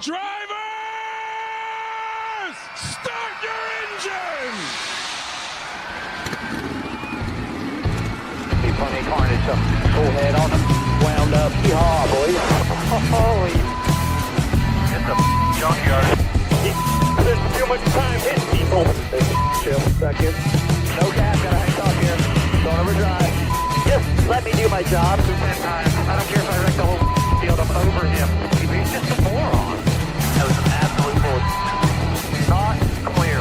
Drivers, start your engine! Be plenty of carnage, full head on them, wound up. Yeehaw, boys. Holy. It's a junkyard. There's too much time hitting people. Chill a second. No gas, gotta hang top here. Don't overdrive. Just let me do my job. 10 times. I don't care if I wreck the whole field. I'm over him. He's just a moron. That was an absolute bull. Not clear.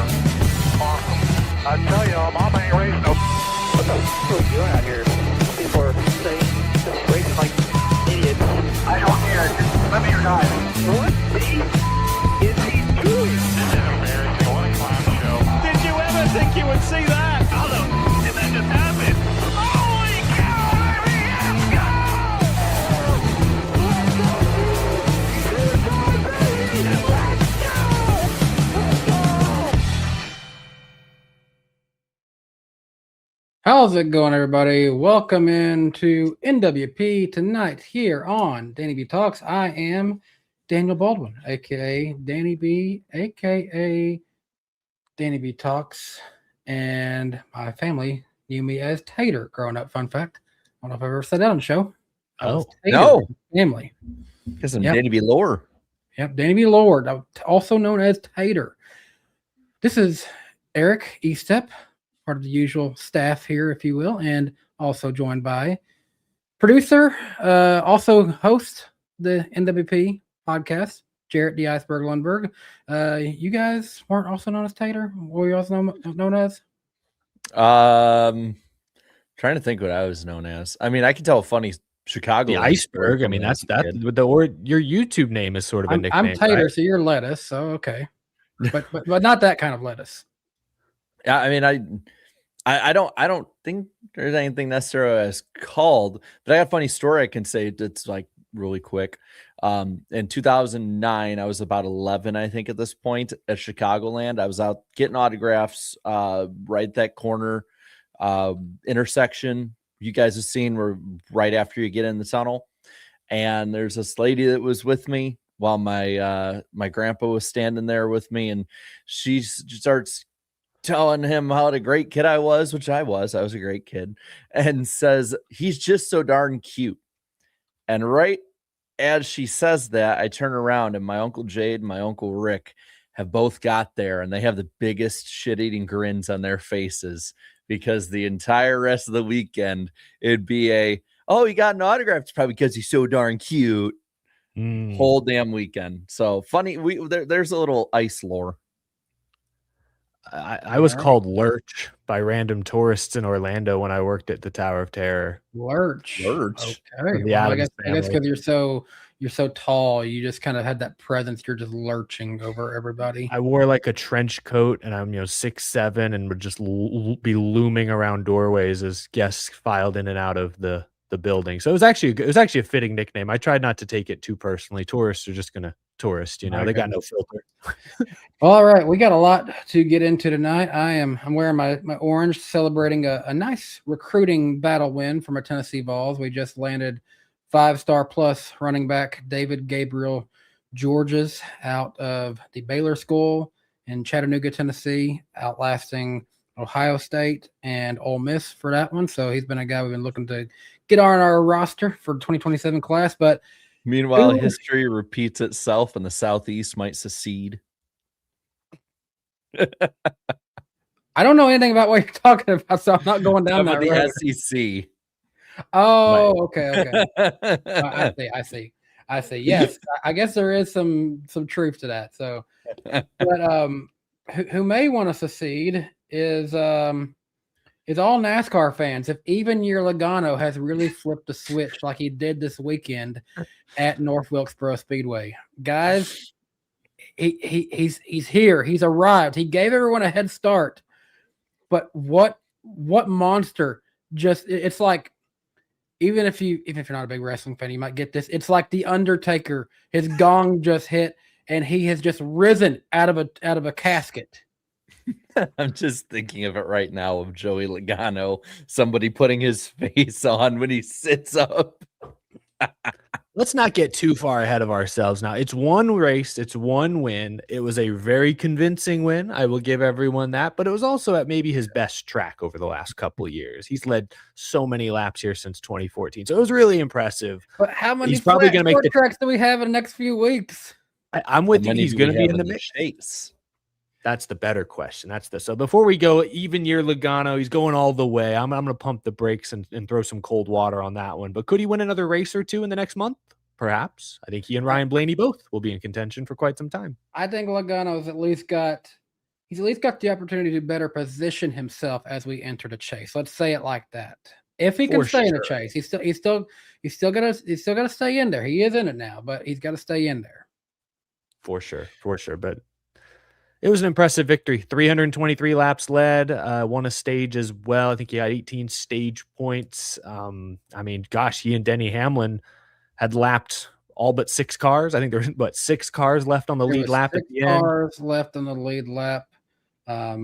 Awesome. I tell you, Mama ain't raising no. What the f*** are you doing out here? People are saying, just racing like idiots. I don't care. Just let me drive. What is he doing? This is embarrassing. What a clown show. Did you ever think you would see that? How the f*** did that just happen? Holy cow, baby! Let's go! How's it going, everybody? Welcome into NWP tonight here on DannyBTalks. I am Daniel Baldwin, aka Danny B, aka DannyBTalks, and my family knew me as Tater growing up. Fun fact: I don't know if I've ever said that on the show. Oh, Tater, no. family. Because I'm Yep. Danny B. Lower. Yep, Danny B. Lord, also known as Tater. This is Eric Estep, part of the usual staff here, if you will, and also joined by producer, also host the NWP podcast, Jarrett D. Iceberg Lundberg. You guys weren't also known as Tater? What were you also known as? Trying to think what I was known as. I mean, I can tell a funny Chicago. The iceberg. I mean, that's that. Or your YouTube name is sort of a nickname. I'm Tater, right? so you're lettuce. So okay, but not that kind of lettuce. Yeah, I mean, I don't think there's anything necessarily as called, but I got a funny story I can say that's like really quick. In 2009, I was about 11, I think, at this point at Chicagoland. I was out getting autographs right at that corner intersection you guys have seen where right after you get in the tunnel. And there's this lady that was with me while my grandpa was standing there with me, and she starts telling him how a great kid I was, which I was a great kid, and says, he's just so darn cute. And right as she says that, I turn around and my Uncle Jade and my Uncle Rick have both got there, and they have the biggest shit-eating grins on their faces because the entire rest of the weekend it'd be oh, he got an autograph. It's probably because he's so darn cute. Whole damn weekend. So funny. There's a little ice lore. I was called Lurch by random tourists in Orlando when I worked at the Tower of Terror. Lurch. Okay. Yeah, Well, I guess because you're so tall, you just kind of had that presence. You're just lurching over everybody. I wore like a trench coat, and I'm 6'7", and would just be looming around doorways as guests filed in and out of the building. So it was actually a fitting nickname. I tried not to take it too personally. Tourists are just gonna tourist, they got no filter. All right, we got a lot to get into tonight. I'm wearing my orange, celebrating a nice recruiting battle win from our Tennessee Vols. We just landed 5-star plus running back David Gabriel Georges out of the Baylor School in Chattanooga, Tennessee, outlasting Ohio State and Ole Miss for that one. So he's been a guy we've been looking to get on our roster for the 2027 class. But meanwhile, history repeats itself and the Southeast might secede. I don't know anything about what you're talking about, so I'm not going down that road. The SEC. Oh, okay. I see. Yes, I guess there is some truth to that. So, but who may want to secede is all NASCAR fans. If even your Logano has really flipped the switch like he did this weekend at North Wilkesboro Speedway, guys, he's here. He's arrived. He gave everyone a head start. But what monster? It's like, even if you're not a big wrestling fan, you might get this. It's like the Undertaker. His gong just hit, and he has just risen out of a casket. I'm just thinking of it right now of Joey Logano, somebody putting his face on when he sits up. let's not get too far ahead of ourselves now. It's one race, it's one win. It was a very convincing win. I will give everyone that, but it was also at maybe his best track over the last couple of years. He's led so many laps here since 2014. So it was really impressive. But how many He's probably going to make short the tracks do we have in the next few weeks? I'm with you. He's going to be in the mix. chase. That's the better question. So before we go, even year Logano, he's going all the way. I'm going to pump the brakes and throw some cold water on that one. But could he win another race or two in the next month? Perhaps. I think he and Ryan Blaney both will be in contention for quite some time. I think Logano's at least got the opportunity to better position himself as we enter the chase. Let's say it like that. If he can stay in the chase, he's still gotta stay in there. He is in it now, but he's got to stay in there. For sure. But it was an impressive victory. 323 laps led, won a stage as well. I think he had 18 stage points. I mean, gosh, he and Denny Hamlin had lapped all but 6 cars. I think there was 6 cars left on the lead lap at the end. 6 cars left on the lead lap. I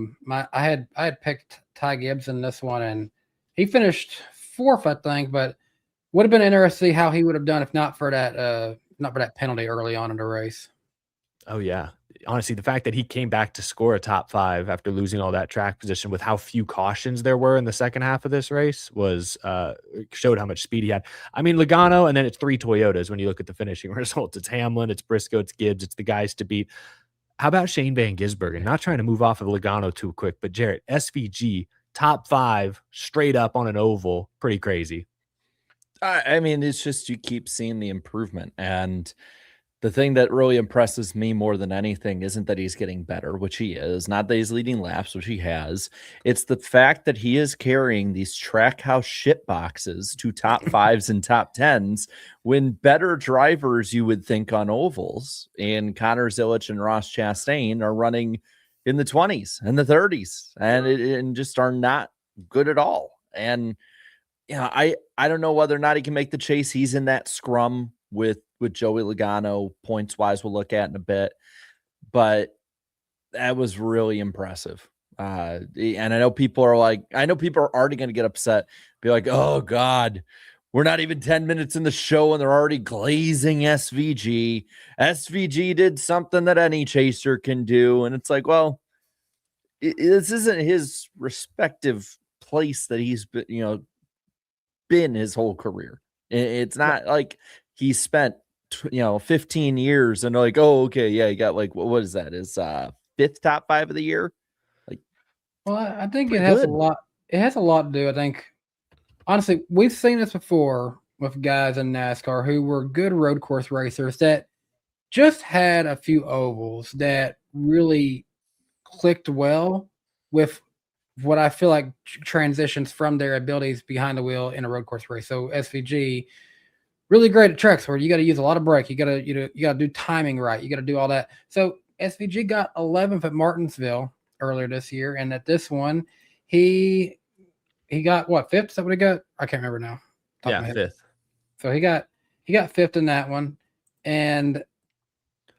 had picked Ty Gibbs in this one, and he finished 4th, I think. But would have been interesting to see how he would have done if not for that penalty early on in the race. Oh yeah. Honestly, the fact that he came back to score a top 5 after losing all that track position with how few cautions there were in the second half of this race was showed how much speed he had. I mean, Logano, and then it's 3 Toyotas when you look at the finishing results. It's Hamlin, it's Briscoe, it's Gibbs, it's the guys to beat. How about Shane Van Gisbergen? Not trying to move off of Logano too quick, but Jarrett, SVG, top 5, straight up on an oval. Pretty crazy. I mean, it's just you keep seeing the improvement. And the thing that really impresses me more than anything isn't that he's getting better, which he is, not that he's leading laps, which he has. It's the fact that he is carrying these Trackhouse shit boxes to top 5s and top 10s when better drivers, you would think, on ovals, and Connor Zilic and Ross Chastain are running in the 20s and the 30s and just are not good at all. And I don't know whether or not he can make the chase. He's in that scrum with Joey Logano, points wise, we'll look at in a bit, but that was really impressive. And I know people are already going to get upset, be like, oh God, we're not even 10 minutes in the show and they're already glazing SVG. SVG did something that any chaser can do. And it's like, well, this isn't his respective place that he's been his whole career. It's not like he spent 15 years and like, oh, okay, yeah, he got like, what is that? His 5th top 5 of the year? Like, well, I think it has a lot. It has a lot to do. I think, honestly, we've seen this before with guys in NASCAR who were good road course racers that just had a few ovals that really clicked well with what I feel like transitions from their abilities behind the wheel in a road course race. So SVG, really great at tracks where you got to use a lot of brake. You got to do timing right. You got to do all that. So SVG got 11th at Martinsville earlier this year, and at this one, he got what, 5th? Is that what he got? I can't remember now. Yeah, 5th. So he got 5th in that one, and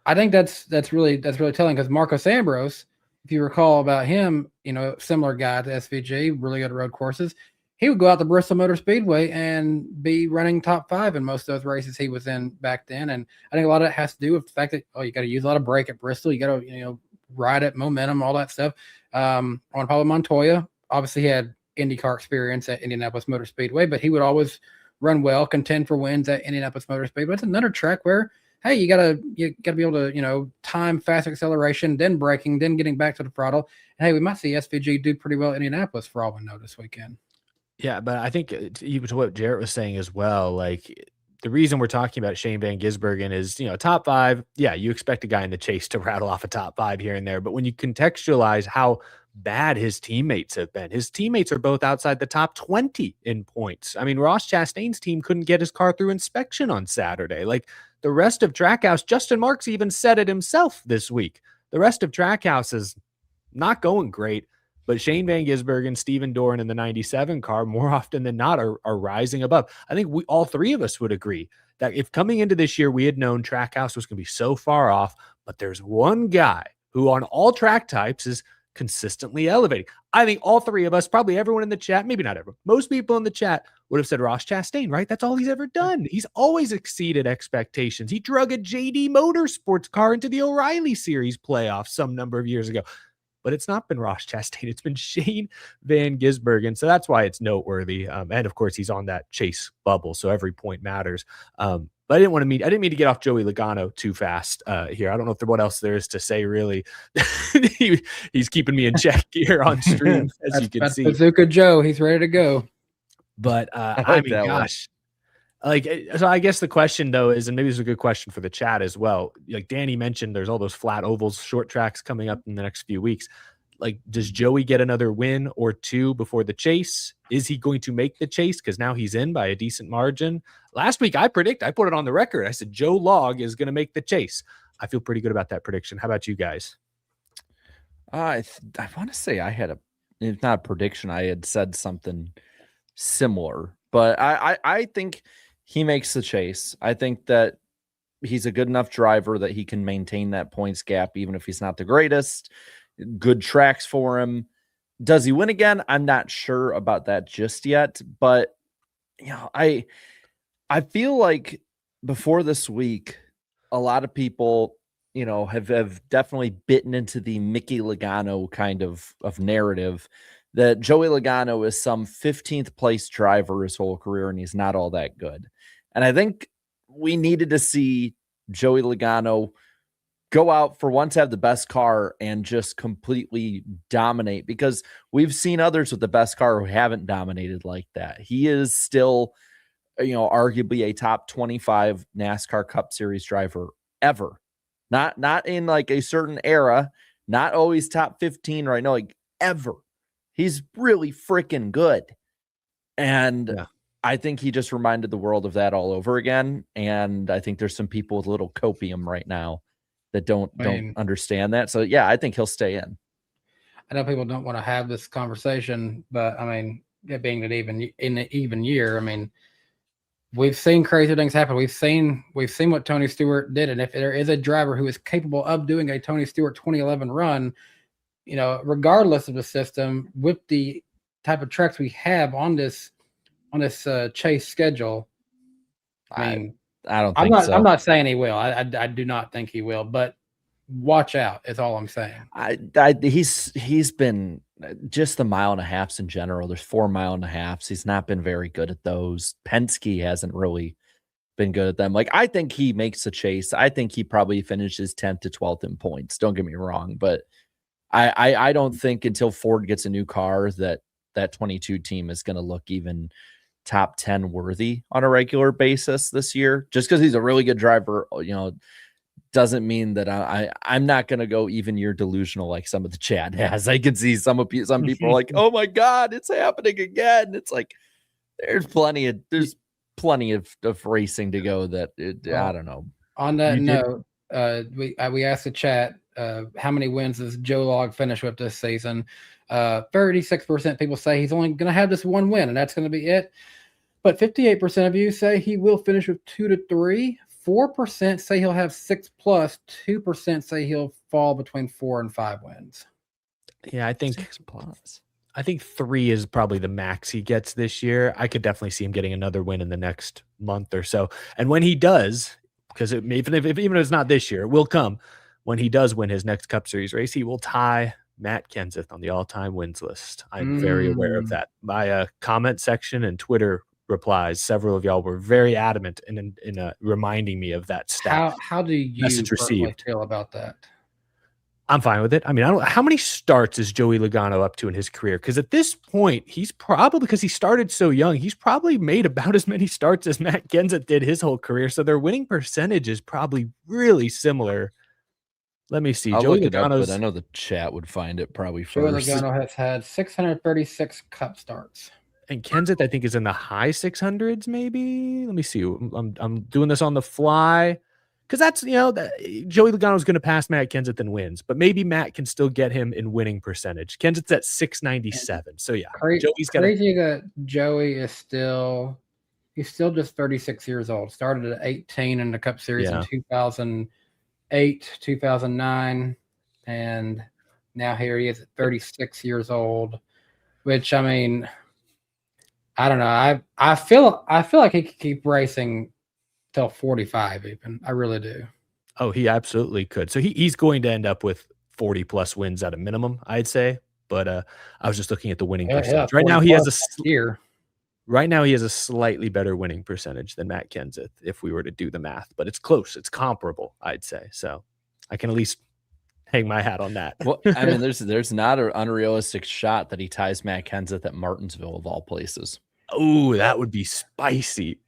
I think that's really telling because Marcos Ambrose, if you recall about him, similar guy to SVG, really good at road courses. He would go out to Bristol Motor Speedway and be running top 5 in most of those races he was in back then. And I think a lot of it has to do with the fact that, you got to use a lot of brake at Bristol. You got to, ride at momentum, all that stuff. On Pablo Montoya, obviously he had IndyCar experience at Indianapolis Motor Speedway, but he would always run well, contend for wins at Indianapolis Motor Speedway. It's another track where, hey, you gotta be able to, time fast acceleration, then braking, then getting back to the throttle. And hey, we might see SVG do pretty well at Indianapolis for all we know this weekend. Yeah, but I think even to what Jarrett was saying as well, like the reason we're talking about Shane Van Gisbergen is, top 5. Yeah, you expect a guy in the chase to rattle off a top 5 here and there. But when you contextualize how bad his teammates have been, his teammates are both outside the top 20 in points. I mean, Ross Chastain's team couldn't get his car through inspection on Saturday. Like the rest of Trackhouse, Justin Marks even said it himself this week. The rest of Trackhouse is not going great. But Shane Van Gisbergen, Steven Doran in the 97 car, more often than not, are rising above. I think all 3 of us would agree that if coming into this year, we had known Trackhouse was going to be so far off, but there's one guy who on all track types is consistently elevating. I think all three of us, probably everyone in the chat, maybe not everyone, most people in the chat would have said Ross Chastain, right? That's all he's ever done. He's always exceeded expectations. He drug a JD Motorsports car into the O'Reilly Series playoffs some number of years ago. But it's not been Ross Chastain. It's been Shane Van Gisbergen. So that's why it's noteworthy. And of course, he's on that chase bubble. So every point matters. But I didn't mean to get off Joey Logano too fast here. I don't know what else there is to say, really. He's keeping me in check here on stream, as you can see. Bazooka Joe. He's ready to go. But I mean, gosh. So I guess the question, though, is, and maybe this is a good question for the chat as well. Like Danny mentioned, there's all those flat ovals, short tracks coming up in the next few weeks. Like, does Joey get another win or two before the chase? Is he going to make the chase? Because now he's in by a decent margin. Last week, I put it on the record. I said Joe Log is going to make the chase. I feel pretty good about that prediction. How about you guys? I want to say I had if not a prediction, I had said something similar. But I think he makes the chase. I think that he's a good enough driver that he can maintain that points gap, even if he's not the greatest. Good tracks for him. Does he win again? I'm not sure about that just yet, but I feel like before this week, a lot of people, have definitely bitten into the Mickey Logano kind of narrative that Joey Logano is some 15th place driver his whole career and he's not all that good. And I think we needed to see Joey Logano go out for once, have the best car and just completely dominate, because we've seen others with the best car who haven't dominated like that. He is still, arguably a top 25 NASCAR Cup Series driver ever. Not in like a certain era, not always top 15 right now, like ever. He's really freaking good. And I think he just reminded the world of that all over again. And I think there's some people with a little copium right now that don't understand that. So yeah, I think he'll stay in. I know people don't want to have this conversation, but I mean, it being in an even year, I mean, we've seen crazy things happen. We've seen what Tony Stewart did, and if there is a driver who is capable of doing a Tony Stewart 2011 run, regardless of the system, with the type of trucks we have on this chase schedule, I mean, I don't think so. I'm not saying he will. I do not think he will, but watch out is all I'm saying. He's been just the 1.5 miles in general. There's 4 1/2 miles. He's not been very good at those. Penske hasn't really been good at them. Like, I think he makes a chase. I think he probably finishes 10th to 12th in points. Don't get me wrong, but I don't think until Ford gets a new car that 22 team is going to look even top 10 worthy on a regular basis this year. Just because he's a really good driver, doesn't mean that I'm not going to go even year delusional like some of the chat has. I can see some people are like, oh my God, it's happening again. It's like, there's plenty of racing to go that I don't know. On that note, we asked the chat, how many wins does Joe Log finish with this season? 36% people say he's only going to have this one win, and that's going to be it. But 58% of you say he will finish with 2 to 3. 4% say he'll have 6+. 2% say he'll fall between 4 and 5 wins. Yeah, I think 6+. I think 3 is probably the max he gets this year. I could definitely see him getting another win in the next month or so. And when he does, because even if it's not this year, it will come. When he does win his next Cup Series race, he will tie Matt Kenseth on the all-time wins list. I'm very aware of that. My comment section and Twitter replies, several of y'all were very adamant in reminding me of that stat. How do you personally feel about that? I'm fine with it. I mean, how many starts is Joey Logano up to in his career? Because at this point, he's probably, because he started so young, he's probably made about as many starts as Matt Kenseth did his whole career. So their winning percentage is probably really similar. Let me see. I'll look it up, but I know the chat would find it probably first. Joey Logano has had 636 Cup starts. And Kenseth, I think, is in the high 600s, maybe. Let me see. I'm doing this on the fly. Because that's, Joey Logano is going to pass Matt Kenseth in wins, but maybe Matt can still get him in winning percentage. Kenseth's at 697. So, yeah. Joey's crazy that Joey is still just 36 years old. Started at 18 in the Cup Series in 2008, 2009, and Now here he is at 36 years old, which I mean, I don't know. I feel like he could keep racing till 45 even. I really do. Oh, he absolutely could. So he's going to end up with 40 plus wins at a minimum, I'd say. But I was just looking at the winning percentage. Right now he has Right now he has a slightly better winning percentage than Matt Kenseth if we were to do the math, but it's close. It's comparable, I'd say. So I can at least hang my hat on that. Well, I mean, there's not an unrealistic shot that he ties Matt Kenseth at Martinsville of all places. Oh, that would be spicy.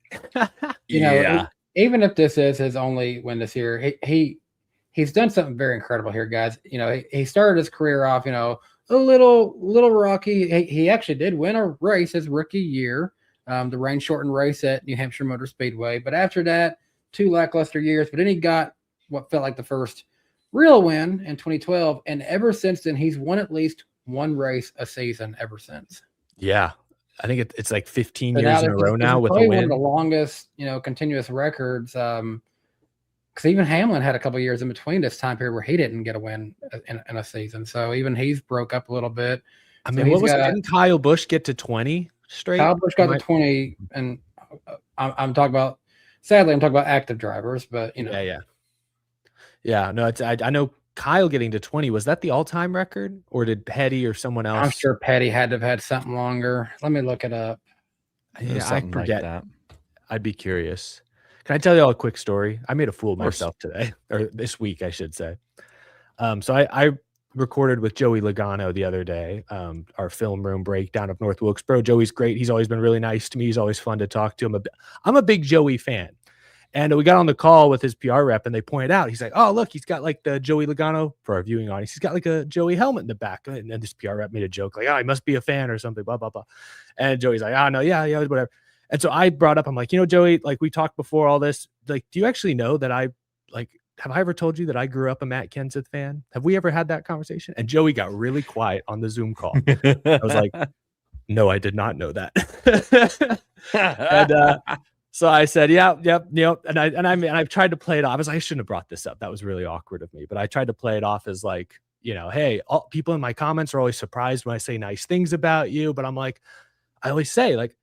You know, even if this is his only win this year, he's done something very incredible here, guys. You know, he started his career off, you know, a little rocky. He actually did win a race his rookie year, the rain shortened race at New Hampshire Motor Speedway. But after that, 2 lackluster years. But then he got what felt like the first real win in 2012, and ever since then, he's won at least one race a season ever since. Yeah, I think it's like 15 years in a row now with a win. One of the longest, you know, continuous records. Because even Hamlin had a couple of years in between this time period where he didn't get a win in a season. So even he's broke up a little bit. I mean, what was it? Didn't Kyle Busch get to 20 straight? Kyle Busch got to 20, and I'm talking about. Sadly, I'm talking about active drivers, but you know, yeah. No, I know Kyle getting to 20. Was that the all-time record, or did Petty or someone else? I'm sure Petty had to have had something longer. Let me look it up. Yeah, I forget. Like that. I'd be curious. Can I tell you all a quick story? I made a fool of myself today, or this week, I should say. So I recorded with Joey Logano the other day, our film room breakdown of North Wilkesboro. Joey's great. He's always been really nice to me. He's always fun to talk to. I'm a big Joey fan. And we got on the call with his PR rep, and they pointed out, he's like, oh, look, he's got like the Joey Logano, for our viewing audience, he's got like a Joey helmet in the back. And then this PR rep made a joke like, oh, he must be a fan or something, blah, blah, blah. And Joey's like, oh, no, yeah, whatever. And so I brought up, I'm like, you know, Joey, like we talked before all this, like, do you actually know that have I ever told you that I grew up a Matt Kenseth fan? Have we ever had that conversation? And Joey got really quiet on the Zoom call. I was like, no, I did not know that. And so I said, yep. And I've tried to play it off. I shouldn't have brought this up. That was really awkward of me. But I tried to play it off as like, you know, hey, all people in my comments are always surprised when I say nice things about you. But I'm like, I always say like,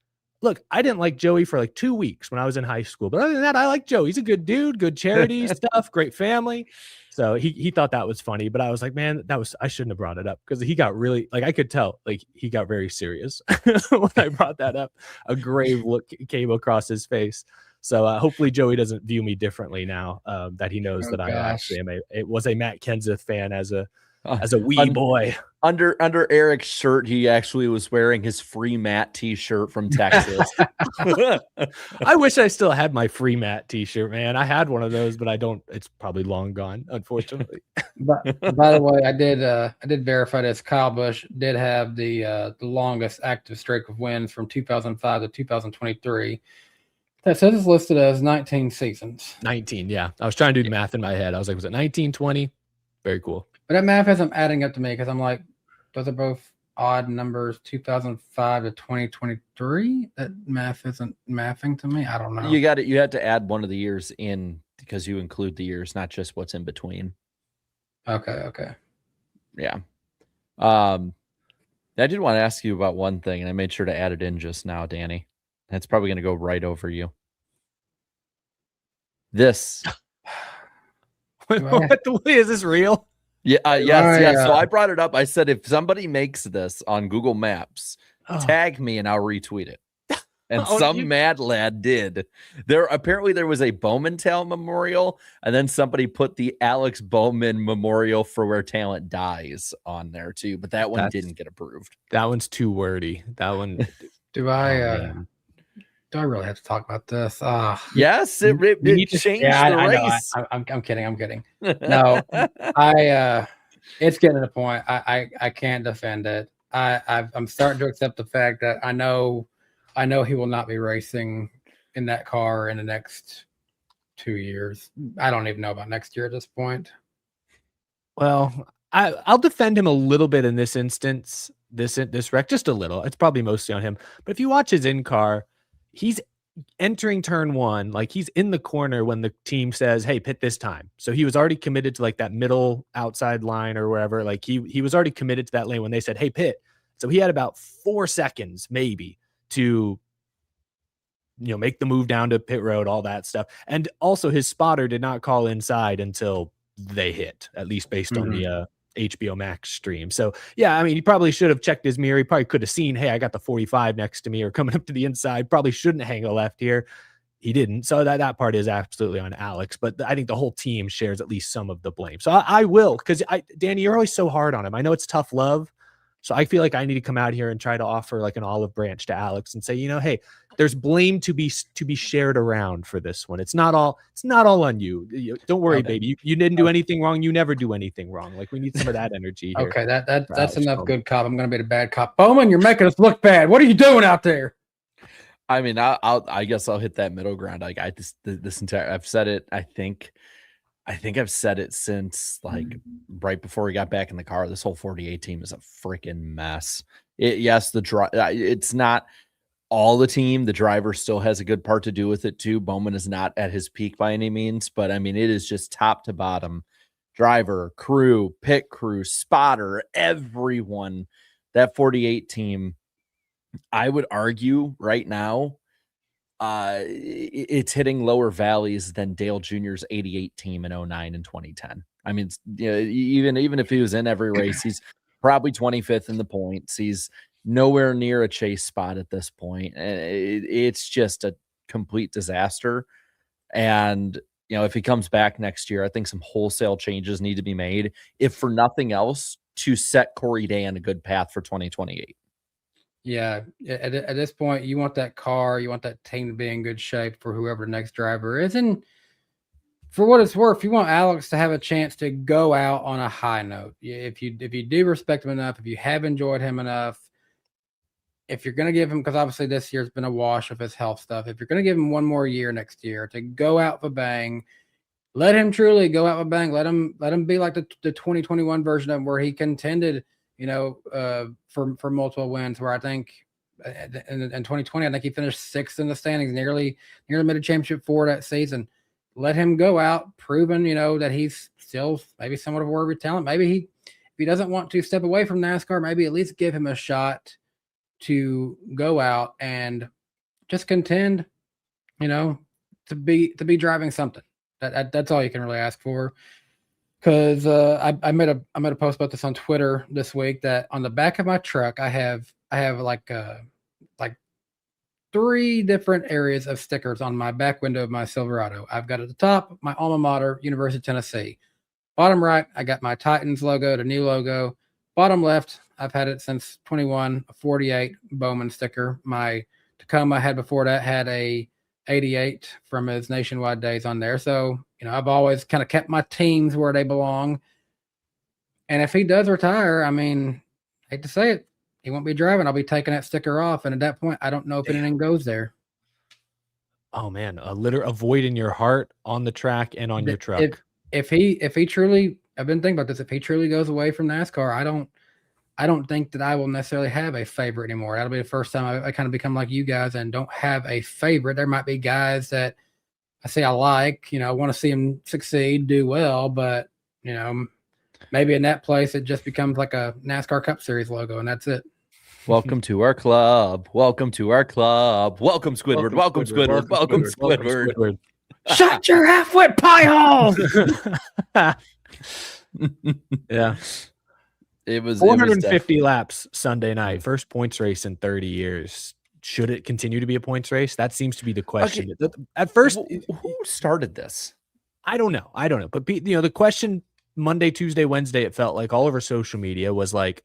look, I didn't like Joey for like 2 weeks when I was in high school. But other than that, I like Joey. He's a good dude, good charity stuff, great family. So he thought that was funny. But I was like, man, I shouldn't have brought it up because he got really, like, I could tell, like, he got very serious when I brought that up. A grave look came across his face. So hopefully Joey doesn't view me differently now that he knows that I actually am was a Matt Kenseth fan as a wee boy. Under Eric's shirt, he actually was wearing his free Matt t-shirt from Texas. I wish I still had my free Matt t-shirt, man. I had one of those, but I don't. It's probably long gone, unfortunately. But by the way, I did verify this. Kyle Busch did have the longest active streak of wins from 2005 to 2023. That says it's listed as 19 seasons. 19, yeah. I was trying to do the math in my head. I was like, was it 19, 20? Very cool. But that math isn't adding up to me because I'm like, those are both odd numbers, 2005 to 2023. That math isn't mathing to me. I don't know. You had to add one of the years in because you include the years, not just what's in between. Okay. Yeah. I did want to ask you about one thing, and I made sure to add it in just now, Danny. That's probably going to go right over you. This. What? Is this real? Yeah, yes. So I brought it up. I said, if somebody makes this on Google Maps, tag me and I'll retweet it. And mad lad did. Apparently there was a Bowmantown memorial, and then somebody put the Alex Bowman Memorial for Where Talent Dies on there too. But that one didn't get approved. That one's too wordy. That one. Do I really have to talk about this? Yes, it changed the race. I'm kidding. No, it's getting to the point. I can't defend it. I'm starting to accept the fact that I know he will not be racing in that car in the next 2 years. I don't even know about next year at this point. Well, I'll defend him a little bit in this instance. This wreck, just a little. It's probably mostly on him. But if you watch his in-car, he's entering turn one, like he's in the corner when the team says, hey, pit this time. So he was already committed to like that middle outside line or wherever. Like he was already committed to that lane when they said, hey, pit. So he had about 4 seconds maybe to, make the move down to pit road, all that stuff. And also his spotter did not call inside until they hit, at least based on the HBO Max stream. So yeah, I mean, he probably should have checked his mirror. He probably could have seen, hey, I got the 45 next to me or coming up to the inside. Probably shouldn't hang a left here. He didn't. So that part is absolutely on Alex, but I think the whole team shares at least some of the blame. So I will, because Danny, you're always so hard on him. I know it's tough love. So I feel like I need to come out here and try to offer like an olive branch to Alex and say, hey, there's blame to be shared around for this one. It's not all on you. Don't worry, baby. You didn't do anything wrong. You never do anything wrong. Like we need some of that energy here. Okay, that's enough good cop. I'm going to be the bad cop. Bowman, you're making us look bad. What are you doing out there? I mean, I guess I'll hit that middle ground. Like this entire, I've said it. I think I've said it since like right before we got back in the car. This whole 48 team is a freaking mess. It's not all the team. The driver still has a good part to do with it too. Bowman is not at his peak by any means, but I mean, it is just top to bottom. Driver, crew, pit crew, spotter, everyone. That 48 team, I would argue right now, it's hitting lower valleys than Dale Jr.'s 88 team in 09 and 2010. I mean, even if he was in every race, he's probably 25th in the points. He's nowhere near a chase spot at this point. It's just a complete disaster. And, if he comes back next year, I think some wholesale changes need to be made, if for nothing else, to set Corey Day on a good path for 2028. Yeah, at this point, you want that car, you want that team to be in good shape for whoever the next driver is. And for what it's worth, you want Alex to have a chance to go out on a high note. If you do respect him enough, if you have enjoyed him enough, if you're going to give him, because obviously this year's been a wash of his health stuff, if you're going to give him one more year next year to go out with a bang, let him truly go out with a bang. Let him be like the 2021 version of him where he contended, for multiple wins, where I think in 2020, I think he finished 6th in the standings, nearly made a championship for that season. Let him go out, proven, that he's still maybe somewhat of a worthy talent. Maybe if he doesn't want to step away from NASCAR, maybe at least give him a shot to go out and just contend, to be driving something. That's all you can really ask for. Because I made a post about this on Twitter this week, that on the back of my truck I have like 3 different areas of stickers on my back window of my Silverado. I've got at the top my alma mater, University of Tennessee. Bottom right, I got my Titans logo, the new logo. Bottom left, I've had it since 21, a 48 Bowman sticker. My Tacoma I had before that had a 88 from his nationwide days on there. So, I've always kind of kept my teams where they belong. And if he does retire, I mean, I hate to say it, he won't be driving. I'll be taking that sticker off. And at that point, I don't know if anything goes there. Oh man, a void in your heart on the track and on your truck. If he truly, I've been thinking about this, if he truly goes away from NASCAR, I don't think that I will necessarily have a favorite anymore. That'll be the first time I kind of become like you guys and don't have a favorite. There might be guys that I say I like, I want to see them succeed, do well, but maybe in that place it just becomes like a NASCAR Cup Series logo and that's it. Welcome to our club. Welcome to our club. Welcome Squidward. Welcome Squidward. Welcome Squidward. Shut your half-wit pie hole. Yeah. It was 450 laps Sunday night. First points race in 30 years. Should it continue to be a points race? That seems to be the question. Okay. At first, who started this? I don't know. But the question Monday, Tuesday, Wednesday, it felt like all over social media was like,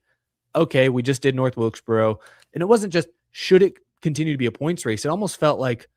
okay, we just did North Wilkesboro. And it wasn't just, should it continue to be a points race? It almost felt like,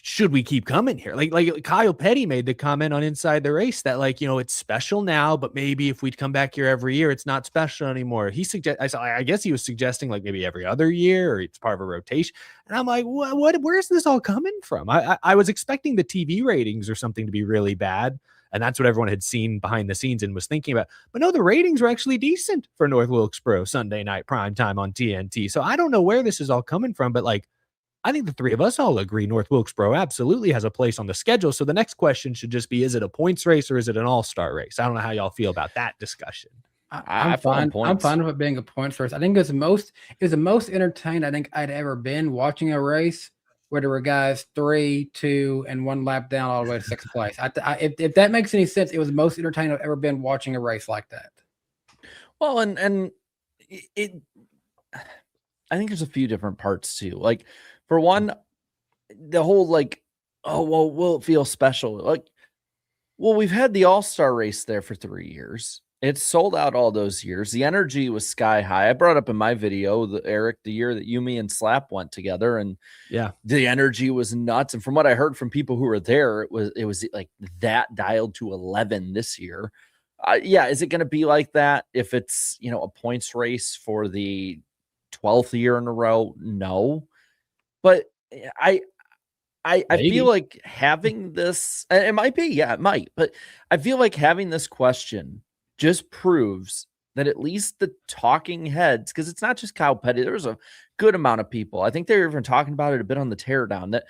should we keep coming here? Like Kyle Petty made the comment on Inside the Race that it's special now, but maybe if we'd come back here every year, it's not special anymore. I guess he was suggesting like maybe every other year or it's part of a rotation. And I'm like, where's this all coming from? I was expecting the TV ratings or something to be really bad. And that's what everyone had seen behind the scenes and was thinking about. But no, the ratings were actually decent for North Wilkesboro Sunday night prime time on TNT. So I don't know where this is all coming from, but I think the three of us all agree North Wilkesboro absolutely has a place on the schedule. So the next question should just be, is it a points race or is it an all-star race? I don't know how y'all feel about that discussion. I'm fine. I'm fine with it being a points race. I think it was the most entertained I think I'd ever been watching a race where there were guys 3, 2, and 1 lap down all the way to 6th place. If that makes any sense, it was the most entertained I've ever been watching a race like that. Well, and it I think there's a few different parts too. Like, for one, the whole like, oh well, will it feel special? Like, well, we've had the all-star race there for 3 years. It's sold out all those years. The energy was sky high. I brought up in my video, Eric, the year that me and Slap went together, and yeah, the energy was nuts. And from what I heard from people who were there, it was like that dialed to 11 this year. Yeah, is it going to be like that if it's a points race for the 12th year in a row? No, but I feel like having this, it might be, yeah, it might, but I feel like having this question just proves that at least the talking heads, because it's not just Kyle Petty, there's a good amount of people. I think they're even talking about it a bit on the teardown, that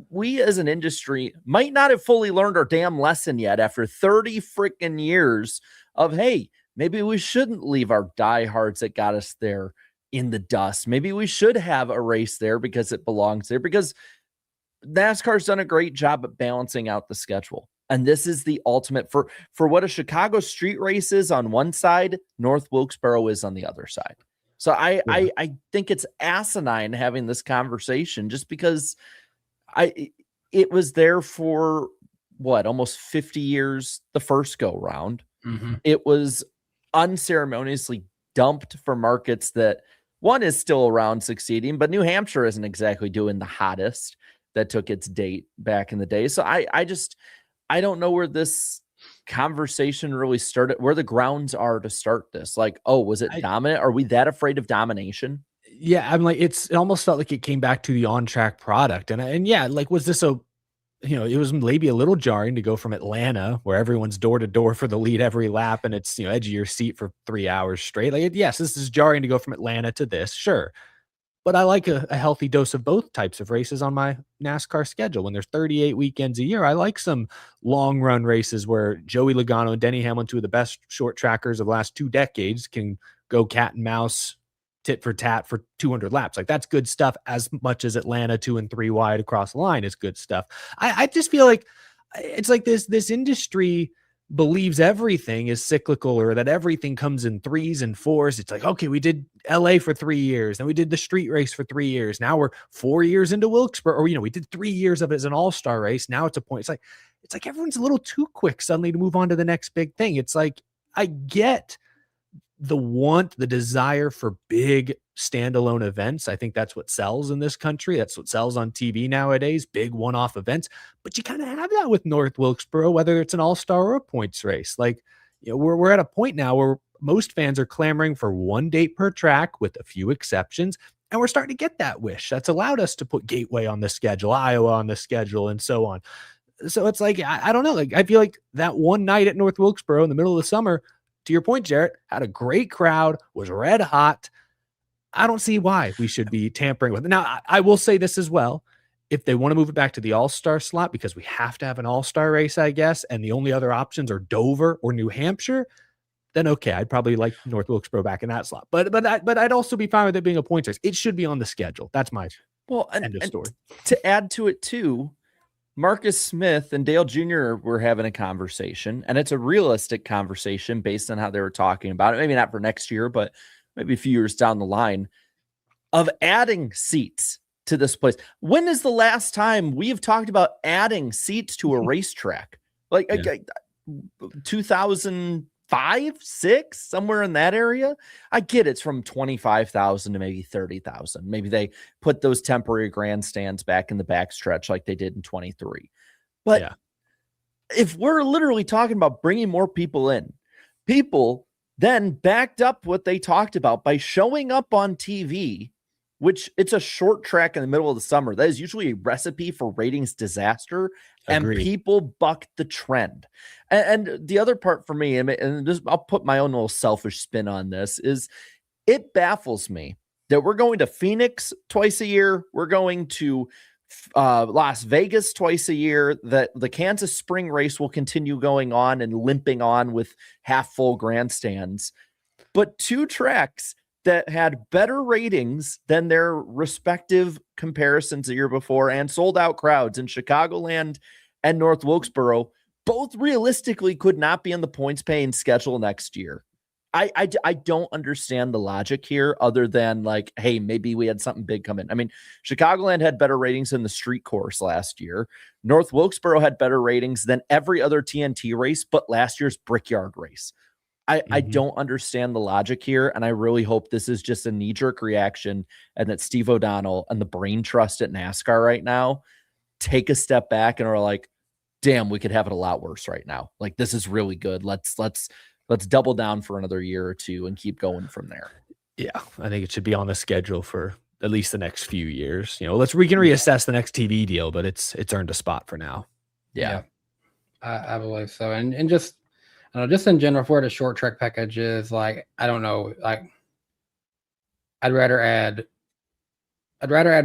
we as an industry might not have fully learned our damn lesson yet after 30 freaking years of, hey, maybe we shouldn't leave our diehards that got us there in the dust. Maybe we should have a race there because it belongs there, because NASCAR's done a great job at balancing out the schedule. And this is the ultimate for what a Chicago street race is on one side, North Wilkesboro is on the other side. So I think it's asinine having this conversation, just because it was there for what, almost 50 years the first go round. Mm-hmm. It was unceremoniously dumped for markets that one is still around succeeding, but New Hampshire isn't exactly doing the hottest that took its date back in the day. So I don't know where this conversation really started, where the grounds are to start this. Like, oh, was it dominant? Are we that afraid of domination? Yeah, I'm like, it almost felt like it came back to the on-track product. And yeah, like, was this it was maybe a little jarring to go from Atlanta, where everyone's door to door for the lead every lap, and it's, edge of your seat for 3 hours straight. Like, yes, this is jarring to go from Atlanta to this, sure. But I like a healthy dose of both types of races on my NASCAR schedule. When there's 38 weekends a year, I like some long run races where Joey Logano and Denny Hamlin, two of the best short trackers of the last 2 decades, can go cat and mouse, tit for tat for 200 laps. Like, that's good stuff, as much as Atlanta 2 and 3 wide across the line is good stuff. I just feel like it's like this industry believes everything is cyclical, or that everything comes in 3s and 4s. It's like, okay, we did LA for 3 years, then we did the street race for 3 years. Now we're 4 years into Wilkesboro, or, we did 3 years of it as an all-star race. Now it's a point. It's like everyone's a little too quick suddenly to move on to the next big thing. It's like, I get the desire for big standalone events. I think that's what sells in this country. That's what sells on TV nowadays, big one-off events. But you kind of have that with North Wilkesboro, whether it's an all-star or a points race. Like, we're at a point now where most fans are clamoring for one date per track, with a few exceptions. And we're starting to get that wish. That's allowed us to put Gateway on the schedule, Iowa on the schedule, and so on. So it's like, I don't know. Like, I feel like that one night at North Wilkesboro in the middle of the summer, to your point, Jarrett, had a great crowd, was red hot. I don't see why we should be tampering with it. Now, I will say this as well. If they want to move it back to the all-star slot, because we have to have an all-star race, I guess, and the only other options are Dover or New Hampshire, then okay, I'd probably like North Wilkesboro back in that slot. But I'd also be fine with it being a points race. It should be on the schedule. That's my end of story. To add to it too, Marcus Smith and Dale Jr. were having a conversation, and it's a realistic conversation based on how they were talking about it. Maybe not for next year, but maybe a few years down the line, of adding seats to this place. When is the last time we've talked about adding seats to a racetrack? Like, 2005, 6, somewhere in that area. I get it's from 25,000 to maybe 30,000. Maybe they put those temporary grandstands back in the backstretch like they did in 23. But if we're literally talking about bringing more people in, people then backed up what they talked about by showing up on TV, which it's a short track in the middle of the summer. That is usually a recipe for ratings disaster. Agreed. And people buck the trend. And the other part for me, and just, I'll put my own little selfish spin on this, is it baffles me that we're going to Phoenix twice a year. We're going to Las Vegas twice a year, that the Kansas Spring Race will continue going on and limping on with half full grandstands. But 2 tracks that had better ratings than their respective comparisons the year before and sold out crowds in Chicagoland and North Wilkesboro, both realistically could not be in the points paying schedule next year. I don't understand the logic here other than like, hey, maybe we had something big come in. I mean, Chicagoland had better ratings than the street course last year. North Wilkesboro had better ratings than every other TNT race, but last year's Brickyard race. I don't understand the logic here, and I really hope this is just a knee-jerk reaction and that Steve O'Donnell and the brain trust at NASCAR right now take a step back and are like, damn, we could have it a lot worse right now. Like, this is really good. Let's double down for another year or two and keep going from there. Yeah, I think it should be on the schedule for at least the next few years. You know, we can reassess the next TV deal, but it's earned a spot for now. Yeah. I believe so. And just, I don't know, just in general, for the short track package is like, I don't know, like I'd rather add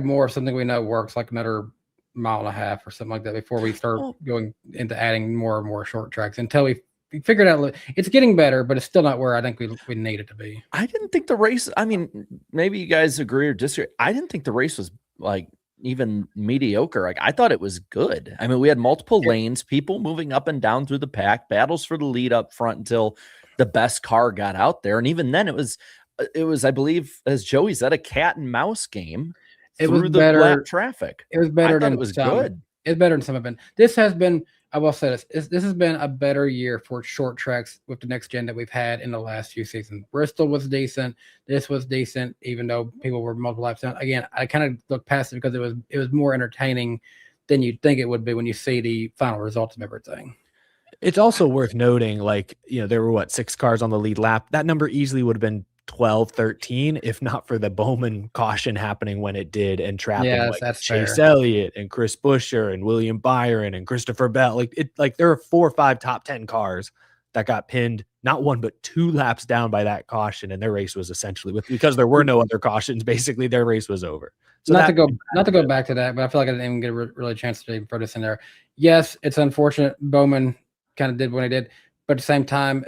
more of something we know works, like another mile and a half or something like that, before we start going into adding more and more short tracks until we figured out. It's getting better, but it's still not where I think we need it to be. I didn't think the race, I mean, maybe you guys agree or disagree. I didn't think the race was like even mediocre. Like, I thought it was good. I mean, we had multiple lanes, people moving up and down through the pack, battles for the lead up front until the best car got out there. And even then it was, I believe, as Joey said, a cat and mouse game. It was the better lap traffic. It was better than it was good. It's better than some have been. This has been, I will say this has been a better year for short tracks with the next gen that we've had in the last few seasons. Bristol was decent. This was decent, even though people were multiple laps down. Again, I kind of looked past it because it was more entertaining than you'd think it would be when you see the final results of everything. It's also worth noting, like, you know, there were 6 cars on the lead lap. That number easily would have been 12, 13, if not for the Bowman caution happening when it did, and trapping that's Chase fair. Elliott and Chris Buescher and William Byron and Christopher Bell. Like there are 4 or 5 top 10 cars that got pinned, not 1 but 2 laps down by that caution, and their race was essentially, because there were no other cautions, basically their race was over. So not to go back to that, but I feel like I didn't even get a really chance to even throw this in there. Yes, it's unfortunate Bowman kind of did what he did, but at the same time,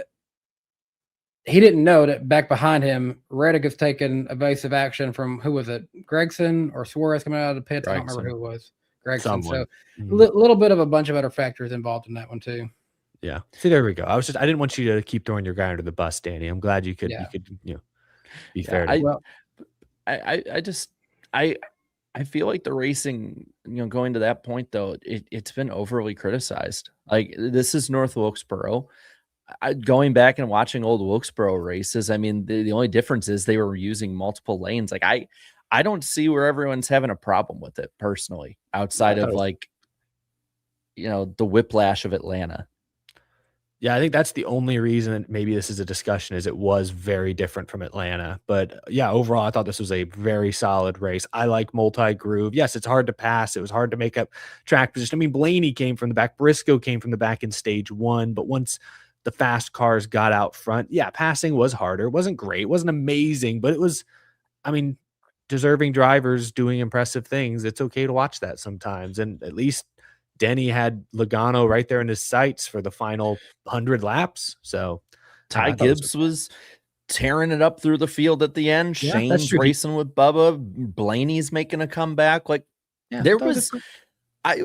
he didn't know that back behind him, Reddick has taken evasive action from, who was it, Gregson or Suarez coming out of the pits? I don't remember who it was. Gregson. Someone. So little bit of a bunch of other factors involved in that one too. Yeah. See, there we go. I didn't want you to keep throwing your guy under the bus, Danny. I'm glad you could be fair. I feel like the racing, going to that point though, it's been overly criticized. Like, this is North Wilkesboro. Going back and watching old Wilkesboro races, I mean, the only difference is they were using multiple lanes. Like, I don't see where everyone's having a problem with it personally, outside of the whiplash of Atlanta. Yeah, I think that's the only reason maybe this is a discussion, is it was very different from Atlanta. But yeah, overall, I thought this was a very solid race. I like multi-groove. Yes, it's hard to pass. It was hard to make up track position. I mean, Blaney came from the back. Briscoe came from the back in stage 1. But once the fast cars got out front, yeah, passing was harder. It wasn't great. It wasn't amazing, but it was, I mean, deserving drivers doing impressive things. It's okay to watch that sometimes. And at least Denny had Logano right there in his sights for the final 100 laps. So Ty Gibbs was tearing it up through the field at the end. Yeah, Shane's racing with Bubba. Blaney's making a comeback. Like, there was, I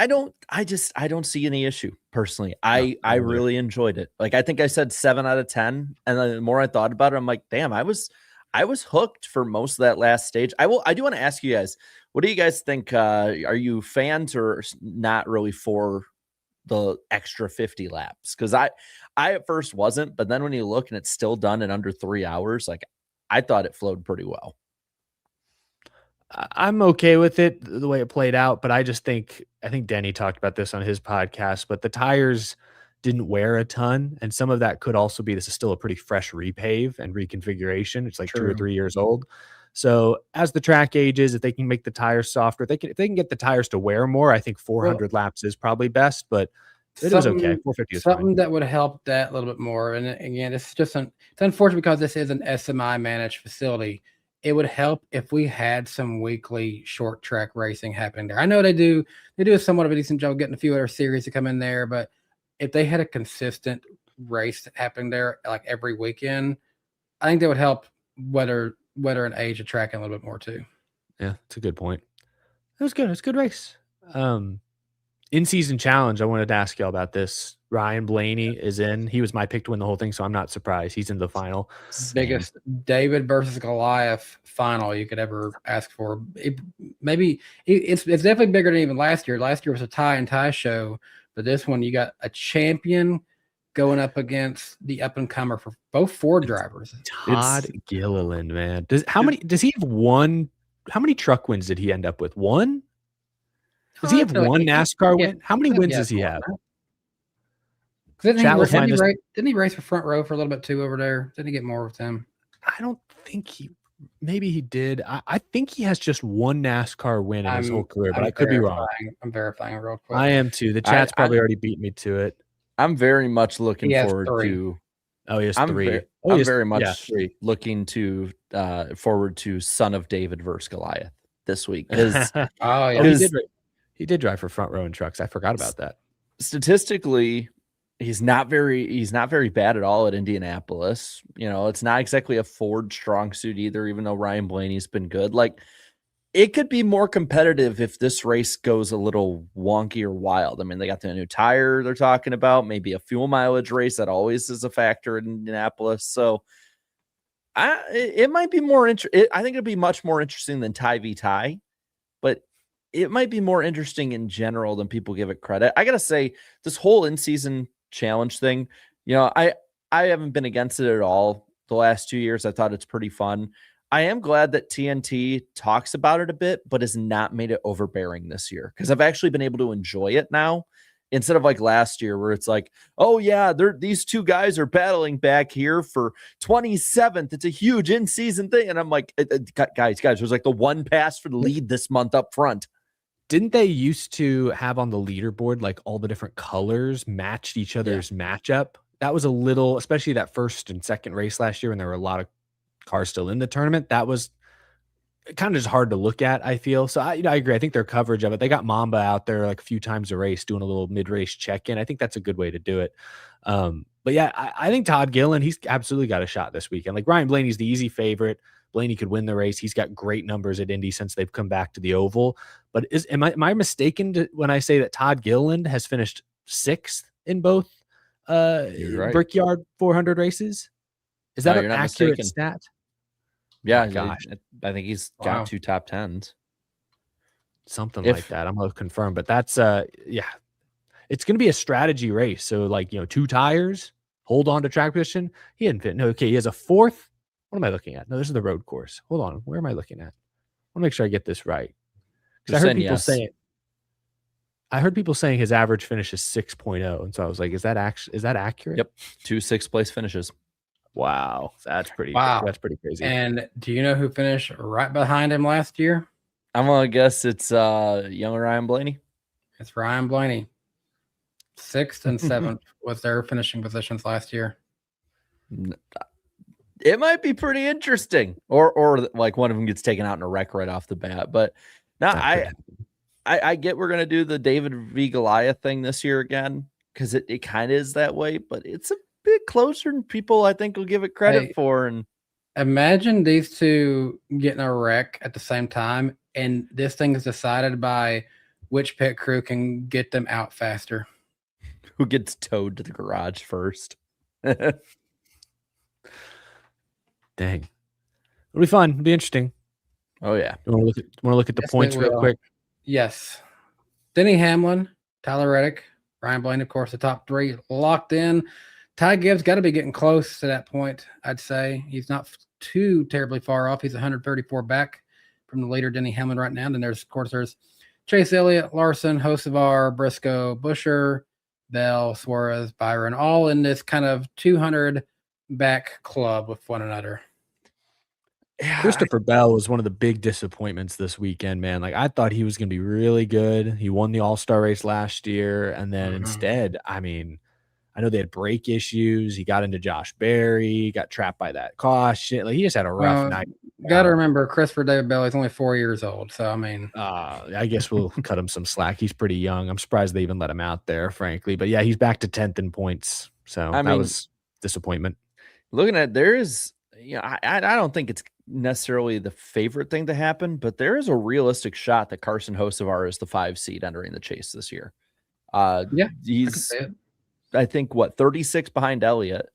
don't see any issue personally. I really enjoyed it. Like, I think I said 7 out of 10. And then the more I thought about it, I'm like, damn, I was hooked for most of that last stage. I do want to ask you guys, what do you guys think? Are you fans or not really for the extra 50 laps? Because I at first wasn't, but then when you look and it's still done in under 3 hours, like, I thought it flowed pretty well. I'm okay with it the way it played out, but I think Denny talked about this on his podcast, but the tires didn't wear a ton, and some of that could also be this is still a pretty fresh repave and reconfiguration. It's like 2 or 3 years old. So as the track ages, if they can make the tires softer, if they can get the tires to wear more, I think 400 laps is probably best, but it is okay. 450 is something fine. that would help that a little bit more. And again, it's unfortunate because this is an SMI managed facility. it would help if we had some weekly short track racing happening there. I know they do somewhat of a decent job getting a few other series to come in there, but if they had a consistent race happening there like every weekend, I think that would help whether an age of track a little bit more too. Yeah, that's a good point. It was good. It was a good race. In-season challenge, I wanted to ask y'all about this. Ryan Blaney is in. He was my pick to win the whole thing, so I'm not surprised. He's in the final. Biggest David versus Goliath final you could ever ask for. It's definitely bigger than even last year. Last year was a tie and tie show, but this one you got a champion going up against the up and comer for both Ford drivers. Todd Gilliland, man. How many truck wins did he end up with? One? Does he have one NASCAR win? How many wins does he have? Didn't he race for Front Row for a little bit too over there? Didn't he get more with them? I don't think maybe he did. I think he has just one NASCAR win in his whole career, but I could be wrong. I'm verifying real quick. I am too. The chat's probably already beat me to it. I'm very much looking forward to. Oh, he has three. I'm very much looking to forward to Son of David versus Goliath this week. He did drive for Front Row in trucks. I forgot about that. Statistically, he's not very bad at all at Indianapolis. It's not exactly a Ford strong suit either, even though Ryan Blaney's been good. Like, it could be more competitive if this race goes a little wonky or wild. I mean, they got the new tire they're talking about, maybe a fuel mileage race that always is a factor in Indianapolis. So it might be more interesting. I think it'd be much more interesting than tie v tie, but it might be more interesting in general than people give it credit. I got to say, this whole in-season challenge thing, I haven't been against it at all the last 2 years. I thought it's pretty fun. I am glad that TNT talks about it a bit, but has not made it overbearing this year, because I've actually been able to enjoy it now, instead of like last year where it's like, oh yeah, these two guys are battling back here for 27th. It's a huge in-season thing. And I'm like, guys, there's like the one pass for the lead this month up front. Didn't they used to have on the leaderboard, like all the different colors matched each other's matchup? That was a little, especially that first and second race last year when there were a lot of cars still in the tournament. That was kind of just hard to look at, I feel. So I agree. I think their coverage of it, they got Mamba out there like a few times a race doing a little mid-race check-in. I think that's a good way to do it. But yeah, I think Todd Gilliland, he's absolutely got a shot this weekend. Like, Ryan Blaney's the easy favorite. Blaney could win the race. He's got great numbers at Indy since they've come back to the oval. But am I mistaken when I say that Todd Gilliland has finished 6th in both Brickyard 400 races? Is that an accurate stat? Yeah, gosh. I think he's got 2 top 10s. Something like that. I'm going to confirm, but that's it's going to be a strategy race. So like, 2 tires, hold on to track position. He didn't fit. No, okay, he has a 4th. What am I looking at? No, this is the road course. Hold on. Where am I looking at? I want to make sure I get this right. Because I heard people saying his average finish is 6.0. And so I was like, is that accurate? Yep. 2 6th place finishes. Wow. That's pretty crazy. And do you know who finished right behind him last year? I'm going to guess it's young Ryan Blaney. It's Ryan Blaney. 6th and 7th was their finishing positions last year. It might be pretty interesting, or like one of them gets taken out in a wreck right off the bat. But now I get we're gonna do the David v Goliath thing this year again, because it kind of is that way, but it's a bit closer than people I think will give it credit for. And imagine these two getting a wreck at the same time, and this thing is decided by which pit crew can get them out faster. Who gets towed to the garage first? Dang. It'll be fun. It'll be interesting. Oh, yeah. You want to look at the points real quick? Yes. Denny Hamlin, Tyler Reddick, Ryan Blaney, of course, the top 3 locked in. Ty Gibbs got to be getting close to that point, I'd say. He's not too terribly far off. He's 134 back from the leader, Denny Hamlin, right now. And then there's Chase Elliott, Larson, Hocevar, Briscoe, Busher, Bell, Suarez, Byron, all in this kind of 200 back club with one another. Christopher Bell was one of the big disappointments this weekend, man. Like, I thought he was going to be really good. He won the All-Star race last year, and then instead, I mean, I know they had brake issues. He got into Josh Berry, got trapped by that caution. Like, he just had a rough night. got to remember Christopher David Bailey's only 4 years old. So, I mean, I guess we'll cut him some slack. He's pretty young. I'm surprised they even let him out there, frankly. But yeah, he's back to 10th in points. So that was disappointment. Looking at there is, I don't think it's necessarily the favorite thing to happen, but there is a realistic shot that Carson Hocevar is the 5 seed entering the chase this year. He's, I think, 36 behind Elliott.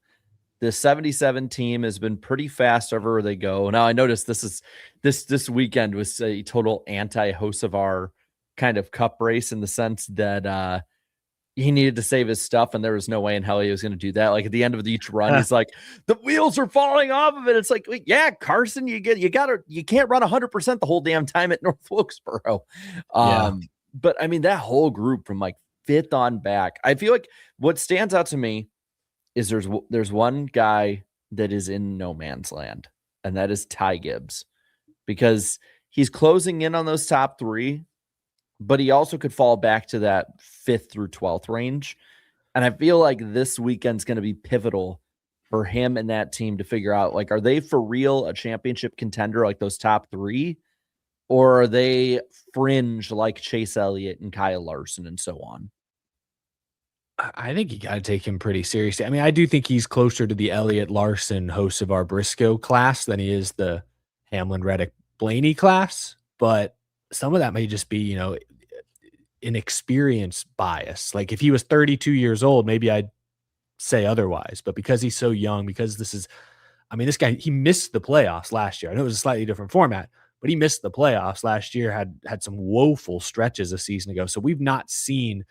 The 77 team has been pretty fast everywhere they go. Now I noticed this weekend was a total anti-Hocevar kind of cup race in the sense that he needed to save his stuff, and there was no way in hell he was going to do that. Like at the end of each run, he's like, the wheels are falling off of it. It's like, yeah, Carson, you can't run 100% the whole damn time at North Wilkesboro. But I mean, that whole group from like 5th on back, I feel like what stands out to me is there's one guy that is in no man's land, and that is Ty Gibbs, because he's closing in on those top 3, but he also could fall back to that 5th through 12th range. And I feel like this weekend's going to be pivotal for him and that team to figure out, like, are they for real a championship contender like those top 3, or are they fringe like Chase Elliott and Kyle Larson and so on? I think you got to take him pretty seriously. I mean, I do think he's closer to the Elliott, Larson, Hocevar, Briscoe class than he is the Hamlin, Reddick, Blaney class. But some of that may just be, an experience bias. Like if he was 32 years old, maybe I'd say otherwise. But because he's so young, because this guy, he missed the playoffs last year. I know it was a slightly different format, but he missed the playoffs last year, had some woeful stretches a season ago. So we've not seen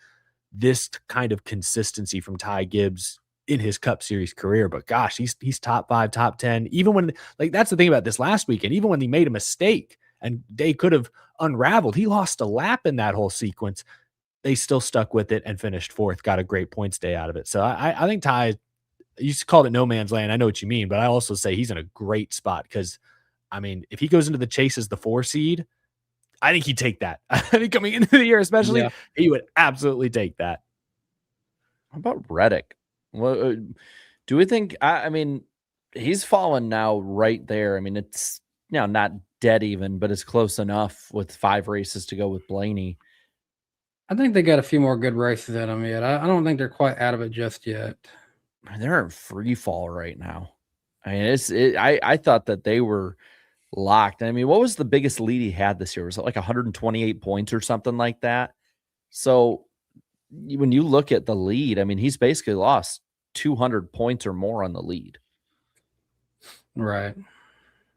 this kind of consistency from Ty Gibbs in his Cup Series career. But gosh, he's top 5, top 10. Even when, like, that's the thing about this last weekend, even when he made a mistake and they could have unraveled, he lost a lap in that whole sequence. They still stuck with it and finished 4th, got a great points day out of it. So I think Ty, you called it no man's land. I know what you mean, but I also say he's in a great spot because, I mean, if he goes into the chase as the 4 seed, I think he'd take that. I think coming into the year, especially, he would absolutely take that. How about Reddick? Well, do we think? I mean, he's fallen now right there. I mean, it's not dead even, but it's close enough with 5 races to go with Blaney. I think they got a few more good races in them yet. I don't think they're quite out of it just yet. They're in free fall right now. I mean, I thought that they were locked. I mean, what was the biggest lead he had this year? Was it like 128 points or something like that? So when you look at the lead, I mean, he's basically lost 200 points or more on the lead. Right.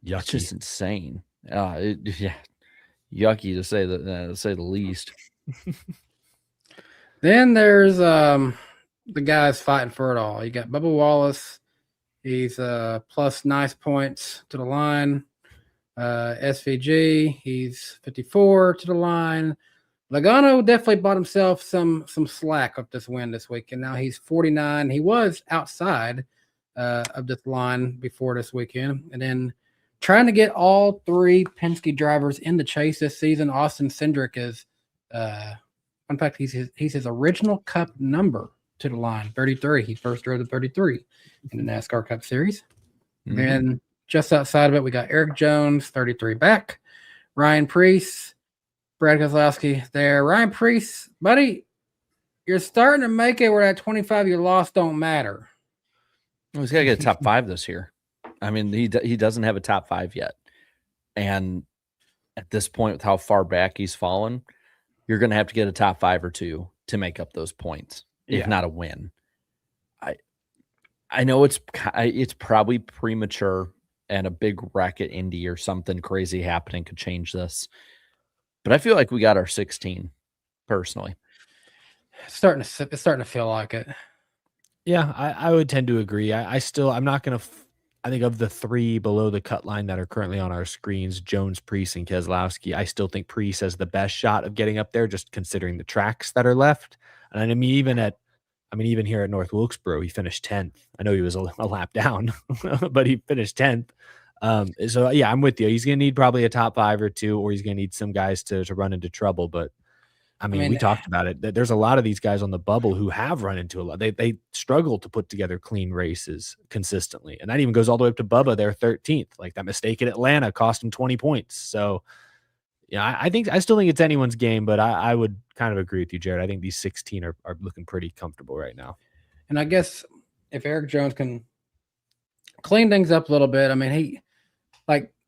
Yucky. It's just insane. Yucky to say the least. Then there's the guys fighting for it all. You got Bubba Wallace. He's plus nice points to the line. SVG, he's 54 to the line. Logano definitely bought himself some slack up this win this week, and now he's 49. He was outside of this line before this weekend. And then trying to get all 3 Penske drivers in the chase this season, Austin Cindric is in fact, he's his original Cup number to the line, 33. He first drove the 33 in the NASCAR Cup Series. Mm-hmm. And just outside of it, we got Eric Jones, 33 back. Ryan Preece, Brad Keselowski there. Ryan Preece, buddy, you're starting to make it where that 25-year loss don't matter. Well, he's got to get a top 5 this year. I mean, he doesn't have a top 5 yet. And at this point, with how far back he's fallen, you're going to have to get a top 5 or 2 to make up those points, if not a win. I know it's probably premature, and a big wreck at Indy or something crazy happening could change this. But I feel like we got our 16 personally. It's starting to feel like it. Yeah, I would tend to agree. I'm not going to, I think of the 3 below the cut line that are currently on our screens, Jones, Preece, and Keselowski, I still think Preece has the best shot of getting up there, just considering the tracks that are left. And I mean, even here at North Wilkesboro, he finished 10th. I know he was a lap down, but he finished 10th. So yeah, I'm with you. He's going to need probably a top 5 or 2, or he's going to need some guys to run into trouble. But I mean, we talked about it. There's a lot of these guys on the bubble who have run into a lot. They struggle to put together clean races consistently. And that even goes all the way up to Bubba, their 13th. Like that mistake in Atlanta cost him 20 points. So, yeah, I still think it's anyone's game, but I would kind of agree with you, Jared. I think these 16 are looking pretty comfortable right now. And I guess if Eric Jones can clean things up a little bit, I mean,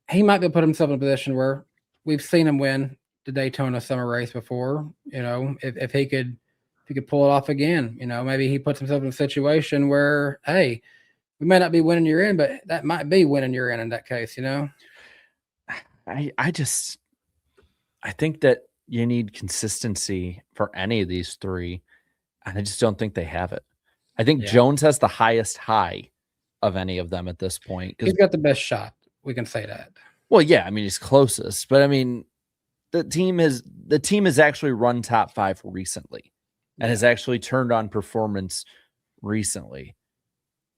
he might be put himself in a position where we've seen him win the Daytona summer race before. You know, if he could pull it off again, you know, maybe he puts himself in a situation where, hey, we may not be winning your end, but that might be winning your end in that case, you know? I think that you need consistency for any of these three, and I just don't think they have it. I think Jones has the highest high of any of them at this point. He's got the best shot. We can say that. Well, yeah, I mean, he's closest, but I mean, the team has actually run top 5 recently and has actually turned on performance recently.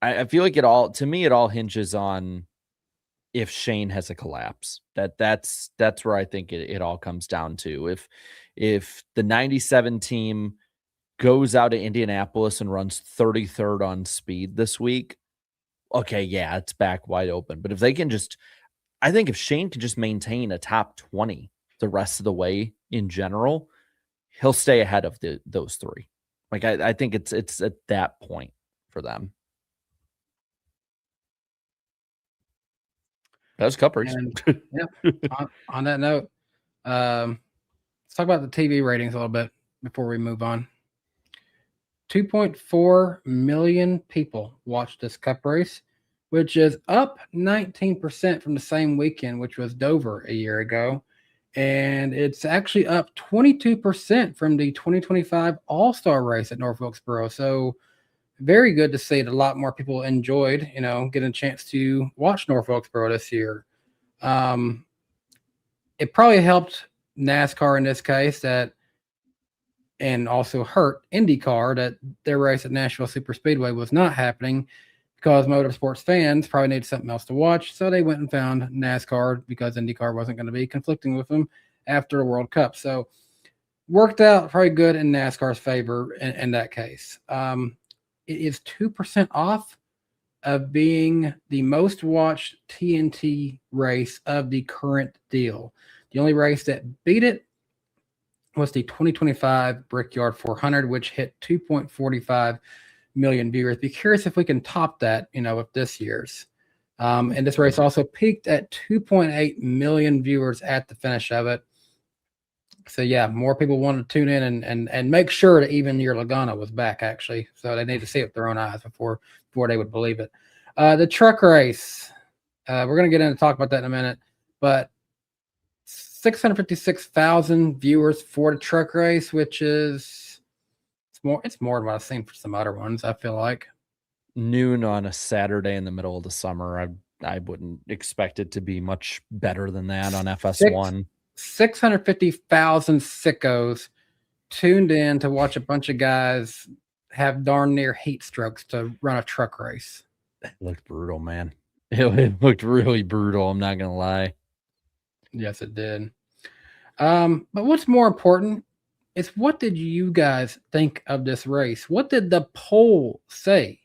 I feel like it all hinges on if Shane has a collapse. That's where I think it all comes down to. If the 97 team goes out to Indianapolis and runs 33rd on speed this week, okay, yeah, it's back wide open. But if they can I think if Shane can just maintain a top 20 the rest of the way in general, he'll stay ahead of those three. Like I think it's at that point for them. That was Cup race. On that note, let's talk about the TV ratings a little bit before we move on. 2.4 million people watched this Cup race, which is up 19% from the same weekend, which was Dover a year ago. And it's actually up 22% from the 2025 All-Star race at North Wilkesboro. So very good to see that a lot more people enjoyed, you know, getting a chance to watch North Wilkesboro this year. It probably helped NASCAR in this case and also hurt IndyCar that their race at Nashville Superspeedway was not happening because motorsports fans probably needed something else to watch. So they went and found NASCAR because IndyCar wasn't going to be conflicting with them after the World Cup. So worked out probably good in NASCAR's favor in that case. It is 2% off of being the most watched TNT race of the current deal. The only race that beat it was the 2025 Brickyard 400, which hit 2.45 million viewers. Be curious if we can top that, you know, with this year's. And this race also peaked at 2.8 million viewers at the finish of it. So yeah, more people wanted to tune in and make sure that even year Logano was back actually. So they need to see it with their own eyes before they would believe it. The truck race, we're going to get into talk about that in a minute, but 656,000 viewers for the truck race, which is it's more than what I've seen for some other ones. I feel like noon on a Saturday in the middle of the summer. I wouldn't expect it to be much better than that on FS1. 650,000 sickos tuned in to watch a bunch of guys have darn near heat strokes to run a truck race. It looked brutal, man. It looked really brutal. I'm not gonna lie. Yes, it did. But what's more important is what did you guys think of this race? What did the poll say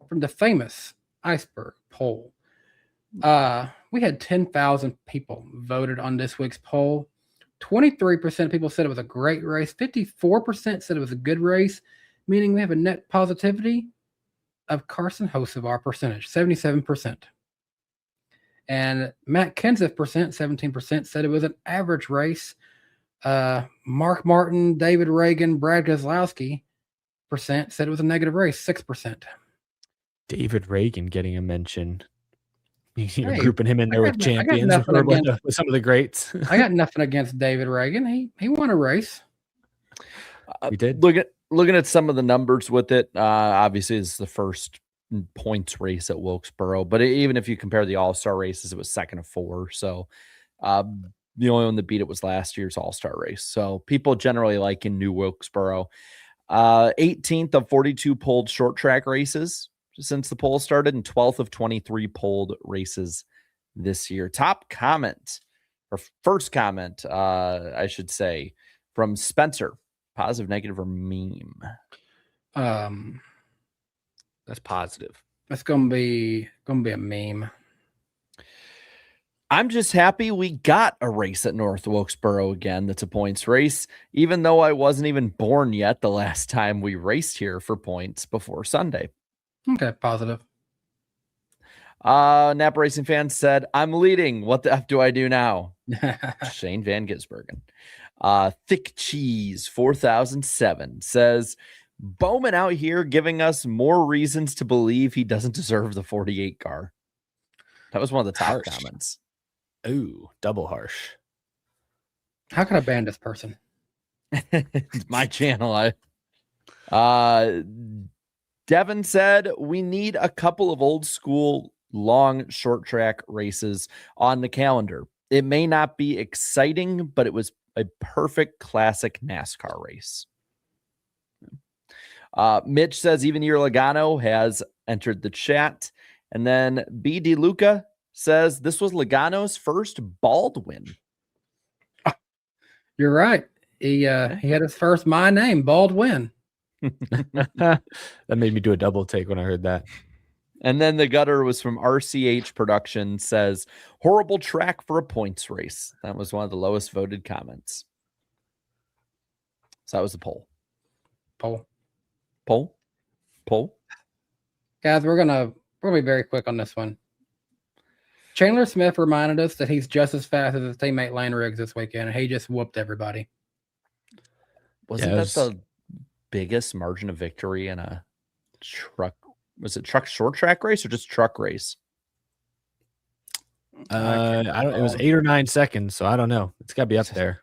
from the famous iceberg poll? We had 10,000 people voted on this week's poll. 23% of people said it was a great race. 54% said it was a good race, meaning we have a net positivity of Carson Hocevar percentage, 77%. And Matt Kenseth percent, 17%, said it was an average race. Mark Martin, David Reagan, Brad Keselowski percent said it was a negative race, 6%. David Reagan getting a mention. You're grouping him in there with champions with some of the greats. I got nothing against David Reagan. He won a race. We did. Looking at some of the numbers with it, obviously it's the first points race at Wilkesboro, but even if you compare the All-Star races, it was second of 4. So the only one that beat it was last year's All-Star race. So people generally like in New Wilkesboro. 18th of 42 polled short track races since the poll started, and 12th of 23 polled races this year. Top comment, or first comment, I should say, from Spencer Positive, negative, or meme? That's positive. That's gonna be a meme. I'm just happy we got a race at North Wilkesboro again. That's a points race, even though I wasn't even born yet the last time we raced here for points before Sunday. Okay, positive. Napa Racing fan said, I'm leading. What the F do I do now? Shane Van Gisbergen. Thick Cheese 4007 says, Bowman out here giving us more reasons to believe he doesn't deserve the 48 car. That was one of the top comments. Ooh, double harsh. How can I ban this person? It's my channel. Devin said, we need a couple of old school long short track races on the calendar. It may not be exciting, but it was a perfect classic NASCAR race. Mitch says even your Logano has entered the chat. And then B. DeLuca says this was Logano's first bald win. You're right. He had his first my name bald win. That made me do a double take when I heard that. And then the gutter was from RCH Production, says horrible track for a points race. That was one of the lowest voted comments. So that was the poll. Poll. Guys, we're gonna be very quick on this one. Chandler Smith reminded us that he's just as fast as his teammate Lane Riggs this weekend, and he just whooped everybody. Wasn't that the biggest margin of victory in a truck? Was it truck short track race or just truck race? I don't. It was 8 or 9 seconds, so I don't know. It's got to be up there.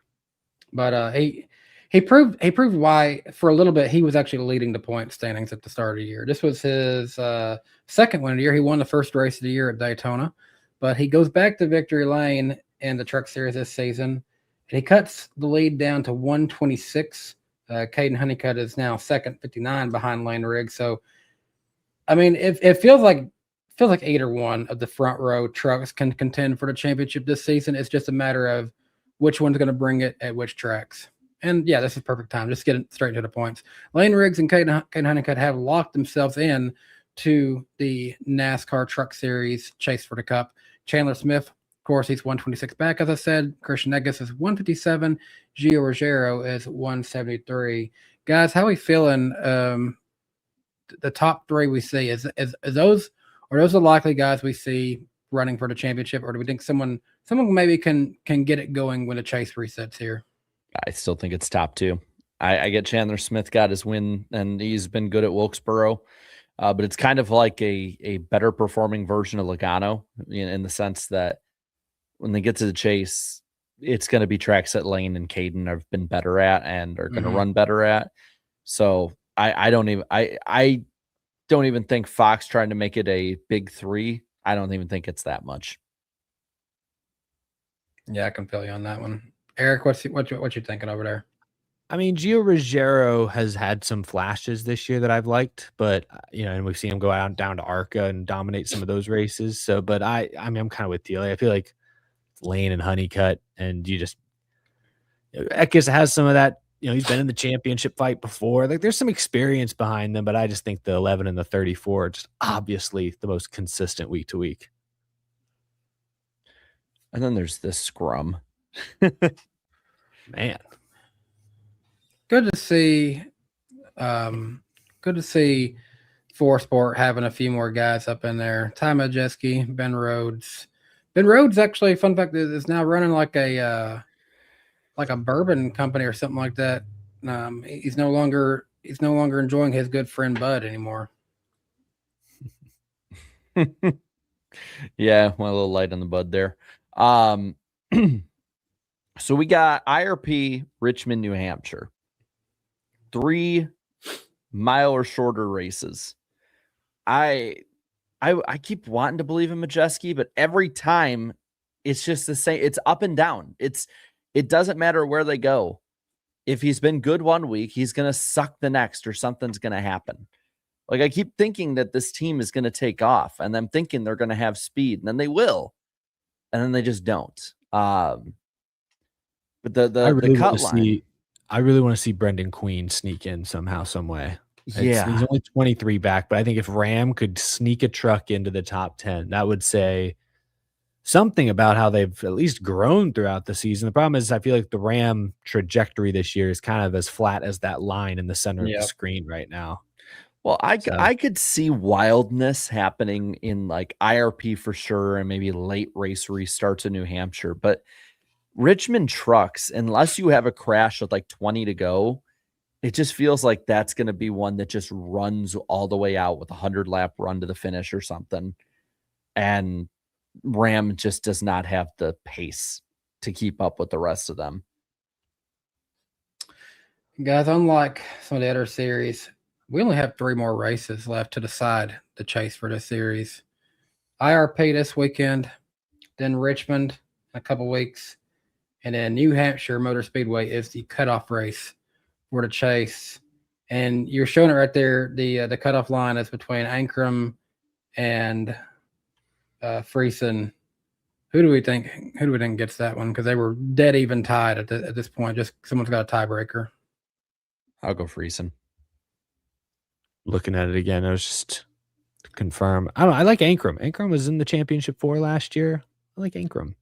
But he proved why for a little bit he was actually leading the point standings at the start of the year. This was his second win of the year. He won the first race of the year at Daytona, but he goes back to victory lane in the Truck Series this season, and he cuts the lead down to 126. Caden Honeycutt is now second, 59 behind Lane Riggs. So, I mean, it feels like 8 or 1 of the front row trucks can contend for the championship this season. It's just a matter of which one's going to bring it at which tracks. And yeah, this is perfect time. Just get straight to the points. Lane Riggs and Caden Honeycutt have locked themselves in to the NASCAR Truck Series chase for the Cup. Chandler Smith, of course, he's 126 back, as I said. Christian Eggers is 157. Gio Ruggiero is 173. Guys, how are we feeling? The top 3 we see are those the likely guys we see running for the championship, or do we think someone maybe can get it going when the chase resets here? I still think it's top 2. I get Chandler Smith got his win, and he's been good at Wilkesboro, but it's kind of like a better performing version of Logano in the sense that when they get to the chase, it's going to be tracks that Lane and Caden have been better at and are going to run better at. So I don't even think Fox trying to make it a big 3. I don't even think it's that much. Yeah, I can feel you on that one. Eric, what you thinking over there? I mean, Gio Ruggiero has had some flashes this year that I've liked, but and we've seen him go out down to ARCA and dominate some of those races. So, but I mean, I'm kind of with you. I feel like Lane and Honeycutt, and Eckes has some of that. He's been in the championship fight before. Like, there's some experience behind them, but I just think the 11 and the 34 are just obviously the most consistent week to week. And then there's this scrum. Man. Good to see. Good to see Four Sport having a few more guys up in there. Ty Majeski, Ben Rhodes. Ben Rhodes, actually, fun fact, is now running like a bourbon company or something like that. He's no longer enjoying his good friend Bud anymore. Yeah, went a little light on the Bud there. So we got IRP Richmond, New Hampshire. 3 mile or shorter races. I keep wanting to believe in Majeski, but every time it's just the same. It's up and down. It doesn't matter where they go. If he's been good one week, he's going to suck the next, or something's going to happen. Like, I keep thinking that this team is going to take off, and I'm thinking they're going to have speed, and then they will, and then they just don't. But the cut line. I really want to see Brendan Queen sneak in somehow, some way. He's Yeah. only 23 back, but I think if Ram could sneak a truck into the top 10, that would say something about how they've at least grown throughout the season. The problem is I feel like the Ram trajectory this year is kind of as flat as that line in the center of the screen right now. Well, I could see wildness happening in like IRP for sure, and maybe late race restarts in New Hampshire. But Richmond trucks, unless you have a crash with like 20 to go, it just feels like that's going to be one that just runs all the way out with a 100-lap run to the finish or something. And Ram just does not have the pace to keep up with the rest of them. Guys, unlike some of the other series, we only have 3 more races left to decide the chase for this series. IRP this weekend, then Richmond in a couple weeks, and then New Hampshire Motor Speedway is the cutoff race for the chase. And you're showing it right there. The cutoff line is between Ankrum and Friesen. Who do we think gets that one? Because they were dead even tied at this point. Just someone's got a tiebreaker. I'll go Friesen. Looking at it again, I was just to confirm. I don't know. I like Ankrum. Ankrum was in the championship 4 last year. I like Ankrum.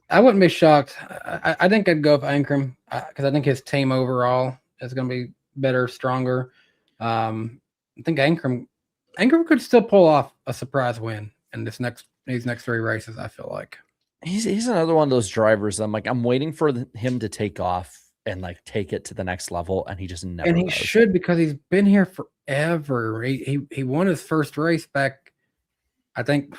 I wouldn't be shocked. I think I'd go with Ankrum because I think his team overall is going to be better, stronger. I think Ankrum could still pull off a surprise win in these next 3 races. I feel like He's another one of those drivers. I'm waiting for him to take off and like take it to the next level, and he just never. And he does. should, because he's been here forever. He won his first race back, I think.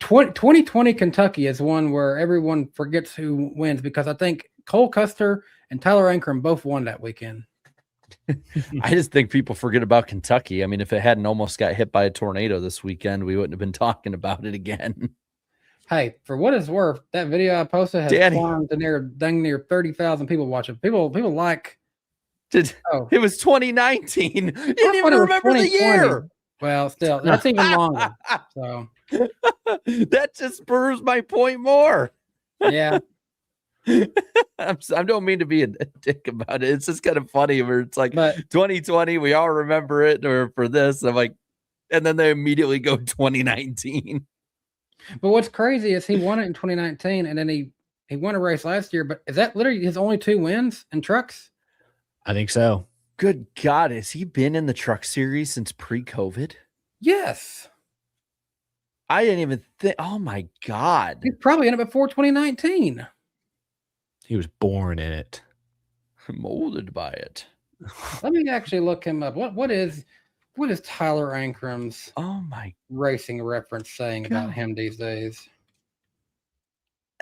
2020 Kentucky is one where everyone forgets who wins, because I think Cole Custer and Tyler Ankrum both won that weekend. I just think people forget about Kentucky. I mean, if it hadn't almost got hit by a tornado this weekend, we wouldn't have been talking about it again. Hey, for what it's worth, that video I posted has climbed to dang near 30,000 people watching. People like. It was 2019. You didn't even remember the year. Well, still, that's even longer. So that just proves my point more. Yeah. I don't mean to be a dick about it. It's just kind of funny where it's like 2020, we all remember it, or for this. I'm like, and then they immediately go 2019. But what's crazy is he won it in 2019, and then he won a race last year. But is that literally his only 2 wins in trucks? I think so. Good God, has he been in the truck series since pre-COVID? Yes. I didn't even think. Oh my God. He's probably in it before 2019. He was born in it. Molded by it. Let me actually look him up. What is Tyler Ankrum's racing reference saying about him these days?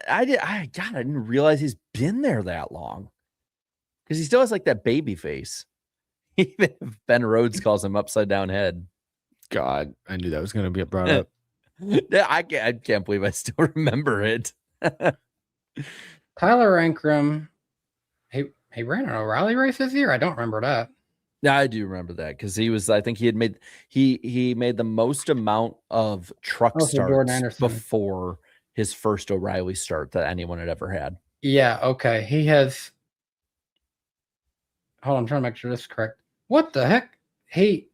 I didn't realize he's been there that long. Because he still has like that baby face. Even if Ben Rhodes calls him upside down head. God, I knew that was going to be brought up. I can't believe I still remember it. Tyler Ankrum, he ran an O'Reilly race this year. I don't remember that. Yeah, I do remember that because he was. I think he had made he made the most amount of truck starts before his first O'Reilly start that anyone had ever had. Yeah. Okay. He has. Hold on, I'm trying to make sure this is correct. What the heck? He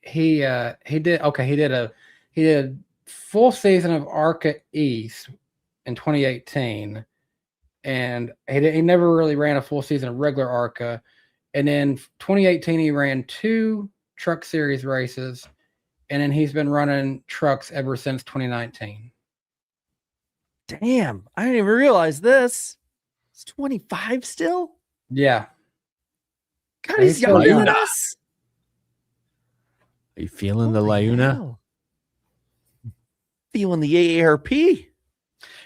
did. Okay, he did a full season of ARCA East in 2018, and he never really ran a full season of regular ARCA. And then 2018 he ran 2 truck series races, and then he's been running trucks ever since 2019. Damn, I didn't even realize this. It's 25 still? Yeah. God, he's younger than us. Are you feeling the Launa? Feeling the AARP.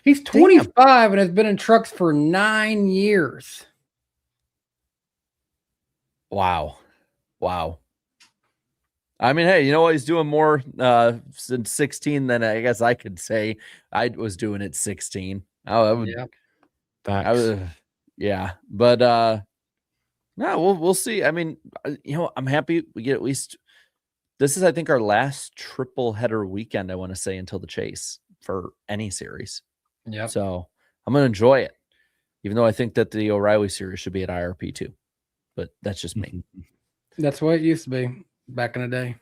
He's 25 and has been in trucks for 9 years. Wow. I mean, hey, you know what? He's doing more since 16 than I guess I could say I was doing at 16. Yeah. But no, we'll see. I mean, I'm happy we get at least. This is, I think, our last triple header weekend, I want to say, until the chase for any series. Yeah. So I'm going to enjoy it. even though I think that the O'Reilly series should be at IRP too, but that's just me. That's what it used to be back in the day.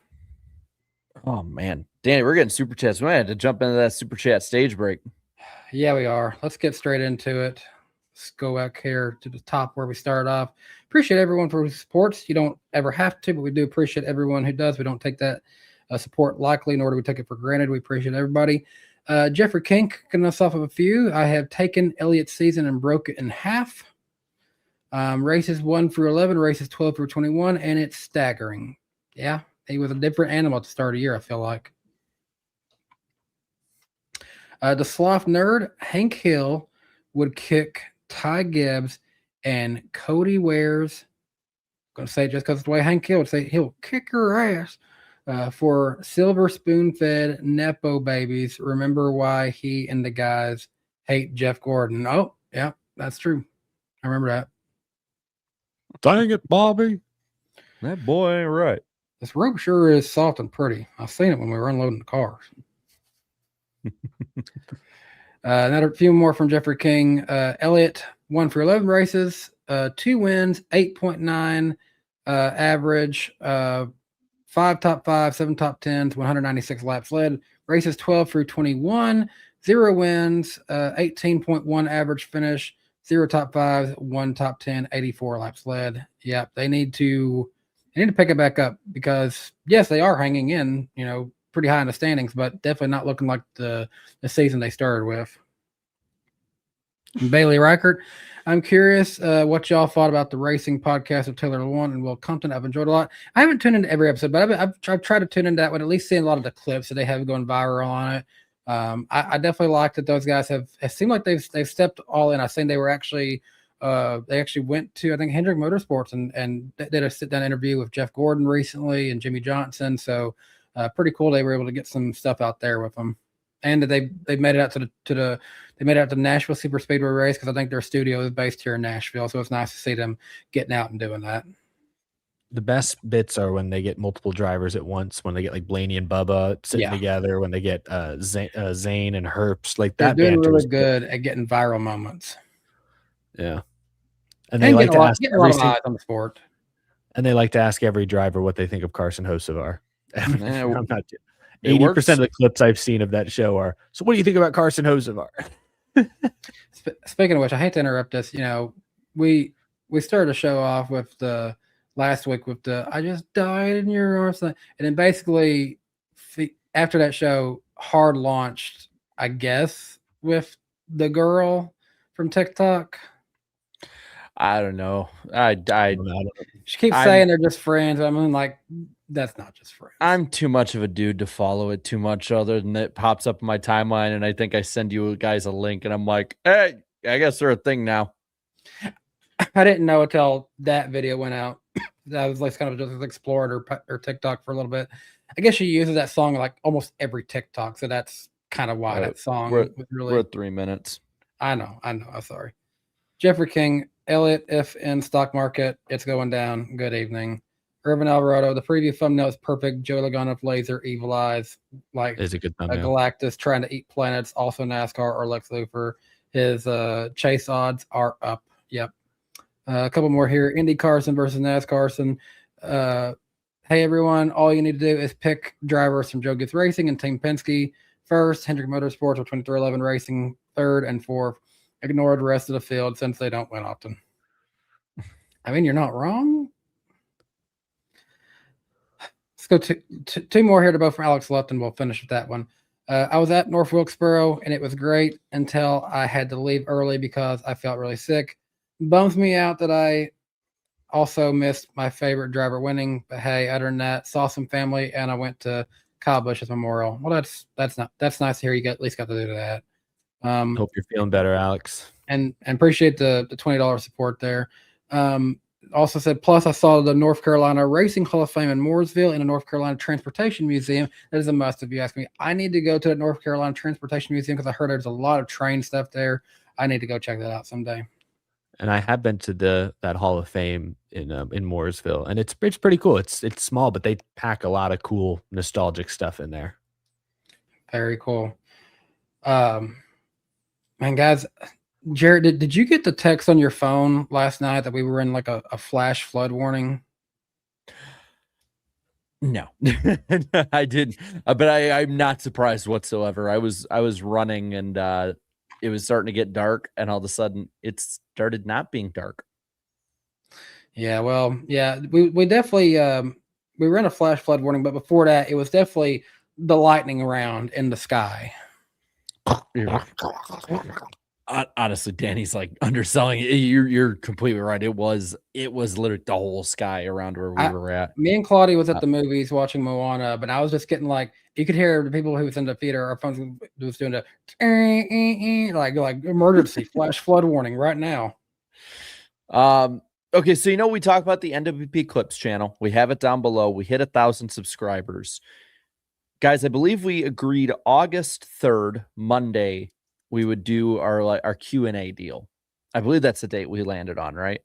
Oh man, Danny, we're getting super chats. We might have to jump into that super chat stage break. Yeah, we are. Let's get straight into it. Let's go back here to the top where we started off. Appreciate everyone for who supports. You don't ever have to, but we do appreciate everyone who does. We don't take that support lightly, nor do we take it for granted. We appreciate everybody. Jeffrey King kicking us off of a few. I have taken Elliott's season and broke it in half. Races 1 through 11, races 12 through 21, and it's staggering. Yeah, he was a different animal at the start of the year, I feel like. The sloth nerd, Hank Hill, would kick Ty Gibbs and Cody Ware's. I'm going to say it just because it's the way Hank Hill would say, he'll kick your ass for silver spoon-fed Nepo babies. Remember why he and the guys hate Jeff Gordon. Oh, yeah, that's true. I remember that. Dang it, Bobby. That boy ain't right. This rope sure is soft and pretty. I've seen it when we were unloading the cars. Another few more from Jeffrey King. Elliott 1 for 11 races, 2 wins, 8.9 average, 5 top 5, 7 top 10s, 196 laps led. Races 12 through 21, 0 wins, 18.1 average finish, 0 top 5s, 1 top 10, 84 laps led. Yep, they need to pick it back up because yes, they are hanging in, pretty high in the standings, but definitely not looking like the season they started with. Bailey Reichert, I'm curious what y'all thought about the racing podcast of Taylor Lewan and Will Compton. I've enjoyed a lot. I haven't tuned into every episode, but I've tried to tune into that one, at least seeing a lot of the clips that they have going viral on it. I definitely like that those guys have seemed like they've stepped all in. I think they were actually they actually went to, I think, Hendrick Motorsports and did a sit-down interview with Jeff Gordon recently and Jimmy Johnson. So pretty cool. They were able to get some stuff out there with them, and they made it out to the Nashville Super Speedway race because I think their studio is based here in Nashville. So it's nice to see them getting out and doing that. The best bits are when they get multiple drivers at once, when they get like Blaney and Bubba sitting together, when they get Zane and Herbst. Like they're that doing really good at getting viral moments. Yeah. And they like to ask a lot of eyes on the sport. And they like to ask every driver what they think of Carson Hocevar. I'm not 80% of the clips I've seen of that show are, so what do you think about Carson Hocevar? Speaking of which, I hate to interrupt this. We started a show off with the last week with the I just died in your arms, and then basically after that show, hard launched, I guess, with the girl from TikTok. I don't know. She keeps saying they're just friends. I mean, like, that's not just friends. I'm too much of a dude to follow it too much other than it pops up in my timeline, and I think I send you guys a link, and I'm like, hey, I guess they're a thing now. I didn't know until that video went out. That was like kind of just explored her TikTok for a little bit. I guess she uses that song like almost every TikTok, so that's kind of why that song was really. We're at 3 minutes. I know. I'm sorry. Jeffrey King, Elliott, if in stock market, it's going down. Good evening. Irvin Alvarado, the preview thumbnail is perfect. Joe Logano laser, evil eyes, like is a good a thumbnail. Galactus trying to eat planets. Also NASCAR or Lex Luthor. His chase odds are up. Yep. A couple more here. Indy Carson versus NASCAR. Hey everyone, all you need to do is pick drivers from Joe Gets Racing and Team Penske first. Hendrick Motorsports or 2311 Racing third and fourth. Ignore the rest of the field since they don't win often. I mean, you're not wrong. Let's go to two more here to both from Alex Lupton. We'll finish with that one. I was at North Wilkesboro, and it was great until I had to leave early because I felt really sick. Bums me out that I also missed my favorite driver winning. But hey, other than that, saw some family, and I went to Kyle Busch's memorial. Well, that's nice to hear. You at least got to do that. Hope you're feeling better, Alex. And appreciate the $20 support there. Also said, plus I saw the North Carolina Racing Hall of Fame in Mooresville and the North Carolina Transportation Museum. That is a must if you ask me. I need to go to the North Carolina Transportation Museum because I heard there's a lot of train stuff there. I need to go check that out someday. And I have been to that Hall of Fame in Mooresville, and it's pretty cool. It's small, but they pack a lot of cool nostalgic stuff in there. Very cool. Man, guys, Jared, did you get the text on your phone last night that we were in like a flash flood warning? No, I didn't. But I'm not surprised whatsoever. I was running and it was starting to get dark, and all of a sudden it started not being dark. Yeah, well, yeah, we definitely we were in a flash flood warning, but before that, it was definitely the lightning round in the sky. Honestly, Danny's like underselling it. You're completely right. It was literally the whole sky around where we were at. Me and Claudia was at the movies watching Moana, but I was just getting like, you could hear the people who was in the theater. Our phones was doing the like emergency flash flood warning right now. Okay, so we talk about the NWP Clips channel. We have it down below. We hit 1,000 subscribers, guys. I believe we agreed August 3rd, Monday, we would do our Q&A deal. I believe that's the date we landed on, right?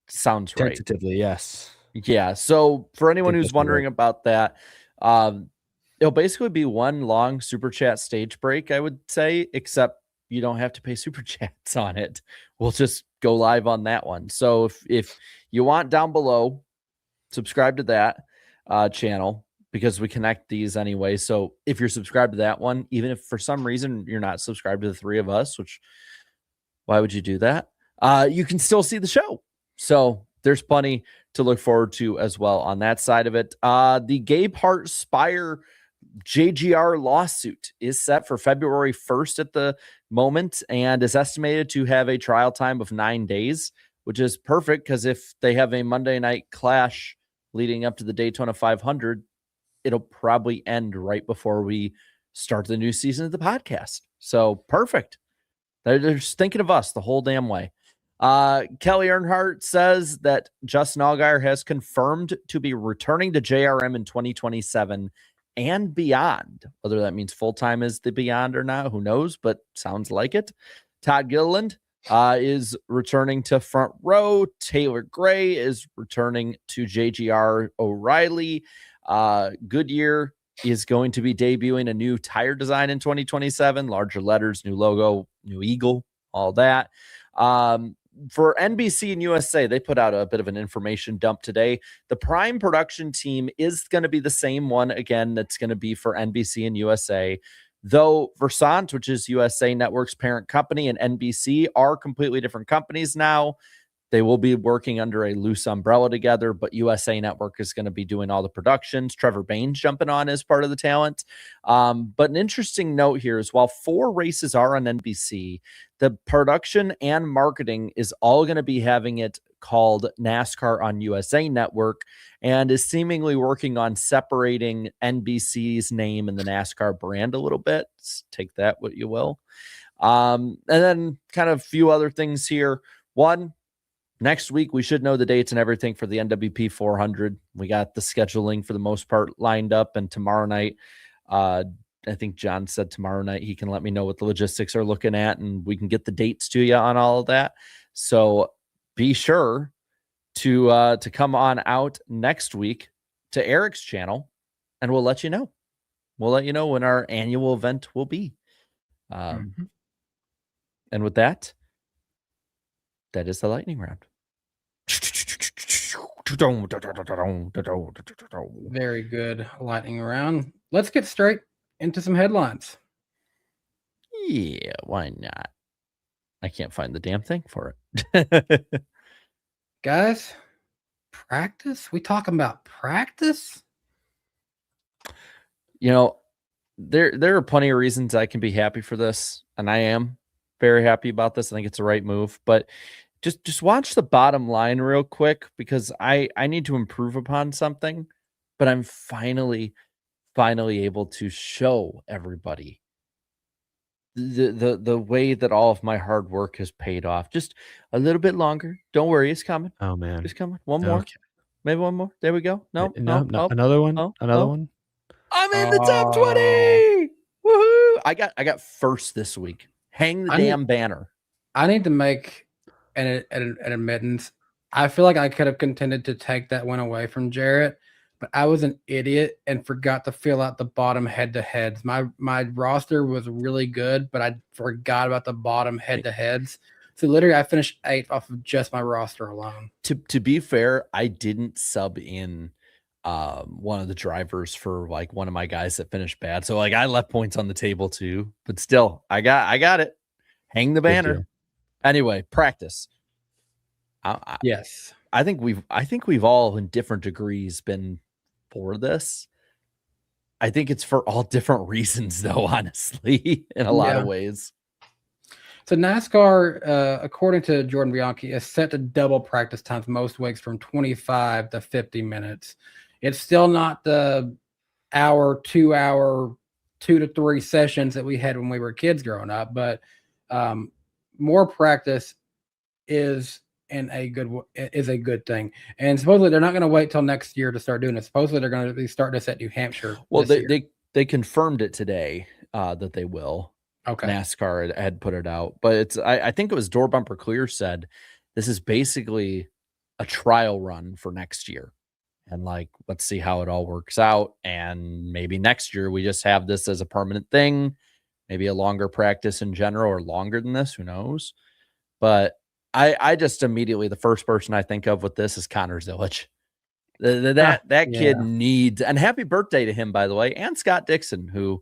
Sounds right. Tentatively, yes. Yeah. So for anyone who's wondering about that, it'll basically be one long super chat stage break, I would say, except you don't have to pay super chats on it. We'll just go live on that one. So if you want, down below, subscribe to that channel, because we connect these anyway. So if you're subscribed to that one, even if for some reason you're not subscribed to the three of us, which why would you do that? You can still see the show. So there's plenty to look forward to as well on that side of it. The Gabe Hart Spire JGR lawsuit is set for February 1st at the moment, and is estimated to have a trial time of 9 days, which is perfect, because if they have a Monday night clash leading up to the Daytona 500, it'll probably end right before we start the new season of the podcast. So perfect. They're just thinking of us the whole damn way. Kelly Earnhardt says that Justin Allgaier has confirmed to be returning to JRM in 2027 and beyond. Whether that means full-time is the beyond or not, who knows, but sounds like it. Todd Gilliland is returning to Front Row. Taylor Gray is returning to JGR O'Reilly. Goodyear is going to be debuting a new tire design in 2027, larger letters, new logo, new eagle, all that. For NBC and USA, they put out a bit of an information dump today. The prime production team is going to be the same one again that's going to be for NBC and USA, though Versant, which is USA Network's parent company, and NBC are completely different companies now. They will be working under a loose umbrella together, but USA Network is going to be doing all the productions. Trevor Baines jumping on as part of the talent. But an interesting note here is, while 4 races are on NBC, the production and marketing is all going to be having it called NASCAR on USA Network, and is seemingly working on separating NBC's name and the NASCAR brand a little bit. Take that what you will. And then kind of a few other things here. One, next week, we should know the dates and everything for the NWP 400. We got the scheduling for the most part lined up, and tomorrow night, I think John said tomorrow night he can let me know what the logistics are looking at, and we can get the dates to you on all of that. So be sure to come on out next week to Eric's channel, and we'll let you know. We'll let you know when our annual event will be. And with that, that is the lightning round. Very good lightning round. Let's get straight into some headlines. Yeah, why not? I can't find the damn thing for it. Guys, practice? We talking about practice? There are plenty of reasons I can be happy for this, and I am very happy about this. I think it's the right move, but just watch the bottom line real quick, because I need to improve upon something, but I'm finally able to show everybody the way that all of my hard work has paid off. Just a little bit longer. Don't worry, it's coming. Oh man, it's coming. One more, maybe one more. There we go. No, another one. Another one. I'm in the top 20. Woohoo! I got first this week. Hang the damn banner. I need to make an admittance. I feel like I could have contended to take that one away from Jarrett, but I was an idiot and forgot to fill out the bottom head-to-heads. My roster was really good, but I forgot about the bottom head-to-heads. So literally, I finished 8th off of just my roster alone. To be fair, I didn't sub in one of the drivers for like one of my guys that finished bad. So like I left points on the table too, but still I got it. Hang the banner. Anyway, practice. Yes. I think we've all in different degrees been for this. I think it's for all different reasons though, honestly, in a lot of ways. So NASCAR, according to Jordan Bianchi, is set to double practice times most weeks from 25 to 50 minutes. It's still not the 2 hour, 2 to 3 sessions that we had when we were kids growing up, but more practice is a good thing. And supposedly they're not going to wait till next year to start doing it. Supposedly they're going to be starting this at New Hampshire. Well, they confirmed it today that they will. Okay. NASCAR had put it out, but I think it was Door Bumper Clear said this is basically a trial run for next year. And like, let's see how it all works out. And maybe next year we just have this as a permanent thing, maybe a longer practice in general or longer than this, who knows? But I just immediately, the first person I think of with this is Connor Zilic. That kid needs, and happy birthday to him, by the way, and Scott Dixon, who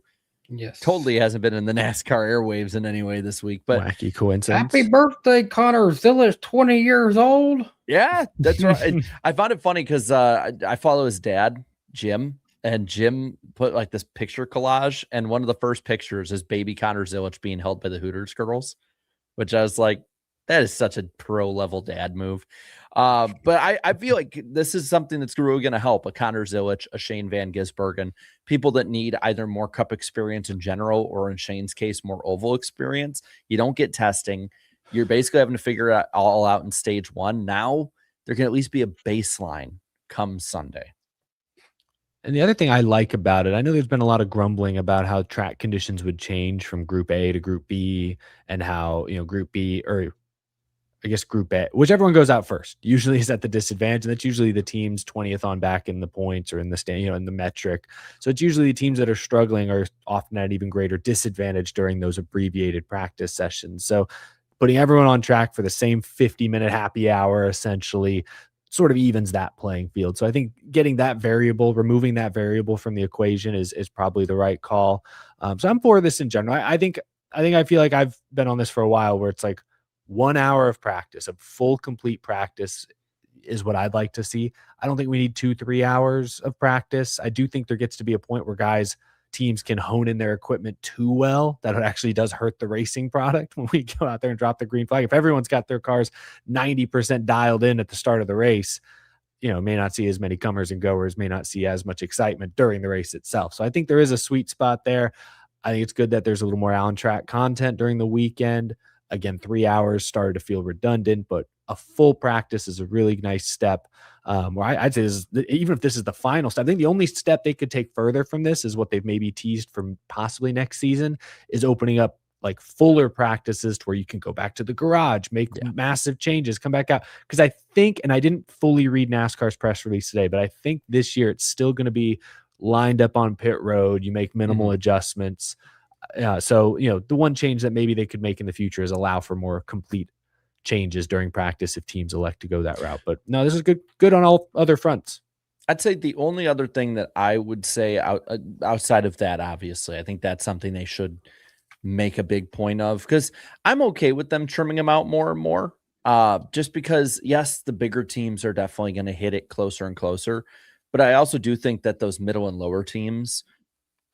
totally hasn't been in the NASCAR airwaves in any way this week. But wacky coincidence. Happy birthday, Connor Zilic, 20 years old. Yeah, that's right. I found it funny because I follow his dad, Jim, and Jim put like this picture collage, and one of the first pictures is baby Connor Zilic being held by the Hooters girls, which I was like, that is such a pro level dad move. But I feel like this is something that's really going to help a Connor Zilic, a Shane Van Gisbergen, people that need either more cup experience in general, or in Shane's case, more oval experience. You don't get testing. You're basically having to figure it all out in stage one. Now there can at least be a baseline come Sunday. And the other thing I like about it, I know there's been a lot of grumbling about how track conditions would change from Group A to Group B, and how, Group B, or I guess Group A, whichever one goes out first, usually is at the disadvantage. And that's usually the team's 20th on back in the points or in the stand, in the metric. So it's usually the teams that are struggling are often at even greater disadvantage during those abbreviated practice sessions. So putting everyone on track for the same 50-minute happy hour essentially sort of evens that playing field. So I think getting that variable, removing that variable from the equation is probably the right call. So I'm for this in general. I feel like I've been on this for a while, where it's like 1 hour of practice, a full complete practice is what I'd like to see. I don't think we need 2-3 hours of practice. I do think there gets to be a point where teams can hone in their equipment too well that it actually does hurt the racing product when we go out there and drop the green flag. If everyone's got their cars 90% dialed in at the start of the race, may not see as many comers and goers, may not see as much excitement during the race itself. So I think there is a sweet spot there. I think it's good that there's a little more on track content during the weekend. Again, 3 hours started to feel redundant, but a full practice is a really nice step. Where I'd say even if this is the final step, I think the only step they could take further from this is what they've maybe teased from possibly next season, is opening up like fuller practices to where you can go back to the garage, make massive changes, come back out. Because I think, and I didn't fully read NASCAR's press release today, but I think this year it's still going to be lined up on pit road. You make minimal adjustments. So, the one change that maybe they could make in the future is allow for more complete changes during practice if teams elect to go that route. But no, this is good on all other fronts. I'd say the only other thing that I would say outside of that, obviously, I think that's something they should make a big point of, because I'm okay with them trimming them out more and more. Just because, yes, the bigger teams are definitely going to hit it closer and closer. But I also do think that those middle and lower teams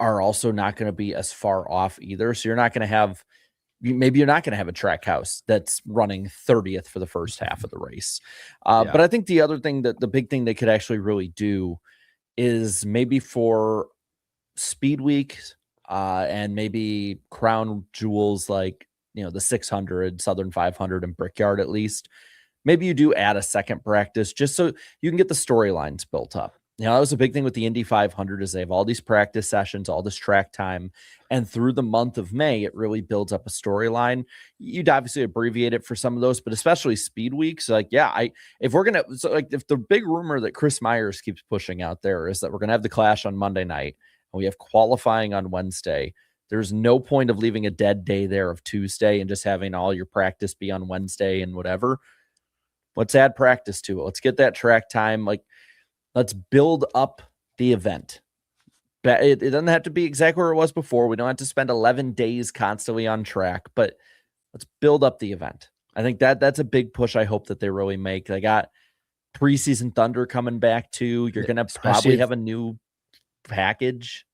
are also not going to be as far off either. So you're not going to have a track house that's running 30th for the first half of the race. But I think the other thing, that the big thing they could actually really do is maybe for Speed Week and maybe crown jewels like, the 600, Southern 500, and Brickyard at least. Maybe you do add a second practice just so you can get the storylines built up. that was a big thing with the Indy 500 is they have all these practice sessions, all this track time. And through the month of May, it really builds up a storyline. You'd obviously abbreviate it for some of those, but especially speed weeks. Like, if the big rumor that Chris Myers keeps pushing out there is that we're going to have the Clash on Monday night and we have qualifying on Wednesday, there's no point of leaving a dead day there of Tuesday and just having all your practice be on Wednesday and whatever. Let's add practice to it. Let's get that track time. Like, let's build up the event. It doesn't have to be exactly where it was before. We don't have to spend 11 days constantly on track, but let's build up the event. I think that's a big push I hope that they really make. They got preseason Thunder coming back too. You're going to probably have a new package.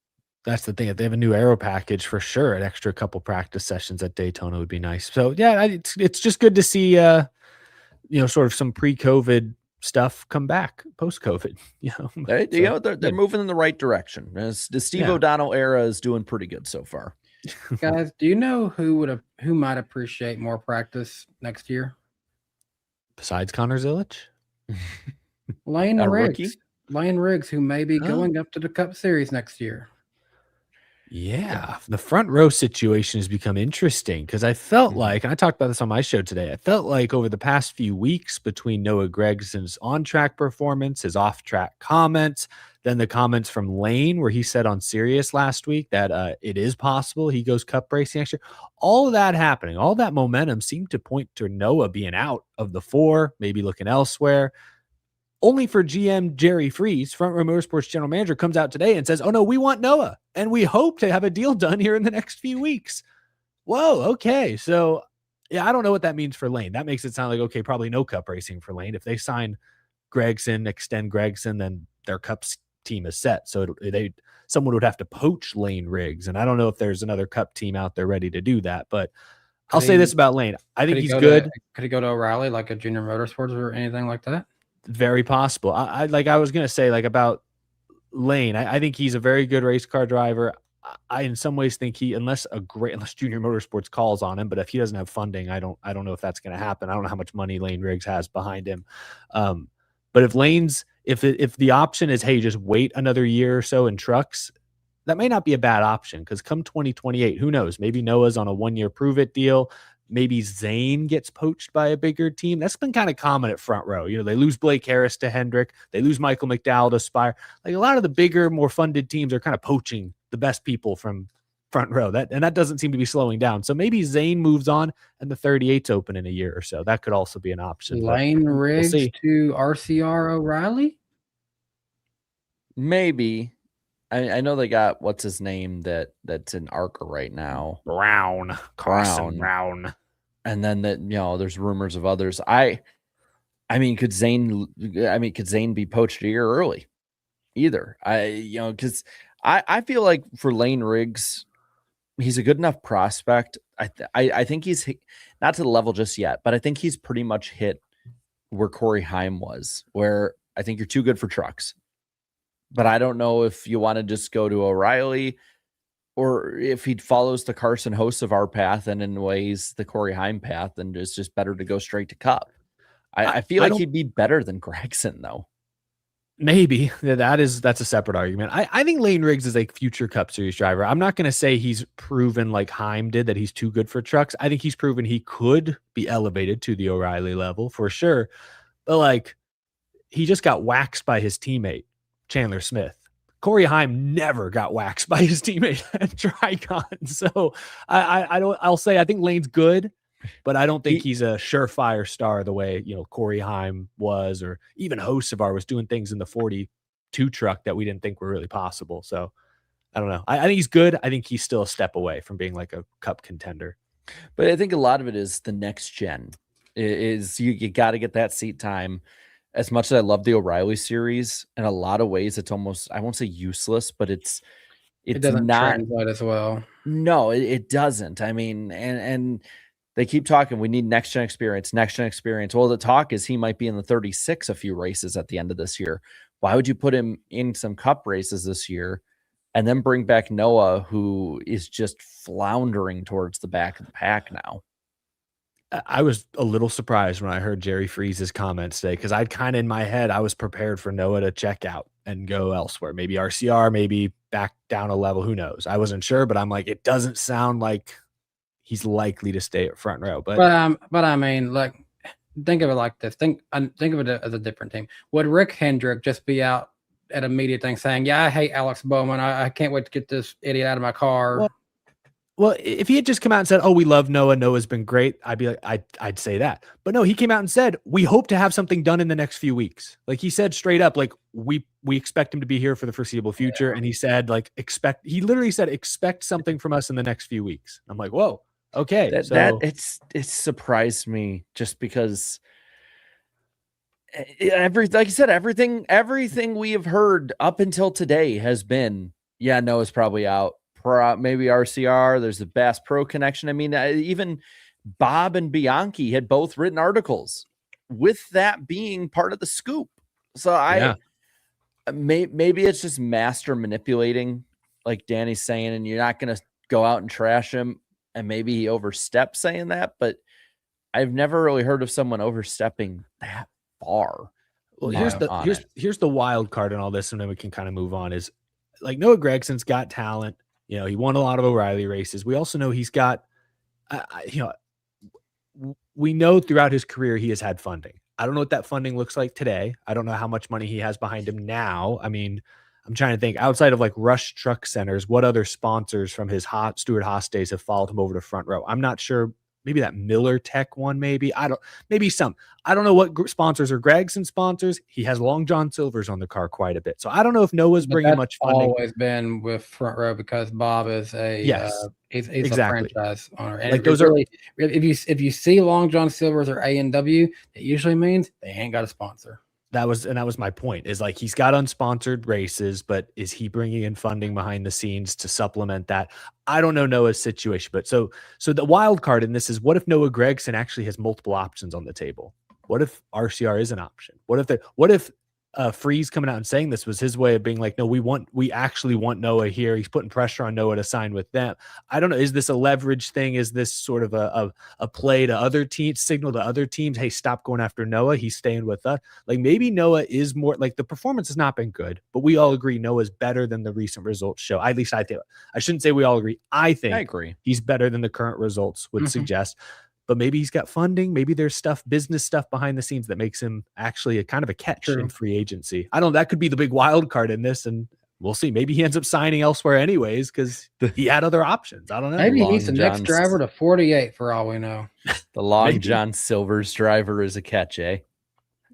That's the thing. If they have a new aero package for sure, an extra couple practice sessions at Daytona would be nice. So yeah, it's just good to see, sort of some pre-COVID stuff come back post-COVID. They're moving in the right direction. The Steve O'Donnell era is doing pretty good so far. Guys, do you know who might appreciate more practice next year? Besides Connor Zilic? Lane Riggs. Rookie? Lane Riggs, who may be going up to the Cup Series next year. Yeah, the front row situation has become interesting because I felt like, and I talked about this on my show today, I felt like over the past few weeks between Noah Gregson's on-track performance, his off-track comments, then the comments from Lane where he said on Sirius last week that it is possible he goes Cup racing next year. All of that happening, all that momentum seemed to point to Noah being out of the 4, maybe looking elsewhere. Only for GM Jerry Freese, Front Row Motorsports general manager, comes out today and says, oh no, we want Noah and we hope to have a deal done here in the next few weeks. Whoa. Okay. So yeah, I don't know what that means for Lane. That makes it sound like, okay, probably no Cup racing for Lane. If they sign Gregson, extend Gregson, then their Cups team is set. So someone would have to poach Lane Riggs. And I don't know if there's another Cup team out there ready to do that, but I'll say this about Lane. I think he's good. Could he go to O'Reilly like a Junior Motorsports or anything like that? Very possible. I was going to say about Lane, I think he's a very good race car driver. I in some ways think unless Junior Motorsports calls on him, but if he doesn't have funding, I don't know if that's going to happen. I don't know how much money Lane Riggs has behind him. But if the option is, hey, just wait another year or so in trucks, that may not be a bad option because come 2028, who knows? Maybe Noah's on a 1-year prove it deal. Maybe Zane gets poached by a bigger team. That's been kind of common at Front Row. They lose Blake Harris to Hendrick. They lose Michael McDowell to Spire. Like a lot of the bigger, more funded teams are kind of poaching the best people from Front Row. That doesn't seem to be slowing down. So maybe Zane moves on and the 38's open in a year or so. That could also be an option. Lane Riggs to RCR O'Reilly? Maybe. I know they got what's his name that's in ARCA right now. Carson Brown. And then there's rumors of others. I mean, could Zane be poached a year early? Either. Because I feel like for Lane Riggs, he's a good enough prospect. I think he's not to the level just yet, but I think he's pretty much hit where Corey Heim was, where I think you're too good for trucks. But I don't know if you want to just go to O'Reilly or if he follows the Carson Host of our path and in ways the Corey Heim path, and it's just better to go straight to Cup. I feel like he'd be better than Gregson, though. Maybe. That's a separate argument. I think Lane Riggs is a future Cup Series driver. I'm not going to say he's proven like Heim did that he's too good for trucks. I think he's proven he could be elevated to the O'Reilly level for sure. But he just got waxed by his teammate, Chandler Smith. Corey Heim never got waxed by his teammate at Tricon. So I'll say I think Lane's good, but I don't think he's a surefire star the way, Corey Heim was, or even Hocevar was doing things in the 42 truck that we didn't think were really possible. So I don't know. I think he's good. I think he's still a step away from being like a Cup contender. But I think a lot of it is the next gen is you got to get that seat time. As much as I love the O'Reilly series, in a lot of ways, it's almost, I won't say useless, but it doesn't not translate as well. No, it doesn't. I mean, and they keep talking, we need next gen experience. Well, the talk is he might be in the 36 a few races at the end of this year. Why would you put him in some Cup races this year and then bring back Noah, who is just floundering towards the back of the pack now? I was a little surprised when I heard Jerry Freeze's comments today, because I'd kind of in my head, I was prepared for Noah to check out and go elsewhere. Maybe RCR, maybe back down a level. Who knows? I wasn't sure, but I'm like, it doesn't sound like he's likely to stay at front row. But I mean, like, think of it like this. Think of it as a different team. Would Rick Hendrick just be out at a media thing saying, "Yeah, I hate Alex Bowman. I can't wait to get this idiot out of my car"? Well, if he had just come out and said, "Oh, we love Noah. Noah's been great," I'd be like, I'd say that. But no, he came out and said, "We hope to have something done in the next few weeks." Like, he said straight up, like, we expect him to be here for the foreseeable future. And he said, like, he literally said, expect something from us in the next few weeks. I'm like, whoa, okay. It surprised me, just because like you said, everything we have heard up until today has been, yeah, Noah's probably out. Maybe RCR, there's a Bass Pro connection. I mean, even Bob and Bianchi had both written articles with that being part of the scoop. So maybe it's just master manipulating, like Danny's saying, and you're not going to go out and trash him. And maybe he overstepped saying that, but I've never really heard of someone overstepping that far. Well, here's the wild card in all this, and then we can kind of move on. Is, like, Noah Gregson's got talent. You know, he won a lot of O'Reilly races. We also know he's got, we know throughout his career he has had funding. I don't know what that funding looks like today. I don't know how much money he has behind him now. I mean, I'm trying to think, outside of like Rush Truck Centers, what other sponsors from his Stuart Haas days have followed him over to front row? I'm not sure. Maybe that Miller Tech one, maybe I don't know what sponsors are Gregson sponsors. He has Long John Silver's on the car quite a bit. So I don't know if Noah's bringing much funding. Always been with front row because Bob is he's exactly. a franchise owner. And like, those really, if you see Long John Silver's or A&W, it usually means they ain't got a sponsor. That was my point, is like, he's got unsponsored races, but is he bringing in funding behind the scenes to supplement that? I don't know Noah's situation, but so the wild card in this is, what if Noah Gregson actually has multiple options on the table? What if RCR is an option? What if Freeze coming out and saying this was his way of being like, no, we actually want Noah here. He's putting pressure on Noah to sign with them. I don't know. Is this a leverage thing? Is this sort of a play to other teams, signal to other teams, hey, stop going after Noah, he's staying with us? Like, maybe Noah is more, like, the performance has not been good, but we all agree Noah's better than the recent results show. At least I think. I shouldn't say we all agree. I agree he's better than the current results would suggest. But maybe he's got funding. Maybe there's business stuff behind the scenes that makes him actually a kind of a catch in free agency. I don't know. That could be the big wild card in this, and we'll see. Maybe he ends up signing elsewhere anyways because he had other options. I don't know. Maybe he's the next driver to 48 for all we know. The Long John Silver's driver is a catch, eh?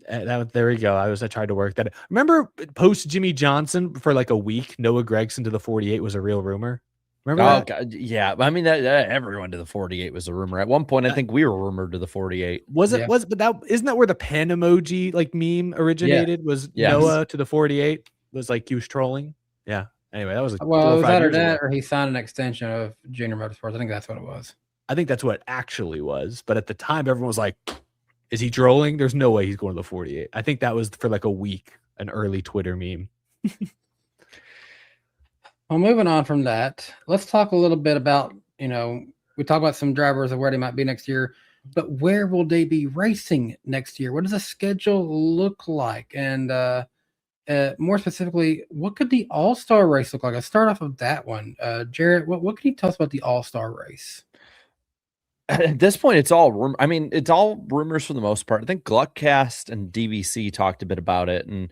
There we go. I tried to work that. Remember post Jimmy Johnson for like a week, Noah Gregson to the 48 was a real rumor. Remember that? God, yeah. I mean, that everyone to the 48 was a rumor. At one point, I think we were rumored to the 48. But isn't that where the pen emoji like meme originated? Was Noah to the 48? Was like he was trolling? Yeah. Anyway, that was it was either that or he signed an extension of Junior Motorsports. I think that's what it was. I think that's what it actually was. But at the time, everyone was like, "Is he trolling? There's no way he's going to the 48." I think that was for like a week, an early Twitter meme. Well, moving on from that, let's talk a little bit about, we talk about some drivers of where they might be next year, but where will they be racing next year? What does the schedule look like? And more specifically, what could the All-Star race look like? Let's start off with that one. Jarrett, what can you tell us about the All-Star race? At this point, it's all it's all rumors for the most part. I think Gluckcast and DVC talked a bit about it, and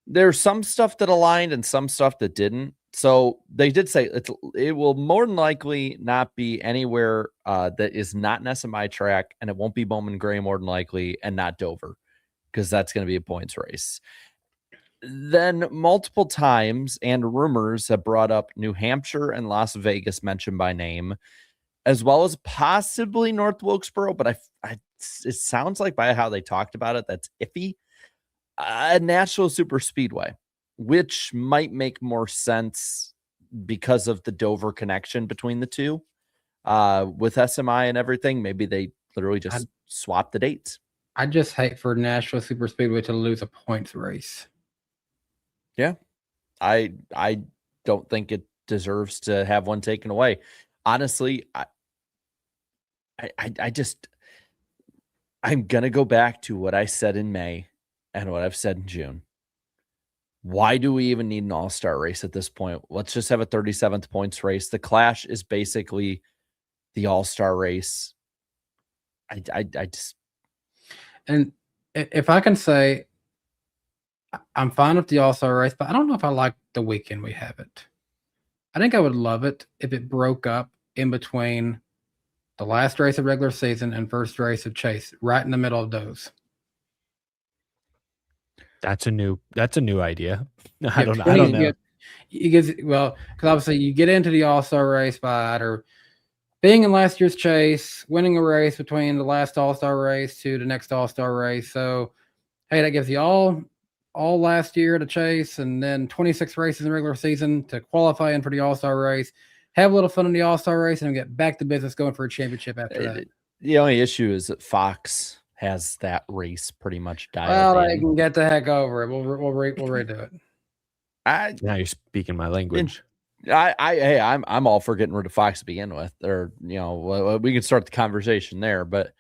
there's some stuff that aligned and some stuff that didn't. So they did say it will more than likely not be anywhere that is not an SMI track, and it won't be Bowman Gray more than likely, and not Dover, because that's going to be a points race. Then multiple times and rumors have brought up New Hampshire and Las Vegas mentioned by name, as well as possibly North Wilkesboro, but it sounds like by how they talked about it, that's iffy. Nashville Super Speedway, which might make more sense because of the Dover connection between the two with SMI and everything. Maybe they literally just swap the dates. I just hate for Nashville Super Speedway to lose a points race. Yeah. I don't think it deserves to have one taken away. Honestly, I just I'm going to go back to what I said in May and what I've said in June. Why do we even need an all-star race at this point? Let's just have a 37th points race. The Clash is basically the all-star race. I just... And if I can say, I'm fine with the all-star race, but I don't know if I like the weekend we have it. I think I would love it if it broke up in between the last race of regular season and first race of Chase, right in the middle of those. That's a new idea. I Yeah, don't 20 know. You get, well, because obviously you get into the all-star race by either being in last year's Chase, winning a race between the last all-star race to the next all-star race. So, hey, that gives you all last year to Chase, and then 26 races in the regular season to qualify in for the all-star race. Have a little fun in the all-star race, and get back to business going for a championship after that. The only issue is that Fox has that race pretty much dialed Well, in. they can get the heck over it. We'll redo it. Now you're speaking my language. I'm all for getting rid of Fox to begin with, or we can start the conversation there. But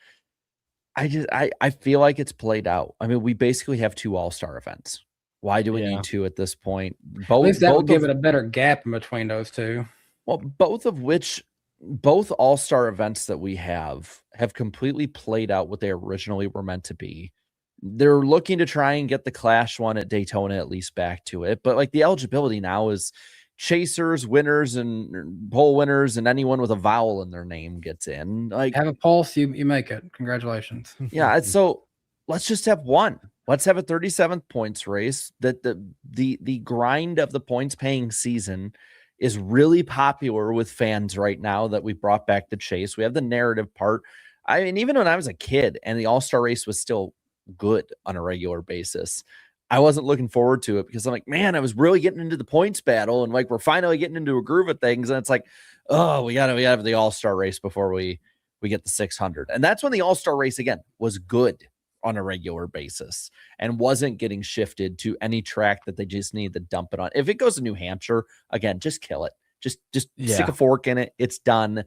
I feel like it's played out. I mean, we basically have 2 all-star events. Why do we need 2 at this point? At least that would give it a better gap in between those 2. Well, both all-star events that we have completely played out what they originally were meant to be. They're looking to try and get the Clash one at Daytona at least back to it. But like the eligibility now is chasers, winners, and pole winners, and anyone with a vowel in their name gets in. Like, have a pulse, you make it. Congratulations. Yeah, so let's just have one. Let's have a 37th points race. That the grind of the points paying season is really popular with fans right now that we brought back the Chase. We have the narrative part. I mean, even when I was a kid and the all-star race was still good on a regular basis, I wasn't looking forward to it because I'm like, man, I was really getting into the points battle, and like we're finally getting into a groove of things, and it's like, oh, we gotta have the all-star race before we get the 600. And that's when the all-star race again was good on a regular basis and wasn't getting shifted to any track that they just need to dump it on. If it goes to New Hampshire again, just kill it. Just stick a fork in it. It's done.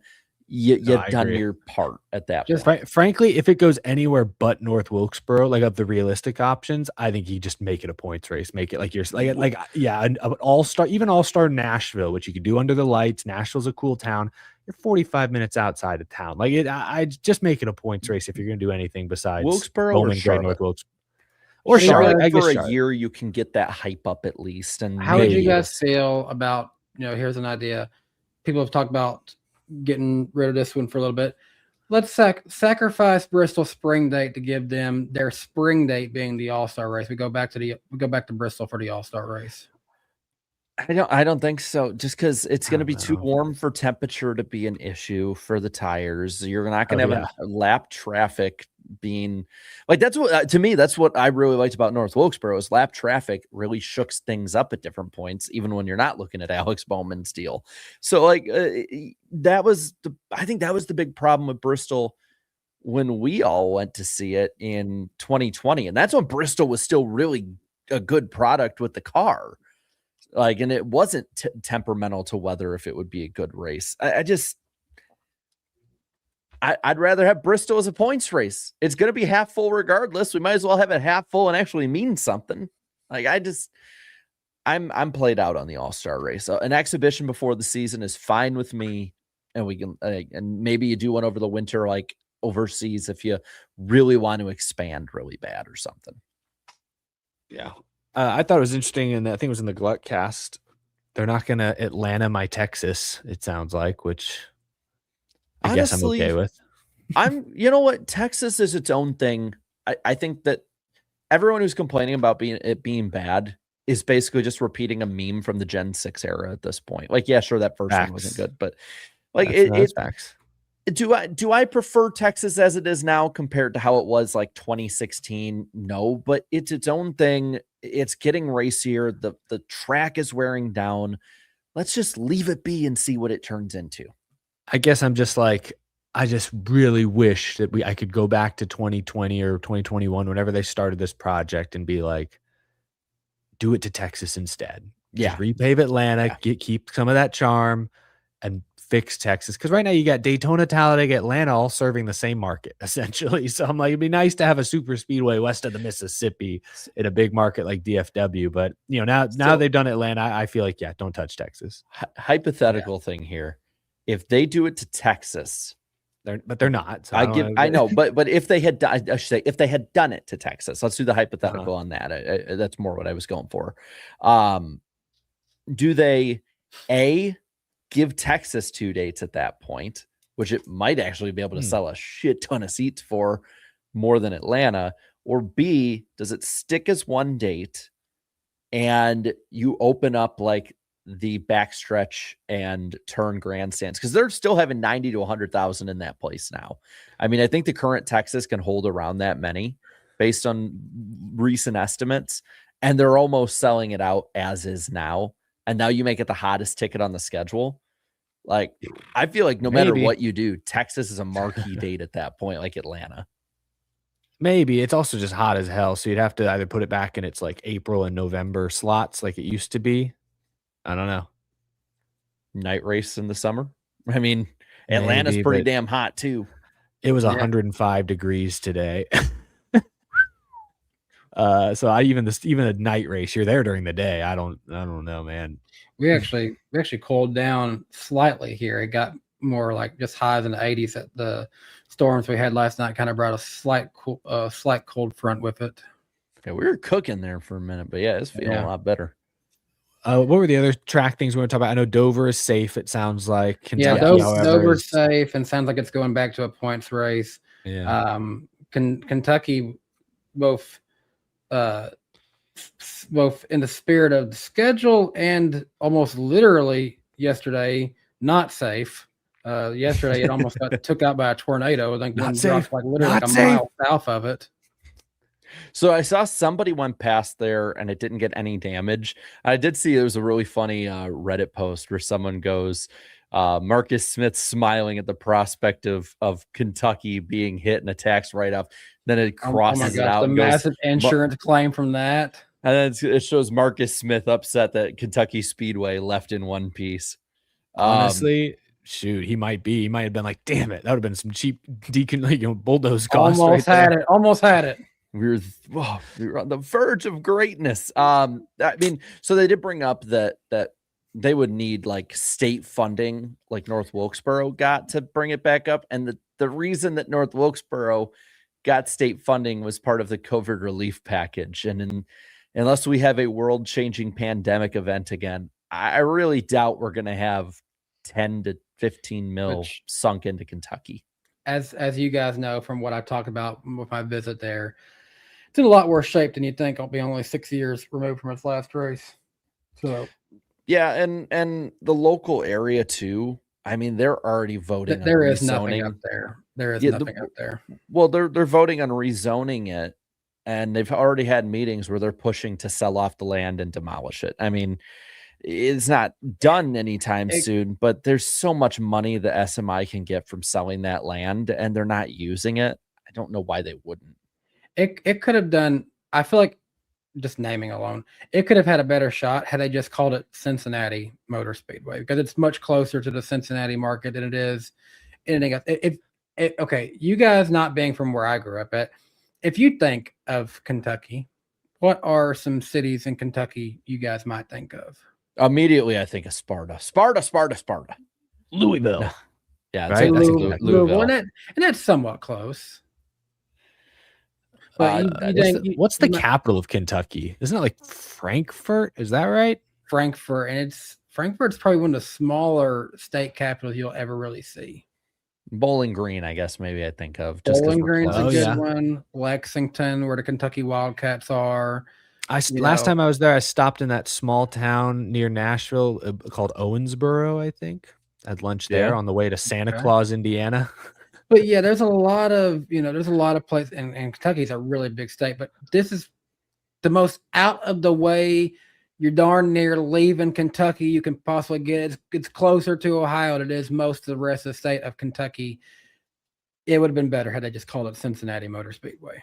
You've done your part at that point. Frankly, if it goes anywhere but North Wilkesboro, like of the realistic options, I think you just make it a points race. Make it like an all-star Nashville, which you could do under the lights. Nashville's a cool town. You're 45 minutes outside of town. Like I just make it a points race if you're going to do anything besides Wilkesboro or Charlotte. North Wilkesboro. Or Charlotte. I guess for Charlotte. A year you can get that hype up at least. And how would you guys feel about, here's an idea. People have talked about getting rid of this one for a little bit. Let's sacrifice Bristol spring date to give them their spring date being the all-star race. We go back to Bristol for the all-star race. I don't think so. Just because it's going to be too warm for temperature to be an issue for the tires. You're not going to have a lap traffic being like, that's what to me, that's what I really liked about North Wilkesboro is lap traffic really shooks things up at different points, even when you're not looking at Alex Bowman's deal. So like I think that was the big problem with Bristol when we all went to see it in 2020. And that's when Bristol was still really a good product with the car. Like, and it wasn't temperamental to whether if it would be a good race. I'd rather have Bristol as a points race. It's going to be half full regardless. We might as well have it half full and actually mean something. Like I'm played out on the all-star race. An exhibition before the season is fine with me. And we can, and maybe you do one over the winter, like overseas, if you really want to expand really bad or something. Yeah. I thought it was interesting, and I think it was in the Glutcast. They're not going to Atlanta, my Texas, it sounds like, which I guess I'm okay with. You know what? Texas is its own thing. I think that everyone who's complaining about it being bad is basically just repeating a meme from the Gen 6 era at this point. Like, yeah, sure, that first one wasn't good, but like it's facts. Do I prefer Texas as it is now compared to how it was like 2016? No, but it's its own thing. It's getting racier. The track is wearing down. Let's just leave it be and see what it turns into. I guess I'm just like, I just really wish that I could go back to 2020 or 2021, whenever they started this project, and be like, do it to Texas instead. Yeah. Just repave Atlanta, keep some of that charm. and fix Texas, because right now you got Daytona, Talladega, Atlanta all serving the same market essentially. So I'm like, it'd be nice to have a super speedway west of the Mississippi in a big market like DFW. But now they've done Atlanta. I feel like don't touch Texas. Hypothetical thing here. If they do it to Texas, they're not. So I know, but if they had, I should say, if they had done it to Texas, let's do the hypothetical on that. That's more what I was going for. Do they give Texas 2 dates at that point, which it might actually be able to sell a shit ton of seats for more than Atlanta, or B, does it stick as one date and you open up like the backstretch and turn grandstands, because they're still having 90 to 100,000 in that place now. I mean, I think the current Texas can hold around that many based on recent estimates, and they're almost selling it out as is now. And now you make it the hottest ticket on the schedule. Like, I feel like no matter what you do, Texas is a marquee date at that point, like Atlanta. Maybe it's also just hot as hell. So you'd have to either put it back in its like April and November slots like it used to be. I don't know. Night race in the summer. I mean, Atlanta's pretty damn hot too. It was 105 degrees today. So even a night race, you're there during the day. I don't know, man. We actually cooled down slightly here. It got more like just highs in the 80s. At the storms we had last night kind of brought a slight cold front with it. Yeah, we were cooking there for a minute, but it's feeling a lot better. What were the other track things we want to talk about? I know Dover is safe. It sounds like Kentucky, Dover's safe and sounds like it's going back to a points race. Yeah. Kentucky, both in the spirit of the schedule and almost literally yesterday, not safe. Yesterday it almost got took out by a tornado. I think one dropped like literally a mile south of it. So I saw somebody went past there and it didn't get any damage. I did see there was a really funny Reddit post where someone goes, Marcus Smith smiling at the prospect of Kentucky being hit and attacks right off. Then it crosses it out. The massive insurance claim from that. And then it shows Marcus Smith upset that Kentucky Speedway left in one piece. Honestly, shoot, he might have been like, damn it, that would have been some cheap bulldoze costs. Almost had it. We were on the verge of greatness. I mean, so they did bring up that they would need like state funding, like North Wilkesboro got to bring it back up. And the reason that North Wilkesboro got state funding was part of the COVID relief package. And unless we have a world-changing pandemic event again, I really doubt we're going to have 10 to 15 mil sunk into Kentucky. As you guys know from what I talked about with my visit there, it's in a lot worse shape than you'd think. I'll be only 6 years removed from its last race. So yeah, and the local area too. I mean, they're already voting. There is nothing up there. There is nothing up there. Well, they're voting on rezoning it, and they've already had meetings where they're pushing to sell off the land and demolish it. I mean, it's not done anytime soon, but there's so much money the SMI can get from selling that land, and they're not using it. I don't know why they wouldn't. It could have done. I feel like just naming alone, it could have had a better shot had they just called it Cincinnati Motor Speedway, because it's much closer to the Cincinnati market than it is anything else. Okay, you guys not being from where I grew up at, if you think of Kentucky, what are some cities in Kentucky you guys might think of? Immediately, I think of Sparta. Louisville. Yeah, right? Louisville, and that's somewhat close. But what's the capital of Kentucky? Isn't it like Frankfurt? Is that right? Frankfurt, and Frankfurt's probably one of the smaller state capitals you'll ever really see. Bowling Green, I guess maybe I think of. Bowling Green's a good one. Lexington, where the Kentucky Wildcats are. Last time I was there, I stopped in that small town near Nashville called Owensboro, I think. I had lunch there on the way to Santa Claus, Indiana. But yeah, there's a lot of places, and Kentucky's a really big state, but this is the most out of the way. You're darn near leaving Kentucky you can possibly get. It's closer to Ohio than it is most of the rest of the state of Kentucky. It would have been better had they just called it Cincinnati Motor Speedway.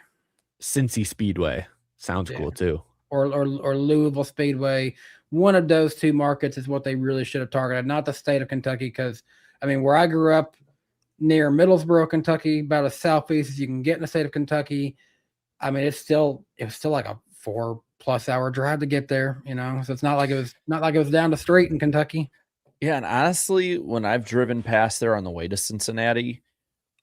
Cincy Speedway. Sounds cool too. or Louisville Speedway. One of those two markets is what they really should have targeted, not the state of Kentucky. Because I mean, where I grew up near Middlesboro, Kentucky, about as southeast as you can get in the state of Kentucky. I mean, it was still like a 4+ hour drive to get there, So it's not like it was down the street in Kentucky. Yeah, and honestly, when I've driven past there on the way to Cincinnati,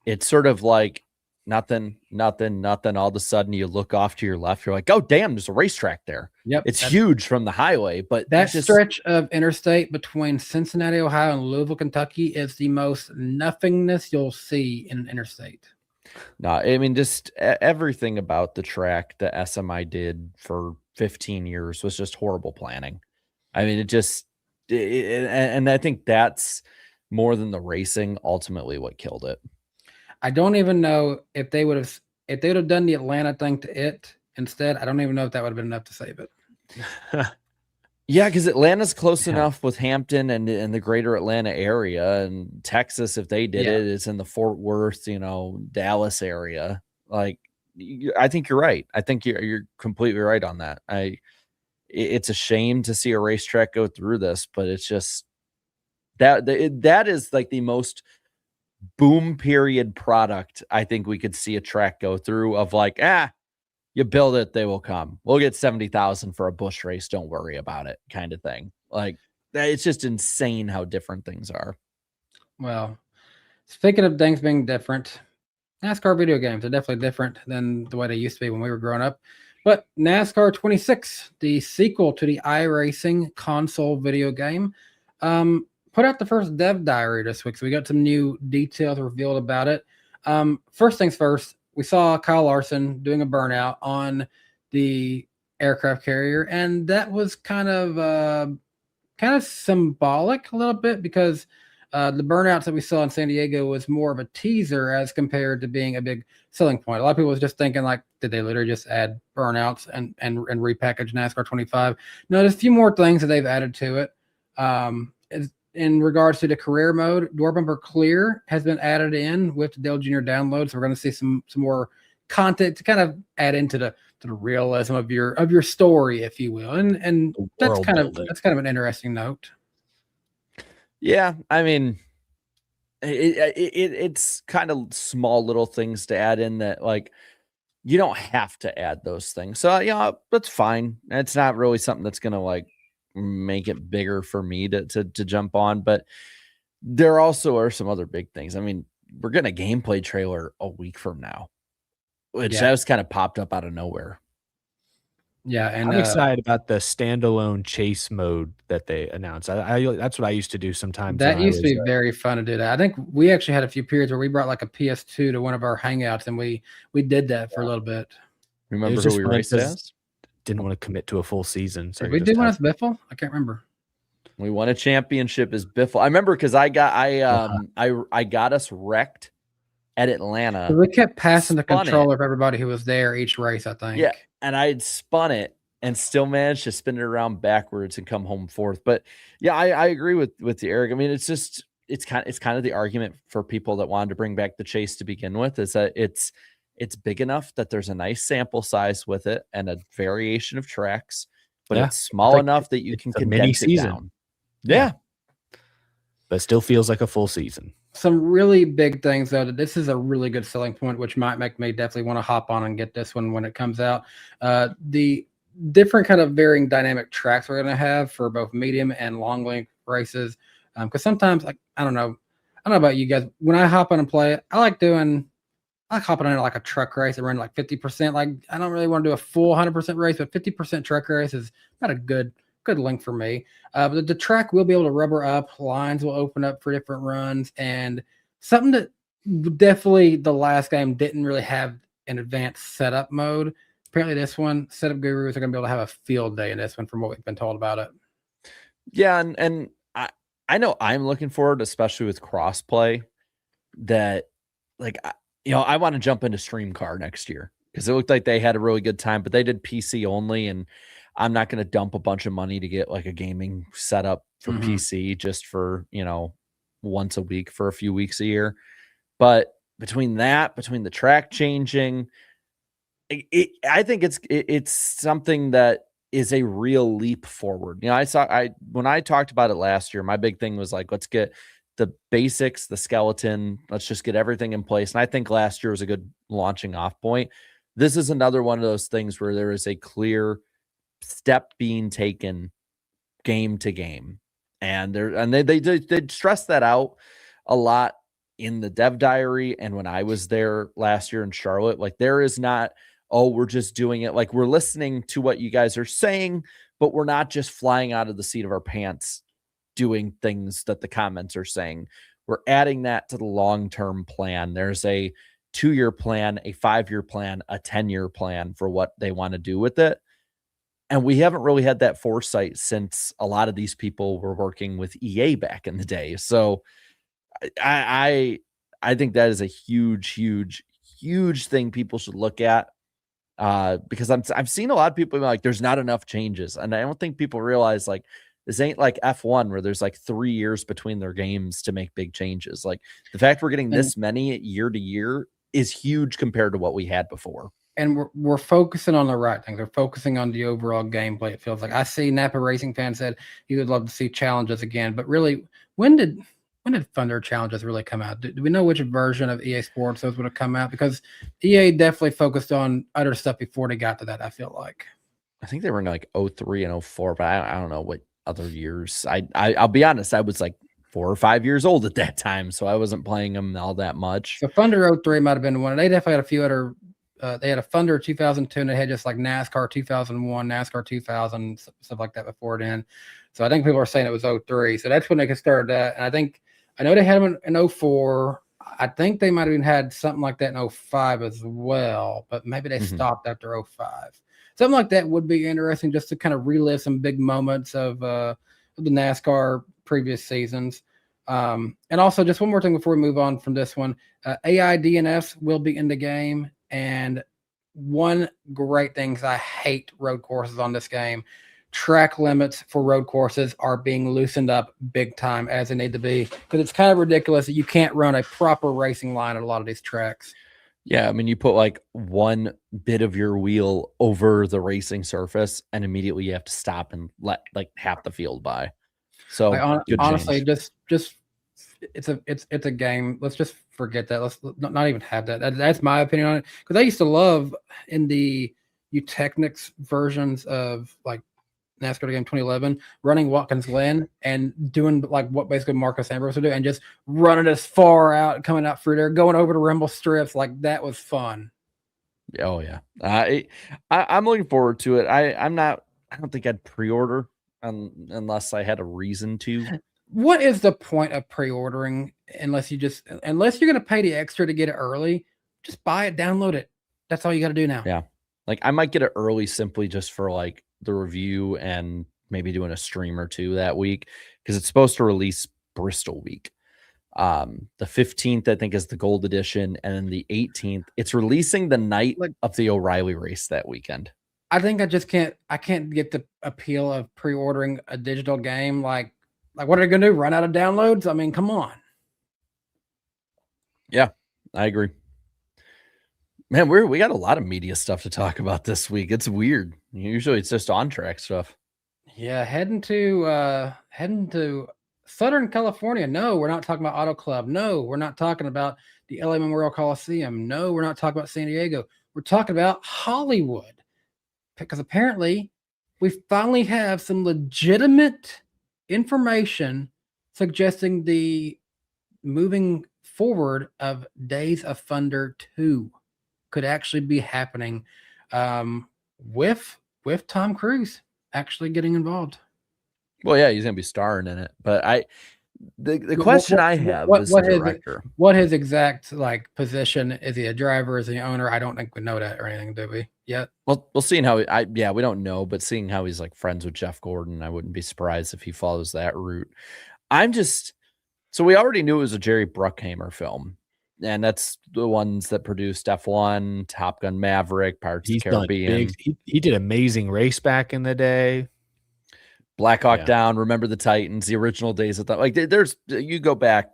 it's sort of like nothing. All of a sudden, you look off to your left, you're like, "Oh, damn! There's a racetrack there." Yep, it's huge from the highway, but that stretch of interstate between Cincinnati, Ohio, and Louisville, Kentucky is the most nothingness you'll see in an interstate. No, I mean, just everything about the track that SMI did for 15 years was just horrible planning. I mean, and I think that's more than the racing ultimately what killed it. I don't even know if they would have done the Atlanta thing to it instead. I don't even know if that would have been enough to save it. Yeah, because Atlanta's close enough with Hampton and the greater Atlanta area, and Texas, if they did it, it's in the Fort Worth, Dallas area. Like, I think you're right. I think you're completely right on that. It's a shame to see a racetrack go through this, but it's just that is like the most boom period product I think we could see a track go through of like, you build it, they will come. We'll get 70,000 for a bush race. Don't worry about it, kind of thing. Like, it's just insane how different things are. Well, speaking of things being different, NASCAR video games are definitely different than the way they used to be when we were growing up. But NASCAR 26, the sequel to the iRacing console video game, put out the first dev diary this week. So we got some new details revealed about it. First things first, we saw Kyle Larson doing a burnout on the aircraft carrier, and that was kind of symbolic a little bit because the burnouts that we saw in San Diego was more of a teaser as compared to being a big selling point. A lot of people was just thinking like, did they literally just add burnouts and repackage NASCAR 25? No, there's a few more things that they've added to it. In regards to the career mode, door bumper clear has been added in with the Dale Jr. download. So we're going to see some more content to kind of add into the realism of your story, if you will. And that's kind of an interesting note. Yeah, I mean, it's kind of small little things to add in that, like, you don't have to add those things. So that's fine. It's not really something that's going to like make it bigger for me to jump on, but there also are some other big things. I mean, we're getting a gameplay trailer a week from now, which that was kind of popped up out of nowhere. Yeah, and I'm excited about the standalone chase mode that they announced. I that's what I used to do sometimes. That used to be very fun to do that. I think we actually had a few periods where we brought like a PS2 to one of our hangouts, and we did that for a little bit. Remember who we raced as? Didn't want to commit to a full season. So we did one as Biffle. I can't remember. We won a championship as Biffle. I remember because I got us wrecked at Atlanta. So we kept passing the controller of everybody who was there each race, I think. Yeah, and I had spun it and still managed to spin it around backwards and come home fourth. But yeah, I agree with the Eric. I mean, it's kind of the argument for people that wanted to bring back the chase to begin with, is that it's big enough that there's a nice sample size with it and a variation of tracks, but it's small enough that you can condense it down. Yeah. But it still feels like a full season. Some really big things, though, that this is a really good selling point, which might make me definitely want to hop on and get this one when it comes out. The different kind of varying dynamic tracks we're going to have for both medium and long length races. Because sometimes, like, I don't know about you guys, when I hop on and play it, I like hopping on like a truck race and running like 50%. Like, I don't really want to do a full 100% race, but 50% truck race is not a good length for me. But the track will be able to rubber up, lines will open up for different runs, and something that definitely the last game didn't really have an advanced setup mode. Apparently this one, setup gurus are going to be able to have a field day in this one from what we've been told about it. Yeah, and I know I'm looking forward, especially with crossplay, that like, I want to jump into Stream Car next year because it looked like they had a really good time, but they did PC only, and I'm not going to dump a bunch of money to get like a gaming setup for PC just for, once a week for a few weeks a year. But between the track changing, I think it's something that is a real leap forward. You know, when I talked about it last year, my big thing was like, let's get the basics, the skeleton, let's just get everything in place. And I think last year was a good launching off point. This is another one of those things where there is a clear step being taken game to game. And they stress that out a lot in the dev diary. And when I was there last year in Charlotte, like there is not, oh, we're just doing it. Like we're listening to what you guys are saying, but we're not just flying out of the seat of our pants doing things that the comments are saying. We're adding that to the long-term plan. There's a 2-year plan, a 5-year plan, a 10-year plan for what they want to do with it. And we haven't really had that foresight since a lot of these people were working with EA back in the day. So I think that is a huge thing people should look at. Because I've seen a lot of people be like, there's not enough changes. And I don't think people realize like this ain't like F1 where there's like 3 years between their games to make big changes. Like the fact we're getting this many year to year is huge compared to what we had before. And we're focusing on the right things. They're focusing on the overall gameplay. It feels like I see Napa Racing fan said he would love to see challenges again. But really, when did Thunder challenges really come out? Do we know which version of EA Sports those would have come out? Because EA definitely focused on other stuff before they got to that. I feel like I think they were in like 03 and 04, but I don't know what other years. I'll be honest, I was like 4 or 5 years old at that time, so I wasn't playing them all that much. So Thunder 03 might have been one. They definitely had a few other. They had a Thunder 2002, and they had just like NASCAR 2001, NASCAR 2000, stuff like that before then. So I think people are saying it was 03. So that's when they could start that. And I know they had them in 04. I think they might have even had something like that in 05 as well, but maybe they stopped after 05. Something like that would be interesting just to kind of relive some big moments of the NASCAR previous seasons. And also just one more thing before we move on from this one, AI DNFs will be in the game. And one great thing is I hate road courses on this game. Track limits for road courses are being loosened up big time as they need to be, because it's kind of ridiculous that you can't run a proper racing line at a lot of these tracks. Yeah, I mean, you put like one bit of your wheel over the racing surface and immediately you have to stop and let like half the field by. So honestly, just it's a game. Let's just forget that. Let's not even have that. That's my opinion on it. Because I used to love in the Technics versions of like NASCAR game 2011, running Watkins Glen and doing like what basically Marcus Ambrose would do, and just running as far out, coming out through there, going over to Rumble strips. Like that was fun. Oh yeah, I'm looking forward to it. I don't think I'd pre-order unless I had a reason to. What is the point of pre-ordering unless you're going to pay the extra to get it early? Just buy it, download it. That's all you got to do now. Yeah. Like I might get it early simply just for like the review and maybe doing a stream or two that week, because it's supposed to release Bristol week. The 15th, I think, is the gold edition. And then the 18th, it's releasing the night of the O'Reilly race that weekend. I think I can't get the appeal of pre-ordering a digital game. Like what are they going to do? Run out of downloads? I mean, come on. Yeah, I agree. Man, we got a lot of media stuff to talk about this week. It's weird. Usually it's just on track stuff. Yeah, heading to Southern California. No, we're not talking about Auto Club. No, we're not talking about the LA Memorial Coliseum. No, we're not talking about San Diego. We're talking about Hollywood. Because apparently we finally have some legitimate information suggesting the moving forward of Days of Thunder 2 could actually be happening with Tom Cruise actually getting involved. Well, yeah, he's gonna be starring in it. But the question I have is the director. What his exact like position? Is he a driver? Is he an owner? I don't think we know that or anything, do we? Yet. Well, seeing how we don't know, but seeing how he's like friends with Jeff Gordon, I wouldn't be surprised if he follows that route. So we already knew it was a Jerry Bruckheimer film, and that's the ones that produced F1, Top Gun Maverick, Pirates of the Caribbean. He did Amazing Race back in the day. Black Hawk Down, Remember the Titans, the original Days of Thunder. Like you go back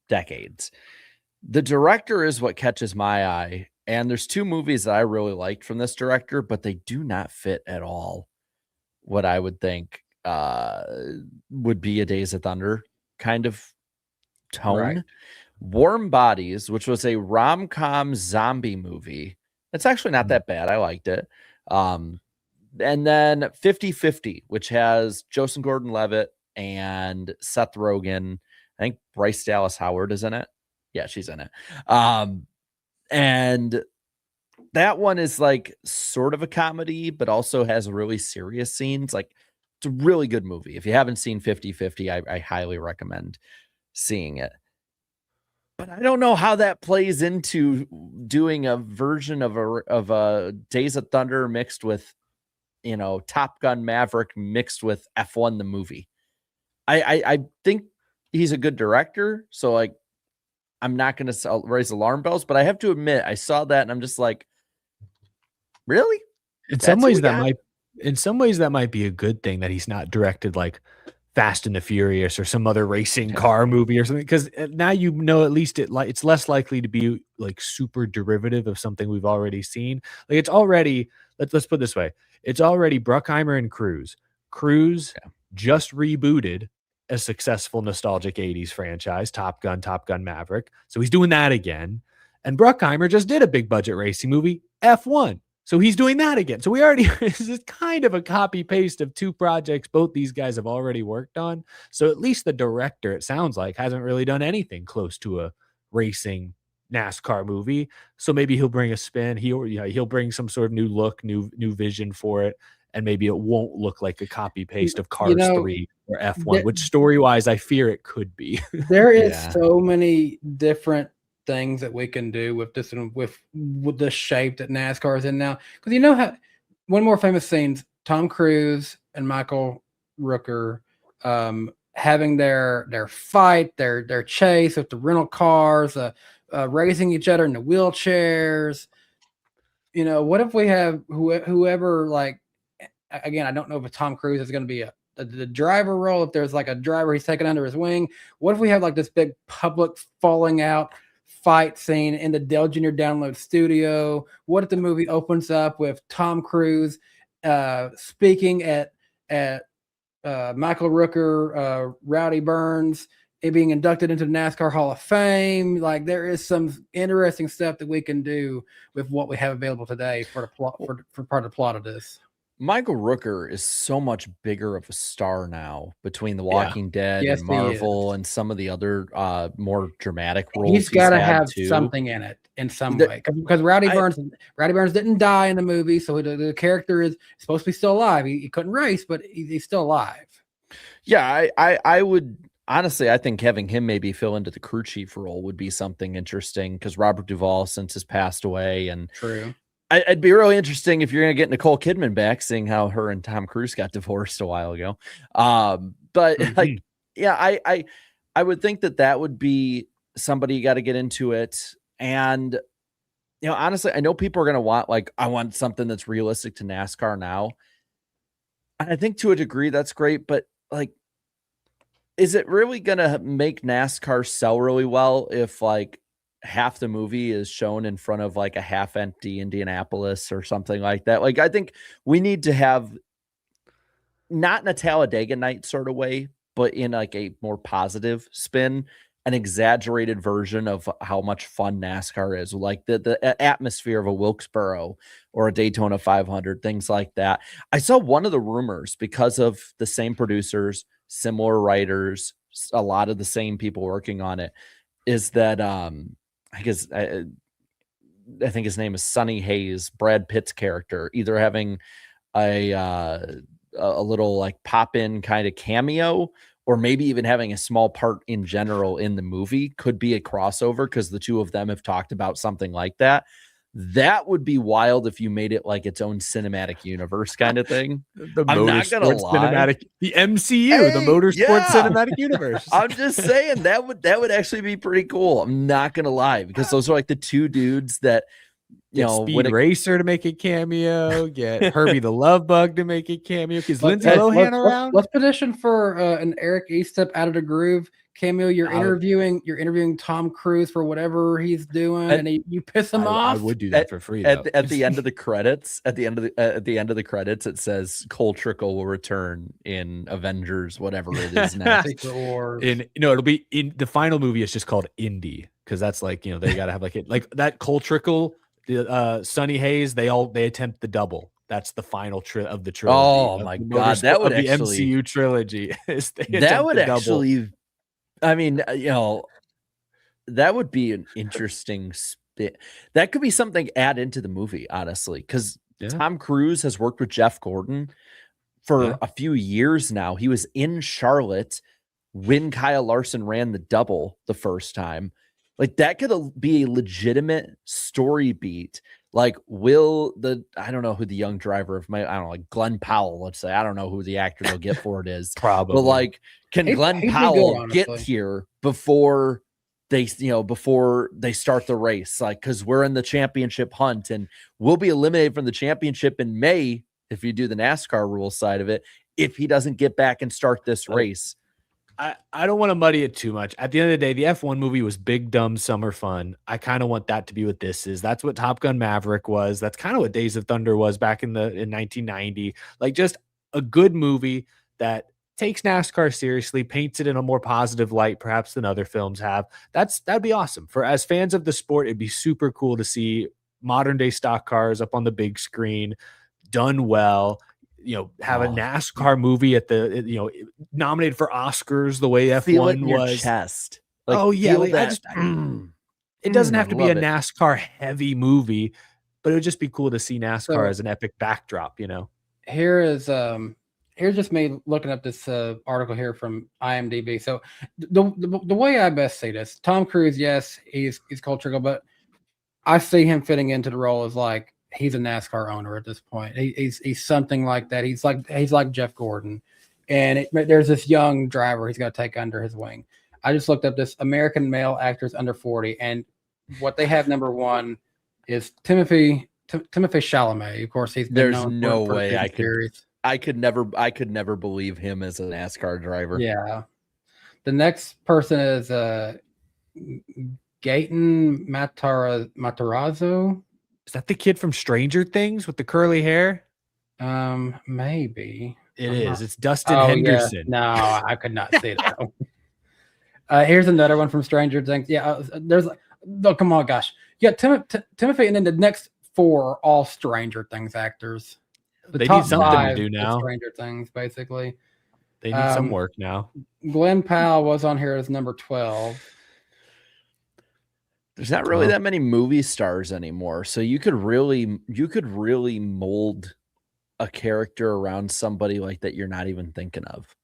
decades. The director is what catches my eye. And there's two movies that I really liked from this director, but they do not fit at all what I would think would be a Days of Thunder kind of tone. Right. Warm Bodies, which was a rom-com zombie movie. It's actually not that bad. I liked it. And then 50-50, which has Joseph Gordon-Levitt and Seth Rogen. I think Bryce Dallas Howard is in it. Yeah, she's in it. And that one is like sort of a comedy, but also has really serious scenes. Like, it's a really good movie. If you haven't seen 50-50, I highly recommend seeing it. But I don't know how that plays into doing a version of a Days of Thunder mixed with, Top Gun Maverick mixed with F1 the movie. I think he's a good director, so like I'm not going to raise alarm bells, but I have to admit I saw that and I'm just like, really? In some ways that might be a good thing that he's not directed like Fast and the Furious or some other racing car movie or something, because now at least it's less likely to be like super derivative of something we've already seen. Like it's already let's put it this way, it's already Bruckheimer and Cruise. Cruise just rebooted a successful nostalgic 80s franchise, Top Gun Maverick. So he's doing that again. And Bruckheimer just did a big budget racing movie, F1. So he's doing that again. So this is kind of a copy paste of two projects both these guys have already worked on. So at least the director, it sounds like, hasn't really done anything close to a racing NASCAR movie. So maybe he'll bring a spin. He'll bring some sort of new look, new vision for it. And maybe it won't look like a copy paste of Cars 3 or F1, which story-wise I fear it could be. There is so many different things that we can do with this, with the shape that NASCAR is in now. Because one more famous scenes, Tom Cruise and Michael Rooker having their fight, their chase with the rental cars, racing each other in the wheelchairs. What if we have whoever, like, again, I don't know if Tom Cruise is going to be the driver role, if there's like a driver he's taken under his wing. What if we have like this big public falling out fight scene in the Dell Jr. Download studio? What if the movie opens up with Tom Cruise speaking at Michael Rooker, Rowdy Burns, being inducted into the NASCAR Hall of Fame? Like, there is some interesting stuff that we can do with what we have available today for the plot, for part of the plot of this. Michael Rooker is so much bigger of a star now between The Walking Dead and Marvel and some of the other more dramatic roles. He's got to have something in it in some way, because Rowdy Burns didn't die in the movie, so the character is supposed to be still alive. He couldn't race, but he's still alive. Yeah, I would honestly, I think having him maybe fill into the crew chief role would be something interesting, because Robert Duvall since has passed away, and true. It'd be really interesting if you're going to get Nicole Kidman back, seeing how her and Tom Cruise got divorced a while ago. But like, yeah, I would think that would be somebody you got to get into it. And, honestly, I know people are going to want, like, I want something that's realistic to NASCAR now. And I think to a degree that's great, but like, is it really going to make NASCAR sell really well if like half the movie is shown in front of like a half empty Indianapolis or something like that? Like, I think we need to have, not in a Talladega night sort of way, but in like a more positive spin, an exaggerated version of how much fun NASCAR is, like the atmosphere of a Wilkesboro or a Daytona 500, things like that. I saw one of the rumors, because of the same producers, similar writers, a lot of the same people working on it, is that I think his name is Sonny Hayes, Brad Pitt's character, either having a little like pop-in kind of cameo, or maybe even having a small part in general in the movie. Could be a crossover, because the two of them have talked about something like that. That would be wild if you made it like its own cinematic universe kind of thing. The motorsports cinematic, the MCU, the motorsports cinematic universe. I'm just saying that would actually be pretty cool. I'm not gonna lie, because those are like the two dudes that, Speed Racer to make a cameo, get Herbie the Love Bug to make a cameo. Is Lindsay Lohan around? Let's petition for an Eric Eastep Out of the Groove Camille, you're interviewing Tom Cruise for whatever he's doing, and you piss him off. I would do that for free. At the end of the credits, at the end of the credits, it says Cole Trickle will return in Avengers, whatever it is next. It'll be in the final movie. It's just called Indy, because that's like, they got to have like that Cole Trickle, Sonny Hayes. They attempt the double. That's the final of the trilogy. Oh my God, that would the actually MCU trilogy. That would actually, I mean, that would be an interesting spin. That could be something add into the movie, honestly, because Tom Cruise has worked with Jeff Gordon for a few years now. He was in Charlotte when Kyle Larson ran the double the first time. Like, that could be a legitimate story beat. Like, I don't know who the young driver of I don't know, like Glenn Powell, let's say. I don't know who the actor they'll get for it is. Probably. But like, can Glenn Powell get here before they start the race? Like, because we're in the championship hunt and we'll be eliminated from the championship in May if you do the NASCAR rule side of it, if he doesn't get back and start this race. I don't want to muddy it too much. At the end of the day, the F1 movie was big, dumb summer fun. I kind of want that to be what this is. That's what Top Gun Maverick was. That's kind of what Days of Thunder was back in 1990. Like, just a good movie that takes NASCAR seriously, paints it in a more positive light, perhaps than other films have. That'd be awesome. For as fans of the sport, it'd be super cool to see modern day stock cars up on the big screen, done well. Have a NASCAR movie at the, nominated for Oscars the way Feel F1 it in your was. chest. Like, it doesn't have to be a NASCAR heavy movie, but it would just be cool to see NASCAR as an epic backdrop. Here's just me looking up this article here from IMDb. So the way I best see this, Tom Cruise, yes, he's Cole Trickle, but I see him fitting into the role as like, he's a NASCAR owner at this point. He's something like that. He's like Jeff Gordon, and there's this young driver he's got to take under his wing. I just looked up this American male actors under 40, and what they have number one is Timothy Chalamet. Of course, there's no way I could never believe him as a NASCAR driver. Yeah, the next person is Gaten Matarazzo. Is that the kid from Stranger Things with the curly hair? Maybe. It is. It's Dustin Henderson. Yeah. No, I could not see that. Here's another one from Stranger Things. Yeah, come on, gosh. Yeah, Timothy, and then the next four are all Stranger Things actors. They need something to do now. Stranger Things, basically. They need some work now. Glenn Powell was on here as number 12. There's not really that many movie stars anymore, so you could really mold a character around somebody like that you're not even thinking of.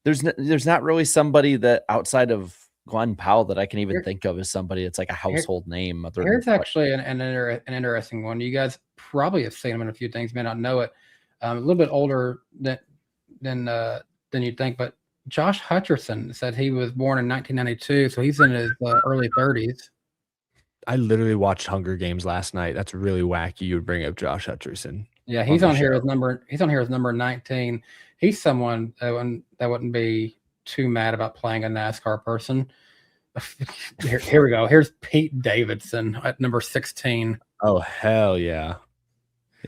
There's not really somebody that outside of Glenn Powell that I can even think of as somebody that's like a household name. Here's actually an interesting one. You guys probably have seen him in a few things, may not know it. A little bit older than you'd think, but Josh Hutcherson said he was born in 1992, so he's in his early 30s. I literally watched Hunger Games last night. That's really wacky. You would bring up Josh Hutcherson. Yeah, he's on here as number 19. He's someone that wouldn't be too mad about playing a NASCAR person. Here we go. Here's Pete Davidson at number 16. Oh, hell yeah.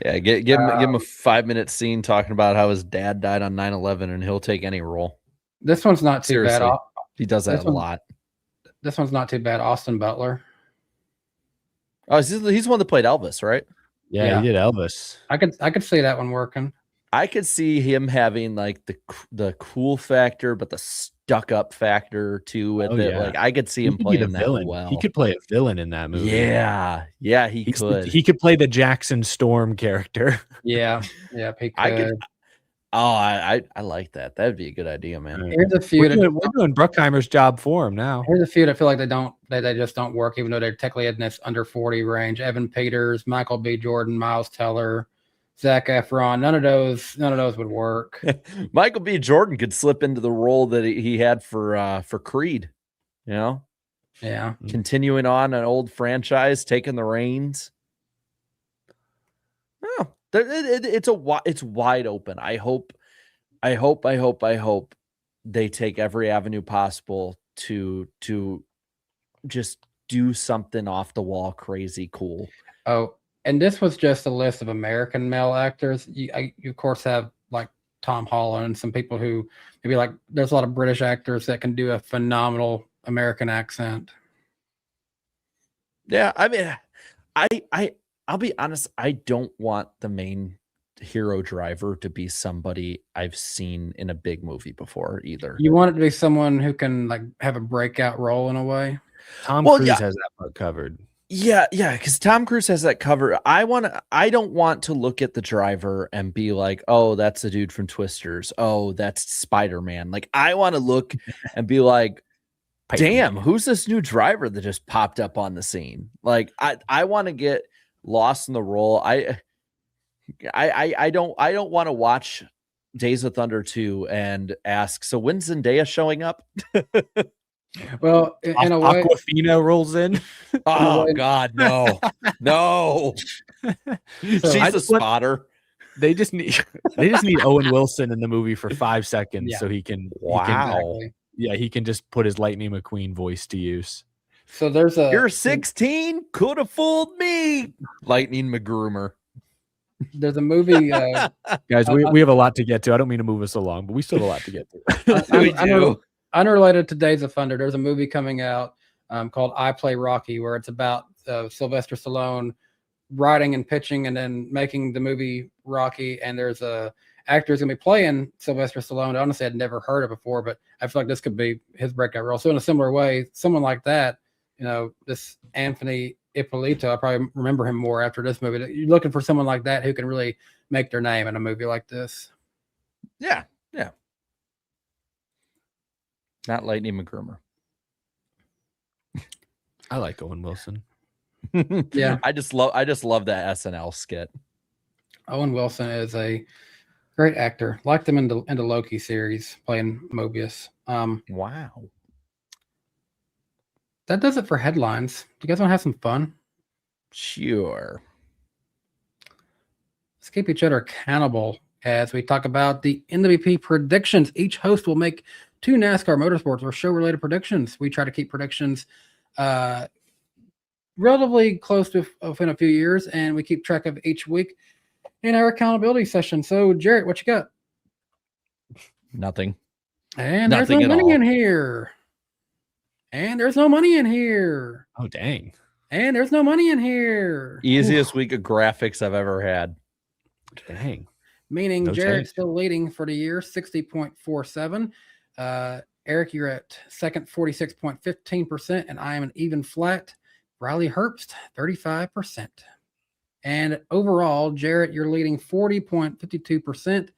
Yeah, give him a 5-minute scene talking about how his dad died on 9/11, and he'll take any role. This one's not too bad. He does that a lot. This one's not too bad. Austin Butler. Oh, he's the one that played Elvis, right? Yeah, he did Elvis. I could see that one working. I could see him having like the cool factor, but the stuck up factor too. With it, like I could see him playing that well. He could play a villain in that movie. Yeah, he could. He could play the Jackson Storm character. Yeah, he could. I like that. That'd be a good idea, man. Here's a few. We're doing Bruckheimer's job for him now. Here's a few that feel like they just don't work, even though they're technically in this under 40 range. Evan Peters, Michael B. Jordan, Miles Teller, Zac Efron. None of those would work. Michael B. Jordan could slip into the role that he had for Creed. Yeah. Continuing on an old franchise, taking the reins. Oh, it's wide open. I hope they take every avenue possible to just do something off the wall, crazy cool. Oh, and this was just a list of American male actors. You of course have like Tom Holland and some people who maybe like. There's a lot of British actors that can do a phenomenal American accent. Yeah, I mean, I'll be honest. I don't want the main hero driver to be somebody I've seen in a big movie before either. You want it to be someone who can like have a breakout role in a way. Tom Well, Cruise yeah. has that part covered. Yeah, because Tom Cruise has that cover. I don't want to look at the driver and be like, oh, that's the dude from Twisters. Oh, that's Spider-Man. Like, I want to look and be like, damn, who's this new driver that just popped up on the scene? Like, I want to get lost in the role. I don't want to watch Days of Thunder 2 and ask, so when's Zendaya showing up? Well, in a way, Aquafina rolls in. Oh God, no. She's a spotter. They just need Owen Wilson in the movie for 5 seconds so he can he can just put his Lightning McQueen voice to use. So there's a You're 16, could have fooled me. Lightning McGroomer. There's a movie guys, we have a lot to get to. I don't mean to move us along, but we still have a lot to get to. We do. Unrelated to Days of Thunder, there's a movie coming out called I Play Rocky, where it's about Sylvester Stallone writing and pitching and then making the movie Rocky. And there's a actor who's going to be playing Sylvester Stallone. Honestly, I'd never heard of before, but I feel like this could be his breakout role. So in a similar way, someone like that, this Anthony Ippolito, I probably remember him more after this movie. You're looking for someone like that who can really make their name in a movie like this. Yeah. Not Lightning McGroomer. I like Owen Wilson. Yeah. I just love that SNL skit. Owen Wilson is a great actor. Liked him in the Loki series playing Mobius. Wow. That does it for headlines. Do you guys want to have some fun? Sure. Let's keep each other accountable as we talk about the NWP predictions. Each host will make 2 NASCAR motorsports or show-related predictions. We try to keep predictions relatively close to within a few years, and we keep track of each week in our accountability session. So, Jarrett, what you got? Nothing. And Nothing there's no at money all. in here. And there's no money in here. Oh, dang. And there's no money in here. Easiest week of graphics I've ever had. Dang. Meaning No Jarrett's change. still leading for the year, 60.47. Eric, you're at second, 46.15%, and I am an even flat. Riley Herbst, 35%. And overall, Jarrett, you're leading 40.52%.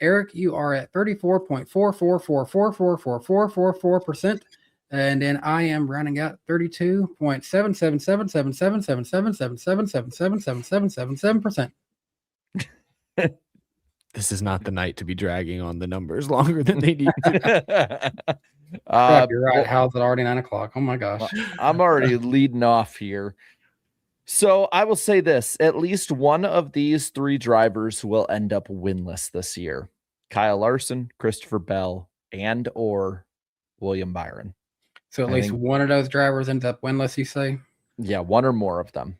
Eric, you are at 34.4444444444%. And then I am rounding out 32.777777777777777777%. This is not the night to be dragging on the numbers longer than they need. You're right. How's it already 9 o'clock? Oh my gosh. I'm already leading off here. So I will say this, at least one of these 3 drivers will end up winless this year. Kyle Larson, Christopher Bell, and or William Byron. So at least one of those drivers ends up winless, you say? Yeah, one or more of them.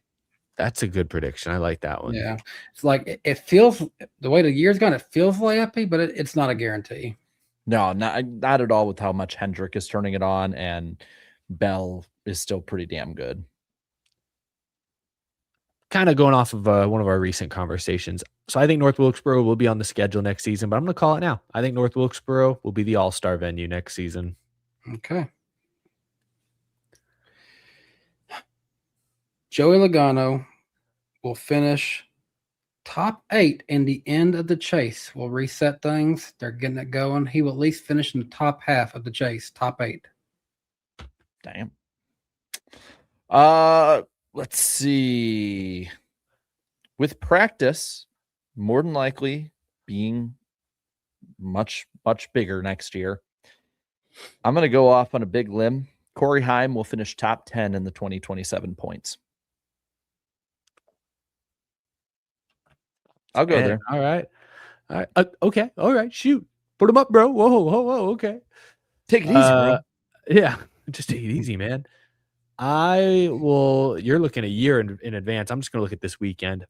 That's a good prediction. I like that one. Yeah. It's like it feels the way the year's gone, it feels layup-y, but it's not a guarantee. No, not at all with how much Hendrick is turning it on, and Bell is still pretty damn good. Kind of going off of one of our recent conversations. So I think North Wilkesboro will be on the schedule next season, but I'm going to call it now. I think North Wilkesboro will be the all-star venue next season. Okay. Joey Logano will finish top 8 in the end of the chase. We'll reset things. They're getting it going. He will at least finish in the top half of the chase, top 8. Damn. Let's see. With practice, more than likely being much, much bigger next year, I'm going to go off on a big limb. Corey Heim will finish top 10 in the 2027 points. I'll go there. All right. Okay. All right. Shoot. Put him up, bro. Whoa. Okay. Take it easy, bro. Yeah, just take it easy, man. You're looking a year in advance. I'm just going to look at this weekend.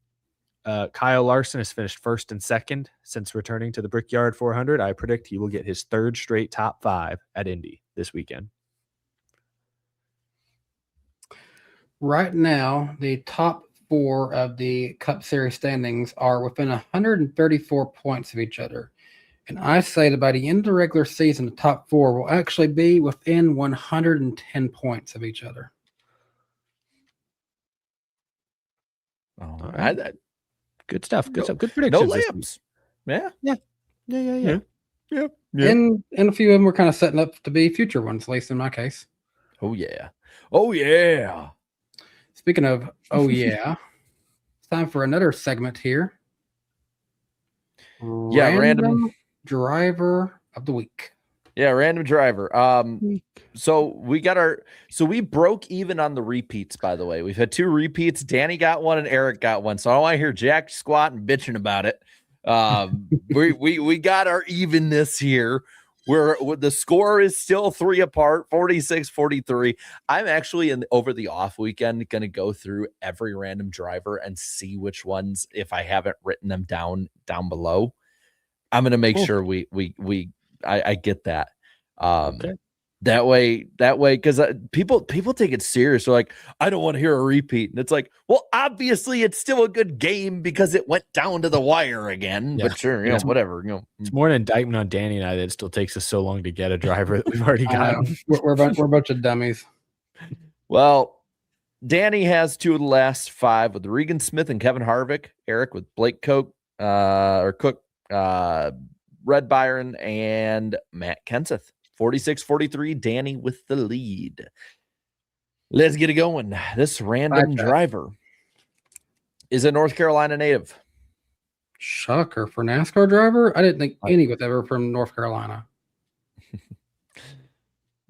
Kyle Larson has finished first and second since returning to the Brickyard 400. I predict he will get his third straight top 5 at Indy this weekend. Right now, the top 4 of the Cup Series standings are within 134 points of each other. And I say that by the end of the regular season, the top 4 will actually be within 110 points of each other. All right. Good stuff. Good stuff. Good predictions. No layups. Yeah. And a few of them were kind of setting up to be future ones, at least in my case. Oh yeah. Speaking of, it's time for another segment here. Random driver of the week. Yeah, random driver. So we broke even on the repeats, by the way. We've had 2 repeats. Danny got one and Eric got one. So I don't want to hear Jack squatting bitching about it. We got our evenness here. Where the score is still 3 apart, 46-43. I'm actually over the off weekend going to go through every random driver and see which ones, if I haven't written them down below, I'm going to make sure I get that. Okay. That way, because people take it serious. They're like, I don't want to hear a repeat. And it's like, well, obviously it's still a good game because it went down to the wire again. Yeah. But sure, whatever. It's more an indictment on Danny and I that it still takes us so long to get a driver that we've already gotten. We're a bunch of dummies. Well, Danny has 2 of the last 5 with Regan Smith and Kevin Harvick. Eric with Blake Cook, Red Byron, and Matt Kenseth. 46-43, Danny with the lead. Let's get it going. This random driver is a North Carolina native. Shocker for NASCAR driver. I didn't think any was ever from North Carolina.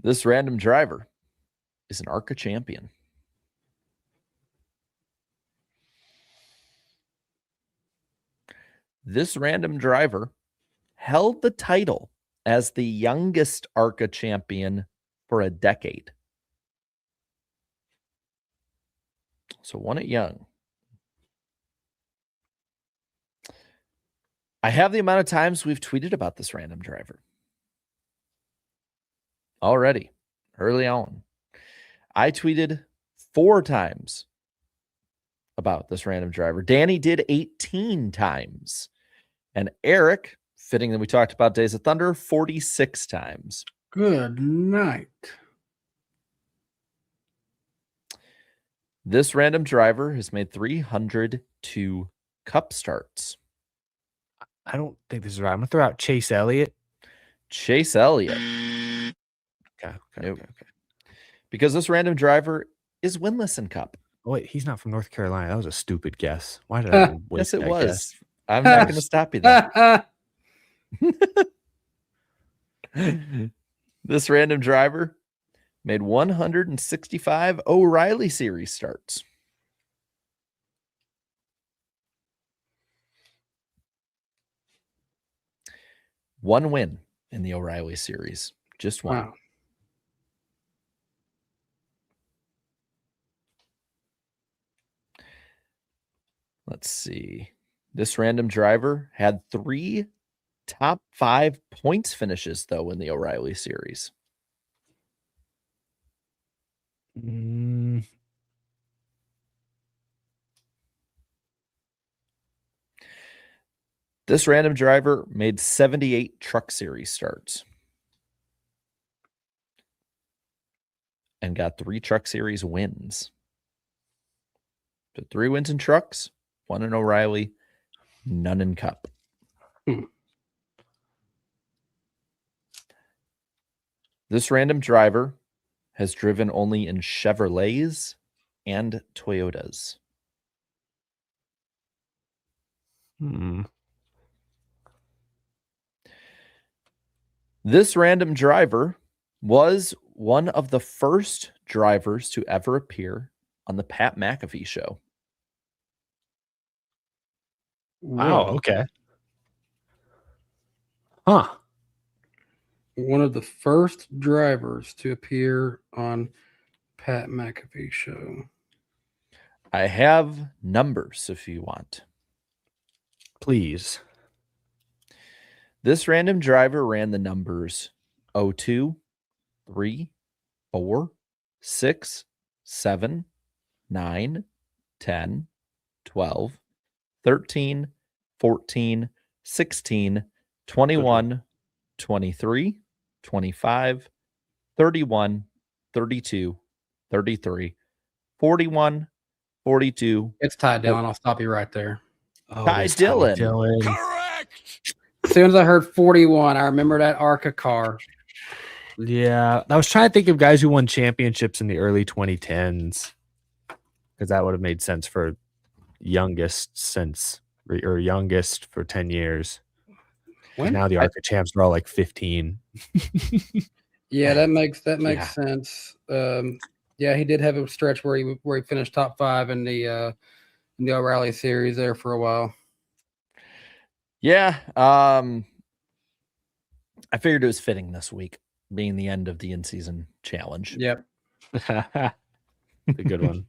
This random driver is an ARCA champion. This random driver held the title as the youngest ARCA champion for a decade. So won it young. I have the amount of times we've tweeted about this random driver. Already, early on. I tweeted 4 times about this random driver. Danny did 18 times. And Eric, fitting that we talked about Days of Thunder, 46 times. Good night. This random driver has made 302 Cup starts. I don't think this is right. I'm going to throw out Chase Elliott. Chase Elliott. Okay. Because this random driver is winless in Cup. Oh, wait, he's not from North Carolina. That was a stupid guess. Why did I waste Yes, it that was. guess? I'm not going to stop you there. This random driver made 165 O'Reilly Series starts. One win in the O'Reilly Series. Just one. Wow. Let's see. This random driver had 3 top 5 points finishes, though, in the O'Reilly Series. This random driver made 78 Truck Series starts and got 3 Truck Series wins. So 3 wins in trucks, 1 in O'Reilly, none in Cup. This random driver has driven only in Chevrolets and Toyotas. This random driver was one of the first drivers to ever appear on the Pat McAfee show. Wow, okay. Huh. one of the first drivers to appear on Pat McAfee's show? I have numbers if you want. Please. This random driver ran the numbers 02, 3, 4, 6, 7, 9, 10, 12, 13, 14, 16, 21, 23, 25, 31, 32, 33, 41, 42. It's Ty Dillon. I'll stop you right there. Ty Dillon. Correct. As soon as I heard 41, I remember that ARCA car. Yeah, I was trying to think of guys who won championships in the early 2010s, because that would have made sense for youngest for 10 years. When? Now the ARCA champs are all like 15. Yeah, that makes Yeah. sense. Yeah, he did have a stretch where he finished top 5 in the O'Reilly series there for a while. Yeah. I figured it was fitting this week, being the end of the in-season challenge. Yep. The good one.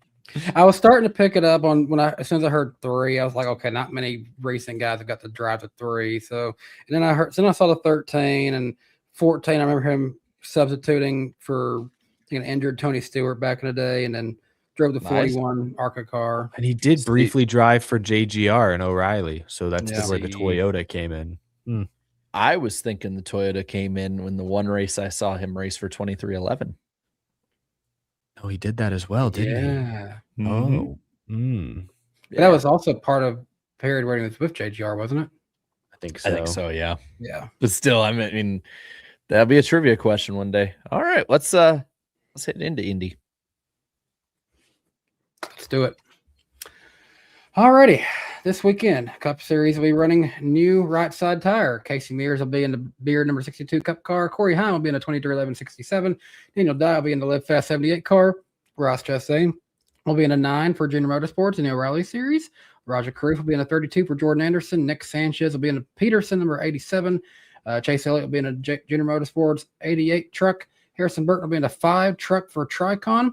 I was starting to pick it up as soon as I heard 3, I was like, okay, not many racing guys have got to drive to 3. So, and then I saw the 13 and 14. I remember him substituting for an injured Tony Stewart back in the day, and then drove the 41 ARCA car. And he did briefly drive for JGR and O'Reilly. So that's where the See. Toyota came in. I was thinking the Toyota came in when the one race I saw him race for 2311. Oh, he did that as well, didn't Yeah. he? Mhm. Oh. Mm. That was also part of period where he was with JGR, wasn't it? I think so. I think so, yeah. Yeah. But still, I mean, that'll be a trivia question one day. All right, let's hit into Indy. Let's do it. Alrighty. This weekend, Cup Series will be running new right side tire. Casey Mears will be in the Beard number 62 Cup car. Corey Heim will be in the 2311-67. Daniel Dye will be in the Live Fast 78 car. Ross Chastain will be in a 9 for Junior Motorsports in the O'Reilly Series. Roger Carruth will be in a 32 for Jordan Anderson. Nick Sanchez will be in a Peterson number 87. Chase Elliott will be in a Junior Motorsports 88 truck. Harrison Burton will be in a 5 truck for Tricon.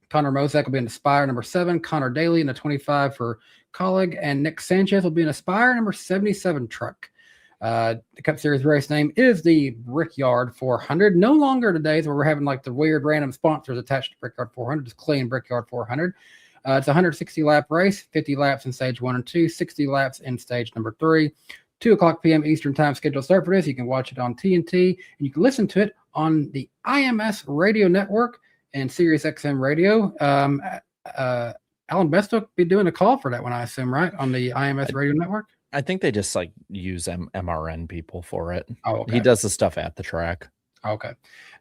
Connor Mozak will be in the Spire number 7. Connor Daly in a 25 for Colleague. And Nick Sanchez will be in a Spire number 77 truck. The Cup Series race name is the Brickyard 400. No longer the days where we're having like the weird random sponsors attached to Brickyard 400. It's clean Brickyard 400. It's a 160 lap race, 50 laps in stage 1 and 2, 60 laps in stage number 3. 2 o'clock p.m. Eastern time scheduled start for this. You can watch it on TNT, and you can listen to it on the IMS radio network and Sirius XM radio. Alan Best will be doing a call for that one, I assume, right? On the IMS radio network? I think they just like use MRN people for it. Oh, okay. He does the stuff at the track. Okay.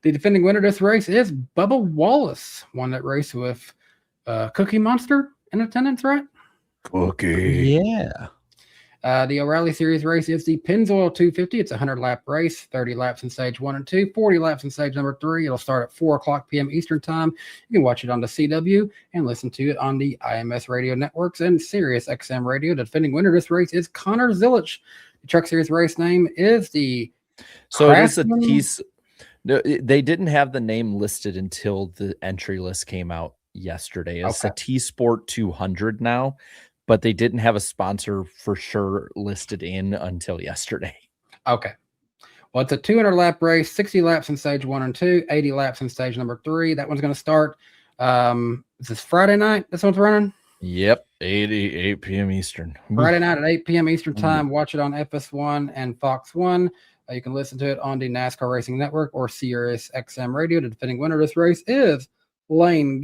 The defending winner of this race is Bubba Wallace, won that race with Cookie Monster in attendance, right? Cookie. Yeah. The O'Reilly Series race is the Pennzoil 250. It's a 100-lap race, 30 laps in stage 1 and 2, 40 laps in stage number 3. It'll start at 4 o'clock p.m. Eastern time. You can watch it on the CW and listen to it on the IMS radio networks and Sirius XM radio. The defending winner of this race is Connor Zillich. The Truck Series race name is the So it is a Craftsman- piece. No, they didn't have the name listed until the entry list came out yesterday. It's a T-Sport 200 now, but they didn't have a sponsor for sure listed in until yesterday. Okay. Well, it's a 200-lap race, 60 laps in stage 1 and 2, 80 laps in stage number 3. That one's going to start. Is this Friday night? This one's running? Yep, 8 p.m. Eastern. Friday night at 8 p.m. Eastern time. Watch it on FS1 and Fox 1. You can listen to it on the NASCAR Racing Network or Sirius XM Radio. The defending winner of this race is Lane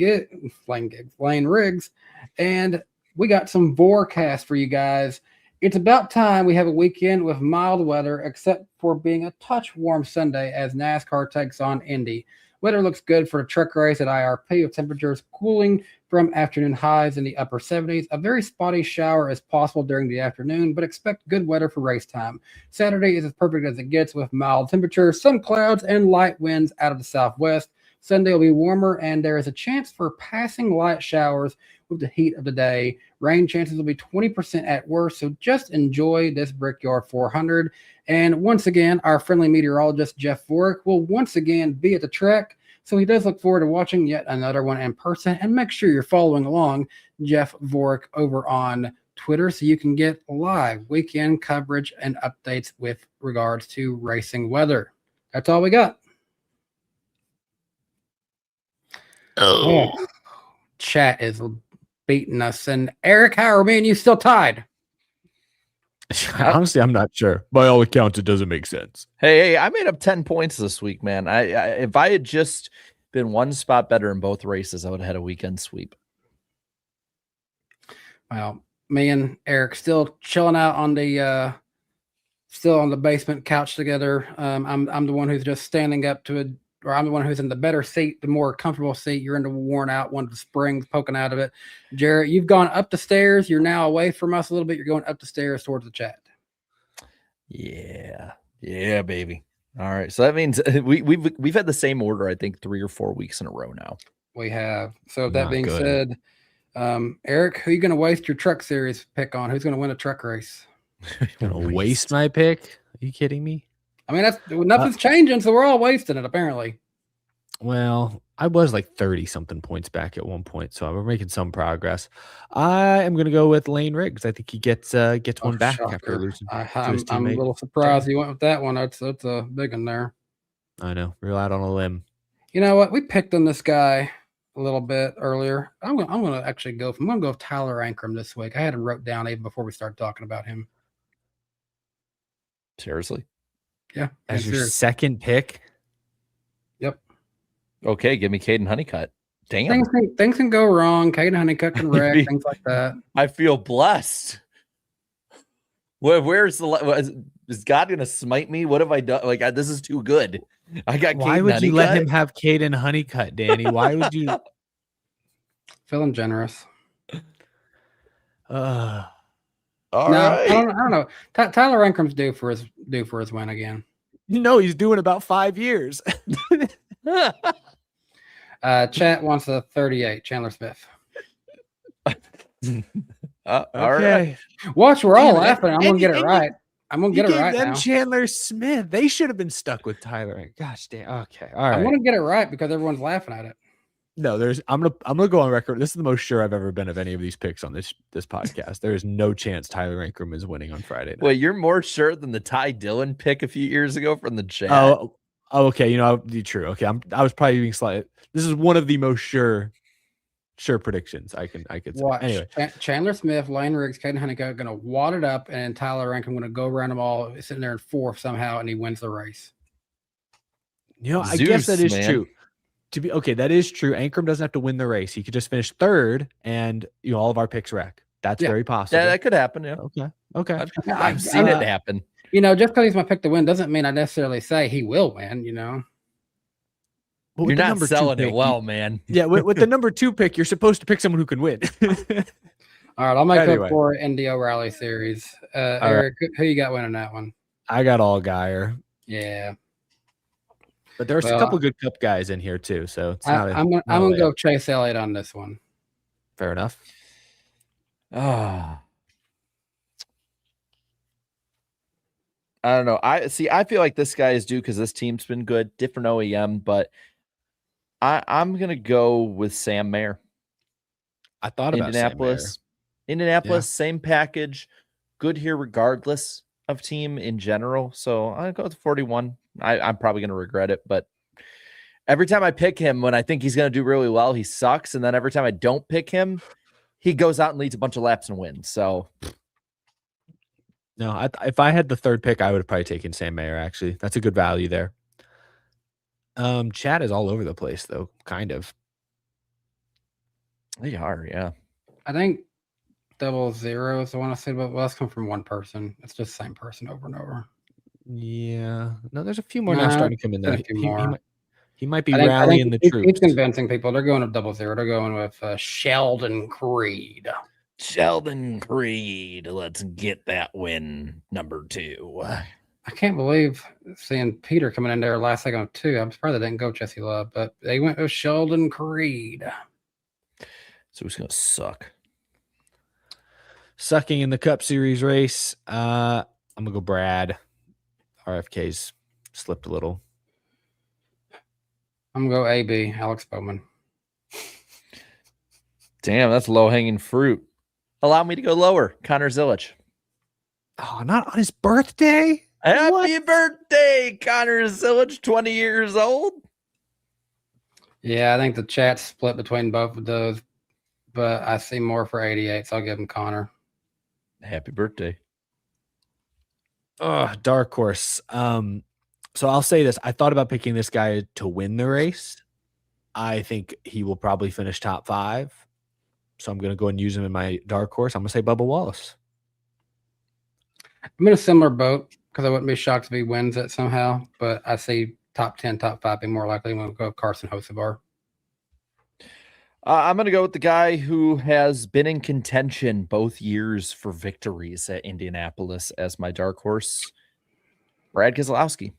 Riggs. And we got some forecast for you guys. It's about time we have a weekend with mild weather, except for being a touch warm Sunday as NASCAR takes on Indy. Weather looks good for the truck race at IRP, with temperatures cooling from afternoon highs in the upper 70s. A very spotty shower is possible during the afternoon, but expect good weather for race time. Saturday is as perfect as it gets with mild temperatures, some clouds, and light winds out of the southwest. Sunday will be warmer, and there is a chance for passing light showers with the heat of the day. Rain chances will be 20% at worst, so just enjoy this Brickyard 400. And once again, our friendly meteorologist, Jeff Vorick, will once again be at the track, so he does look forward to watching yet another one in person. And make sure you're following along Jeff Vorick over on Twitter so you can get live weekend coverage and updates with regards to racing weather. That's all we got. Oh, chat is beating us. And Eric, how are me and you still tied? Honestly, I'm not sure. By all accounts, it doesn't make sense. Hey, I made up 10 points this week, man. I if I had just been one spot better in both races, I would have had a weekend sweep. Well, me and Eric still chilling out on the still on the basement couch together. I'm the one who's just standing up to or I'm the one who's in the better seat, the more comfortable seat. You're in the worn out one with the springs poking out of it. Jarrett, you've gone up the stairs. You're now away from us a little bit. You're going up the stairs towards the chat. Yeah, baby. All right, so that means we've had the same order, I think, 3 or 4 weeks in a row now. We have. So that Not being good. said, Eric, who are you going to waste your truck series pick on? Who's going to win a truck race? Gonna waste my pick? Are you kidding me? I mean, nothing's changing, so we're all wasting it apparently. Well, I was like 30 something points back at one point, so we're making some progress. I am going to go with Lane Riggs. I think he gets one back Shocker. after losing. I'm a little surprised he went with that one. That's a big one there. I know, real out on a limb. You know what? We picked on this guy a little bit earlier. I'm gonna actually go. I'm gonna go with Tyler Ankrum this week. I had him wrote down even before we started talking about him. Seriously? Yeah. As your second pick? Yep. Okay, give me Caden Honeycutt. Damn. Things can go wrong. Caden Honeycutt can wreck, things like that. I feel blessed. Where's is God gonna smite me? What have I done? Like this is too good. I got. Why would you let him have Caden Honeycutt, Danny? Why would you? Feeling generous. All right. I don't know. Tyler Ankrum's due for his win again. No, he's doing about 5 years. Chat wants a 38. Chandler Smith. All right. Watch, we're all laughing. I'm gonna get it right. I'm gonna get it right them now. Chandler Smith. They should have been stuck with Tyler. Gosh damn. Okay. All right. I want to get it right because everyone's laughing at it. No, I'm gonna go on record. This is the most sure I've ever been of any of these picks on this podcast. There is no chance Tyler Ankrum is winning on Friday night. Wait, you're more sure than the Ty Dillon pick a few years ago from the chat. Oh, okay. You know, true. Okay, I was probably being slightly. This is one of the most sure predictions I could say. Watch. Anyway, Chandler Smith, Lane Riggs, Caden Honeycutt gonna wad it up, and Tyler Ankrum gonna go around them all, sitting there in fourth somehow, and he wins the race. You know, I guess that is true. That is true. Ankrum doesn't have to win the race. He could just finish third, and all of our picks wreck. That's very possible. Yeah, that could happen. Yeah. Okay. I've seen it happen. Just because he's my pick to win doesn't mean I necessarily say he will win. But you're not selling it well, man. Yeah, with the number 2 pick, you're supposed to pick someone who can win. All right, I'll make up for Indy O'Reilly series. Eric, who you got winning that one? I got Allgaier. Yeah. But there's a couple good Cup guys in here too, so it's I'm gonna go Chase Elliott on this one. Fair enough. I don't know. I feel like this guy is due because this team's been good, different OEM, but I'm gonna go with Sam Mayer. I thought about Indianapolis, same package, good here regardless of team in general. So I'll go with 41. I'm probably going to regret it, but every time I pick him, when I think he's going to do really well, he sucks. And then every time I don't pick him, he goes out and leads a bunch of laps and wins. So no, if I had the third pick, I would have probably taken Sam Mayer. Actually, that's a good value there. Chat is all over the place though, kind of. They are, yeah. I think 00 is the one I said, but that's come from one person. It's just the same person over and over. Yeah. No, there's a few more now starting to come in there. He might be rallying the troops. He's convincing people. They're going with 00. They're going with Sheldon Creed. Sheldon Creed. Let's get that win, number 2. I can't believe seeing Peter coming in there last second too. I'm surprised they didn't go Jesse Love, but they went with Sheldon Creed. So he's gonna suck. Sucking in the Cup Series race. I'm gonna go Brad. RFK's slipped a little. I'm gonna go AB, Alex Bowman. Damn, that's low hanging fruit. Allow me to go lower. Connor Zilic. Oh, not on his birthday? Happy birthday, Connor Zilic, 20 years old. Yeah, I think the chat's split between both of those, but I see more for 88, so I'll give him Connor. Happy birthday. Oh, dark horse. So I'll say this. I thought about picking this guy to win the race. I think he will probably finish top 5. So I'm going to go and use him in my dark horse. I'm going to say Bubba Wallace. I'm in a similar boat because I wouldn't be shocked if he wins it somehow, but I see top 10, top 5 being more likely. I'm going to go Carson Hocevar. I'm going to go with the guy who has been in contention both years for victories at Indianapolis as my dark horse, Brad Keselowski.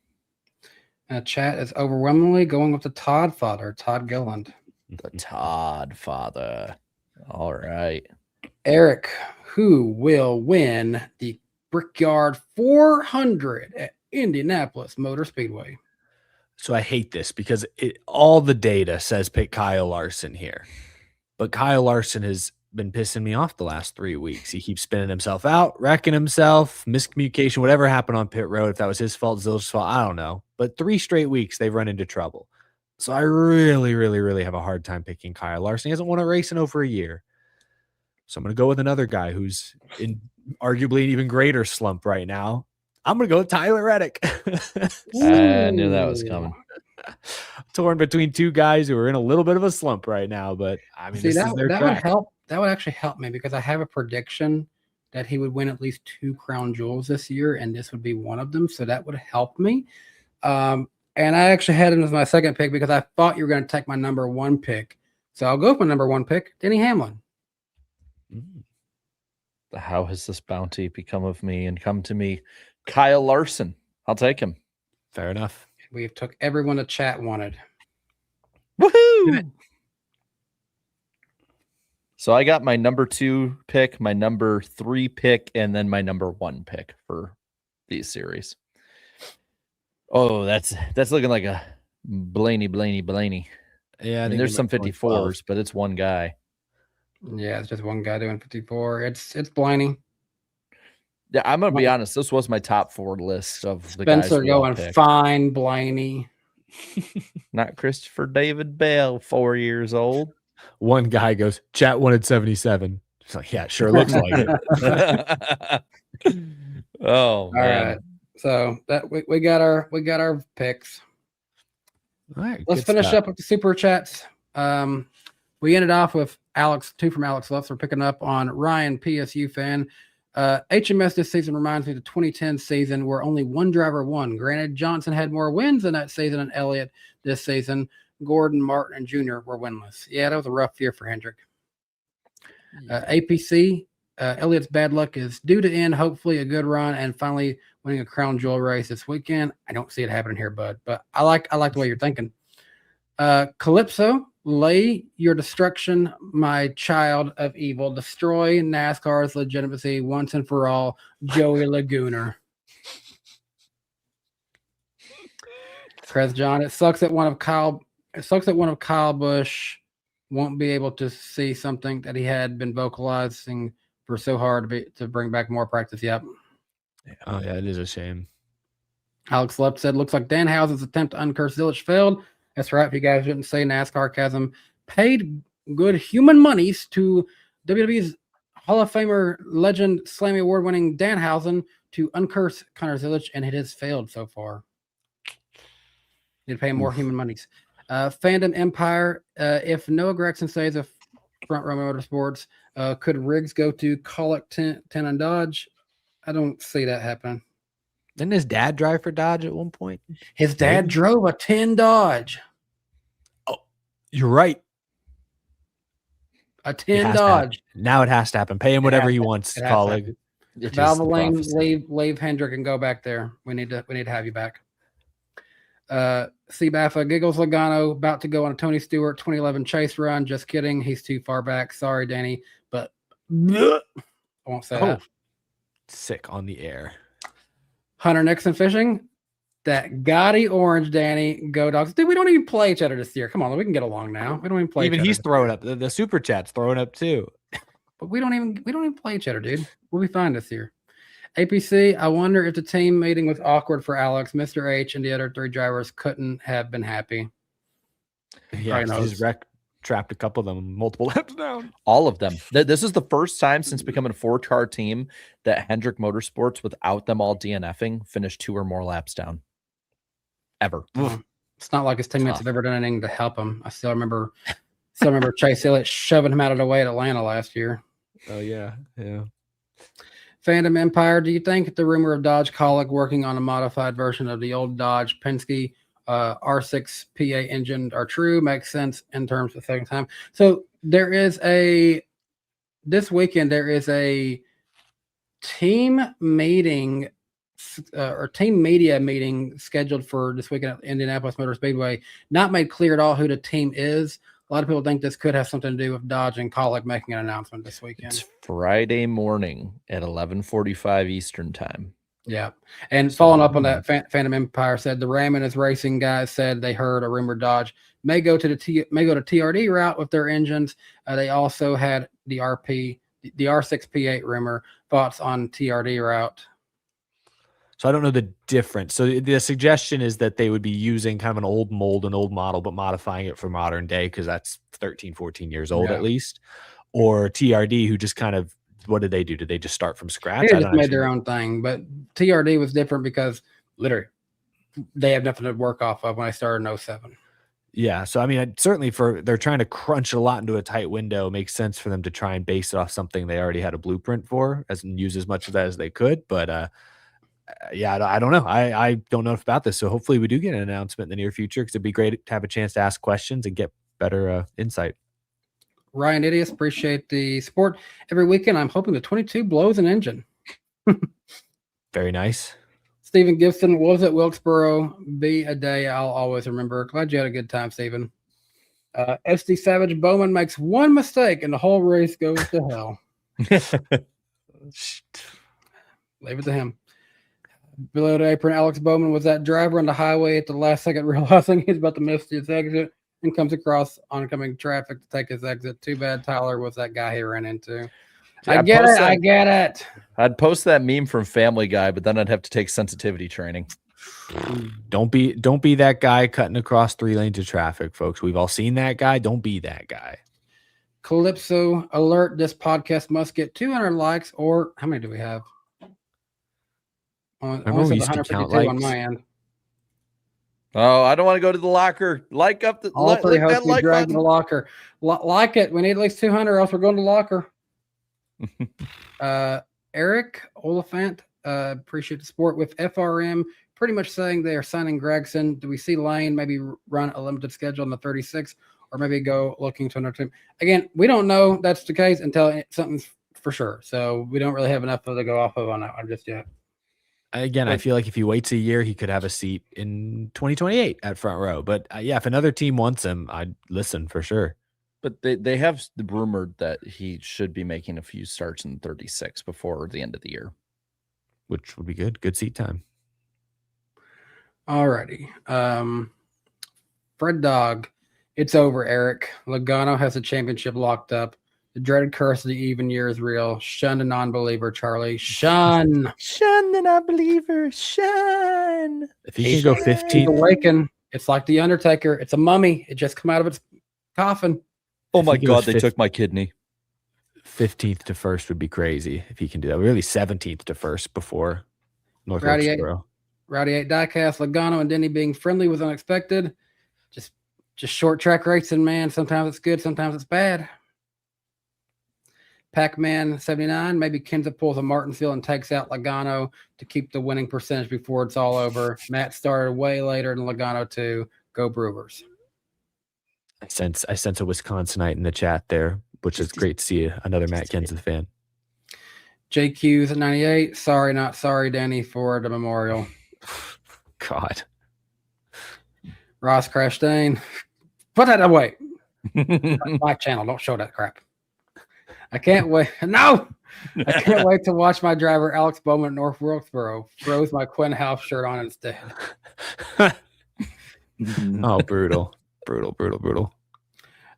Chat is overwhelmingly going with the Todd father, Todd Gilliland. The Todd father. All right. Eric, who will win the Brickyard 400 at Indianapolis Motor Speedway? So I hate this because all the data says pick Kyle Larson here. But Kyle Larson has been pissing me off the last 3 weeks. He keeps spinning himself out, wrecking himself, miscommunication, whatever happened on pit road. If that was his fault, Zill's fault, I don't know. But 3 straight weeks they've run into trouble. So I really, really, really have a hard time picking Kyle Larson. He hasn't won a race in over a year. So I'm going to go with another guy who's in arguably an even greater slump right now. I'm going to go with Tyler Reddick. I knew that was coming. Torn between 2 guys who are in a little bit of a slump right now, but I mean, this is their that track. would help. That would actually help me because I have a prediction that he would win at least 2 crown jewels this year, and this would be one of them. So that would help me. And I actually had him as my second pick because I thought you were going to take my number 1 pick. So I'll go for number 1 pick, Denny Hamlin. How has this bounty become of me and come to me? Kyle Larson. I'll take him. Fair enough. We took everyone the chat wanted. Woohoo! So I got my number 2 pick, my number 3 pick, and then my number 1 pick for these series. Oh, that's looking like a Blaney. Yeah, I mean, there's some 54s, but it's one guy. Yeah, it's just one guy doing 54. It's Blaney. Yeah, I'm gonna be honest. This was my top 4 list of the Spencer guys. going fine, Blaney. Not Christopher David Bell, 4 years old. One guy goes, chat wanted 77. It's like, yeah, it sure looks like it. Oh, all right. So that we got our picks. All right, let's finish up with the super chats. We ended off with 2 from Alex Lutz. We're picking up on Ryan, PSU fan. HMS this season reminds me of the 2010 season where only one driver won. Granted, Johnson had more wins in that season than Elliott this season. Gordon, Martin, and Jr. were winless. Yeah, that was a rough year for Hendrick. APC, Elliott's bad luck is due to end. Hopefully a good run and finally winning a crown jewel race this weekend. I don't see it happening here, bud, but I like the way you're thinking. Calypso, lay your destruction, my child of evil. Destroy NASCAR's legitimacy once and for all. Joey Lagooner. Chris John, it sucks that one of Kyle Busch won't be able to see something that he had been vocalizing for so hard to bring back more practice. Yep. Oh yeah, it is a shame. Alex Lepp said, looks like Danhausen's attempt to uncurse Zilic failed. That's right. If you guys didn't say, NASCAR Chasm paid good human monies to WWE's Hall of Famer legend Slammy Award-winning Danhausen to uncurse Connor Zilic, and it has failed so far. Need to pay more human monies. Fandom Empire, if Noah Gregson stays a front row motorsports, could Riggs go to Colic 10 and Dodge? I don't see that happening. Didn't his dad drive for Dodge at one point? His dad drove a 10 Dodge. Oh, you're right. A 10 Dodge. Now it has to happen. Pay him whatever he wants, colleague. Valvoline, leave Hendrick and go back there. We need to have you back. Baffa giggles Logano about to go on a Tony Stewart 2011 chase run. Just kidding. He's too far back. Sorry, Danny, but I won't say that. Sick on the air. Hunter Nixon fishing. That gaudy orange, Danny. Go Dogs. Dude, we don't even play each other this year. Come on, we can get along now. We don't even play. Even he's throwing up. The super chat's throwing up too. But we don't even play each other, dude. We'll be fine this year. APC, I wonder if the team meeting was awkward for Alex. Mr. H and the other 3 drivers couldn't have been happy. Yeah, he's trapped a couple of them multiple laps down. All of them. This is the first time since becoming a 4-car team that Hendrick Motorsports, without them all DNFing, finished 2 or more laps down. Ever. It's not like his teammates have ever done anything to help him. I still remember Chase Elliott shoving him out of the way at Atlanta last year. Oh, yeah. Fandom Empire, do you think the rumor of Dodge Colic working on a modified version of the old Dodge Penske R6 PA engine are true? Makes sense in terms of second time. So this weekend, there is a team meeting or team media meeting scheduled for this weekend at Indianapolis Motor Speedway. Not made clear at all who the team is. A lot of people think this could have something to do with Dodge and Colic making an announcement this weekend. It's Friday morning at 11:45 Eastern time. Yeah. And following up on that, Phantom Empire said the Ram and his racing guys said they heard a rumor Dodge may go to TRD route with their engines. They also had the R6 P8 rumor. Thoughts on TRD route? So I don't know the difference. So the suggestion is that they would be using kind of an old mold, an old model, but modifying it for modern day because that's 13, 14 years old at least. Or TRD, who just kind of, what did they do? Did they just start from scratch? They just made their own thing. But TRD was different because literally they have nothing to work off of when I started in 07. Yeah. So, I mean, certainly they're trying to crunch a lot into a tight window. It makes sense for them to try and base it off something they already had a blueprint for and use as much of that as they could. But, yeah, I don't know. I don't know about this. So hopefully we do get an announcement in the near future because it'd be great to have a chance to ask questions and get better insight. Ryan Idiot, appreciate the support. Every weekend, I'm hoping the 22 blows an engine. Very nice. Stephen Gibson was at Wilkesboro. Be a day I'll always remember. Glad you had a good time, Stephen. SD Savage Bowman makes one mistake and the whole race goes to hell. Leave it to him. Below the apron, Alex Bowman was that driver on the highway at the last second, realizing he's about to miss his exit and comes across oncoming traffic to take his exit. Too bad Tyler was that guy he ran into. I get it. I'd post that meme from Family Guy, but then I'd have to take sensitivity training. Don't be that guy cutting across 3 lanes of traffic, folks. We've all seen that guy. Don't be that guy. Calypso alert. This podcast must get 200 likes, or how many do we have? On 152 on my end. Oh, I don't want to go to the locker. Like up the all three hosts that like button. The locker. Like it. We need at least 200, or else we're going to the locker. Eric Oliphant, appreciate the support with FRM. Pretty much saying they are signing Gregson. Do we see Lane maybe run a limited schedule in the 36, or maybe go looking to another team? Again, we don't know that's the case until something's for sure. So we don't really have enough to go off of on that one just yet. Again, I feel like if he waits a year, he could have a seat in 2028 at front row. But yeah, if another team wants him, I'd listen for sure. But they have rumored that he should be making a few starts in 36 before the end of the year, which would be good. Good seat time. Alrighty. Fred Dog, it's over, Eric. Logano has the championship locked up. The dreaded curse of the even year is real. Shun the non-believer, Charlie. Shun. Shun the non-believer. Shun. If he can go 15. Awaken. It's like the Undertaker. It's a mummy. It just come out of its coffin. Oh my God, they took my kidney. 15th to first would be crazy if he can do that. Really 17th to first before North Wilkesboro. Rowdy 8 diecast. Logano and Denny being friendly was unexpected. Just short track racing, man. Sometimes it's good, sometimes it's bad. Pac-Man 79, maybe Kenza pulls a Martinsville and takes out Logano to keep the winning percentage before it's all over. Matt started way later than Logano too. Go Brewers. I sense a Wisconsinite in the chat there, which is great to see another Matt Kenseth fan. JQ's at 98. Sorry, not sorry, Danny, for the memorial. God. Ross Crashtain. Put that away. My channel. Don't show that crap. I can't wait. No! I can't wait to watch my driver, Alex Bowman, at North Wilkesboro. Froze my Quinn House shirt on instead. Oh, brutal. Brutal.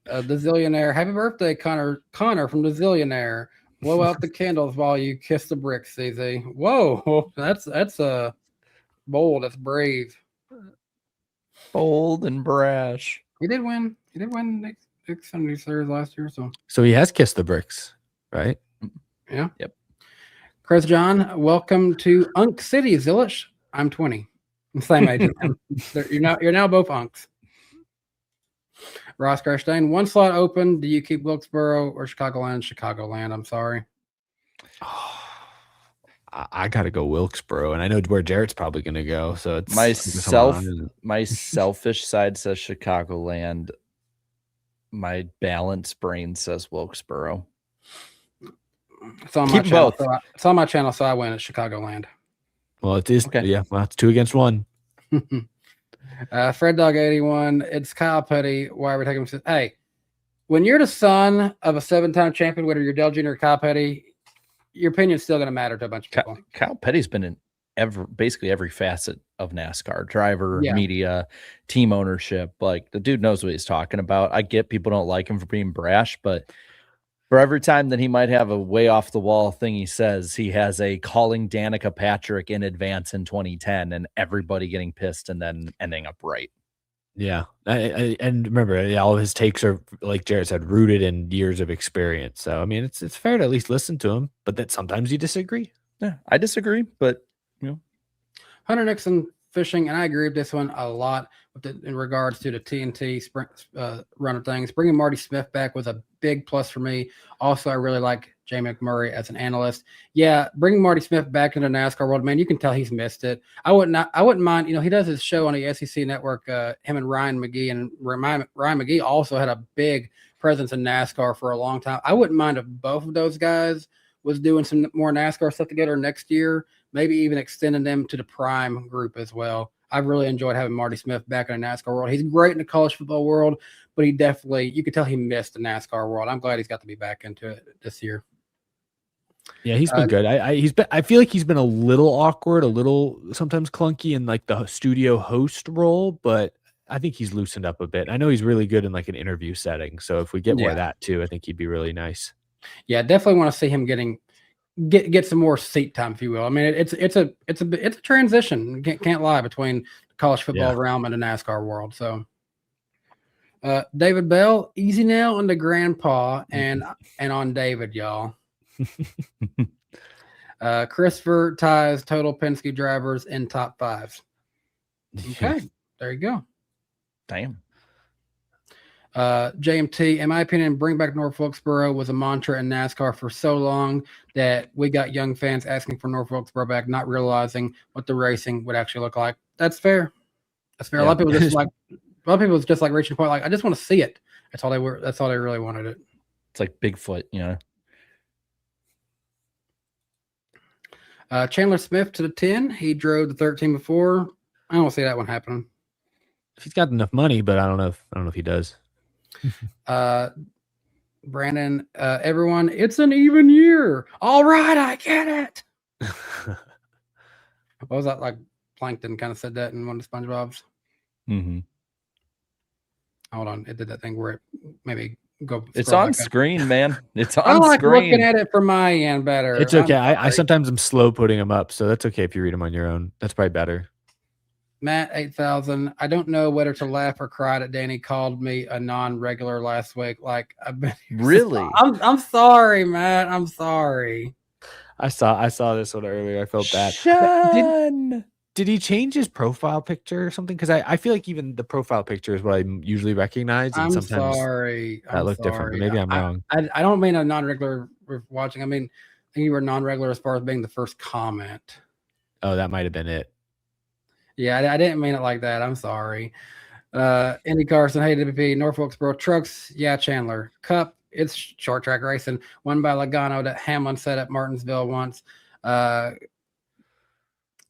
The Zillionaire. Happy birthday, Connor from the Zillionaire. Blow out the candles while you kiss the bricks, CZ. Whoa, that's bold. That's brave. Bold and brash. He did win. Xfinity Series last year. So he has kissed the bricks, right? Yeah. Yep. Chris John, welcome to Unk City, Zillich. I'm 20. Same age. You're now both Unks. Ross Garstein, one slot open. Do you keep Wilkesboro or Chicagoland? Chicagoland. I'm sorry. I got to go Wilkesboro, and I know where Jarrett's probably going to go. So it's my selfish side says Chicagoland. My balanced brain says Wilkesboro. It's on my channel. It's on my channel, so I win at Chicagoland. Well, it is. Okay. Yeah, well, it's 2 against 1. Fred Dog 81. It's Kyle Petty. Why are we taking him? Hey, when you're the son of a 7-time champion, whether you're Dale Jr. or Kyle Petty, your opinion's still going to matter to a bunch of people. Kyle Petty's been in basically every facet of NASCAR: driver, media, team ownership. Like, the dude knows what he's talking about. I get people don't like him for being brash, but for every time that he might have a way off the wall thing he says, he has a calling Danica Patrick in advance in 2010 and everybody getting pissed and then ending up right. Yeah. And remember, all of his takes are, like Jarrett said, rooted in years of experience. So, I mean, it's fair to at least listen to him, but that sometimes you disagree. Yeah, I disagree, but Hunter Nixon Fishing, and I agree with this one a lot in regards to the TNT run of things. Bringing Marty Smith back was a big plus for me. Also, I really like Jay McMurray as an analyst. Yeah, bringing Marty Smith back into the NASCAR world, man, you can tell he's missed it. I wouldn't mind. He does his show on the SEC network. Him and Ryan McGee, and Ryan McGee also had a big presence in NASCAR for a long time. I wouldn't mind if both of those guys was doing some more NASCAR stuff together next year. Maybe even extending them to the Prime group as well. I've really enjoyed having Marty Smith back in the NASCAR world. He's great in the college football world, but you could tell he missed the NASCAR world. I'm glad he's got to be back into it this year. Yeah, he's been good. I feel like he's been a little awkward, a little sometimes clunky in like the studio host role, but I think he's loosened up a bit. I know he's really good in like an interview setting. So if we get more of that too, I think he'd be really nice. Yeah, definitely want to see him get some more seat time, if you will. I mean, it's a transition. Can't lie, between the college football realm and the NASCAR world. So, David Bell, easy nail on the grandpa and on David, y'all. Christopher ties total Penske drivers in top 5s. Okay, there you go. Damn. JMT, in my opinion, bring back North Wilkesboro was a mantra in NASCAR for so long that we got young fans asking for North Wilkesboro back, not realizing what the racing would actually look like. That's fair. That's fair. Yeah. A lot of people just like reaching a point like, I just want to see it. That's all they really wanted it. It's like Bigfoot, Chandler Smith to the 10. He drove the 13 before. I don't see that one happening. If he's got enough money, but I don't know if he does. Brandon, everyone, it's an even year. All right, I get it. What was that, like Plankton kind of said that in one of the SpongeBob's? Mm-hmm. Hold on, it did that thing where it maybe go. It's on screen, man. It's on screen. I like looking at it from my end better. It's okay. I sometimes am slow putting them up, so that's okay if you read them on your own. That's probably better. Matt 8000. I don't know whether to laugh or cry that Danny called me a non-regular last week. Like, I've been really. I'm sorry, Matt. I'm sorry. I saw this one earlier. I felt bad. Did he change his profile picture or something? Because I feel like even the profile picture is what I usually recognize. And I'm sometimes sorry. That looked different, but maybe I'm wrong. I don't mean a non-regular watching. I mean, I think you were non-regular as far as being the first comment. Oh, that might have been it. Yeah, I didn't mean it like that. I'm sorry. Andy Carson, hey, NWP, North Wilkesboro trucks. Yeah, Chandler. Cup, it's short track racing, won by Logano that Hamlin said at Martinsville once.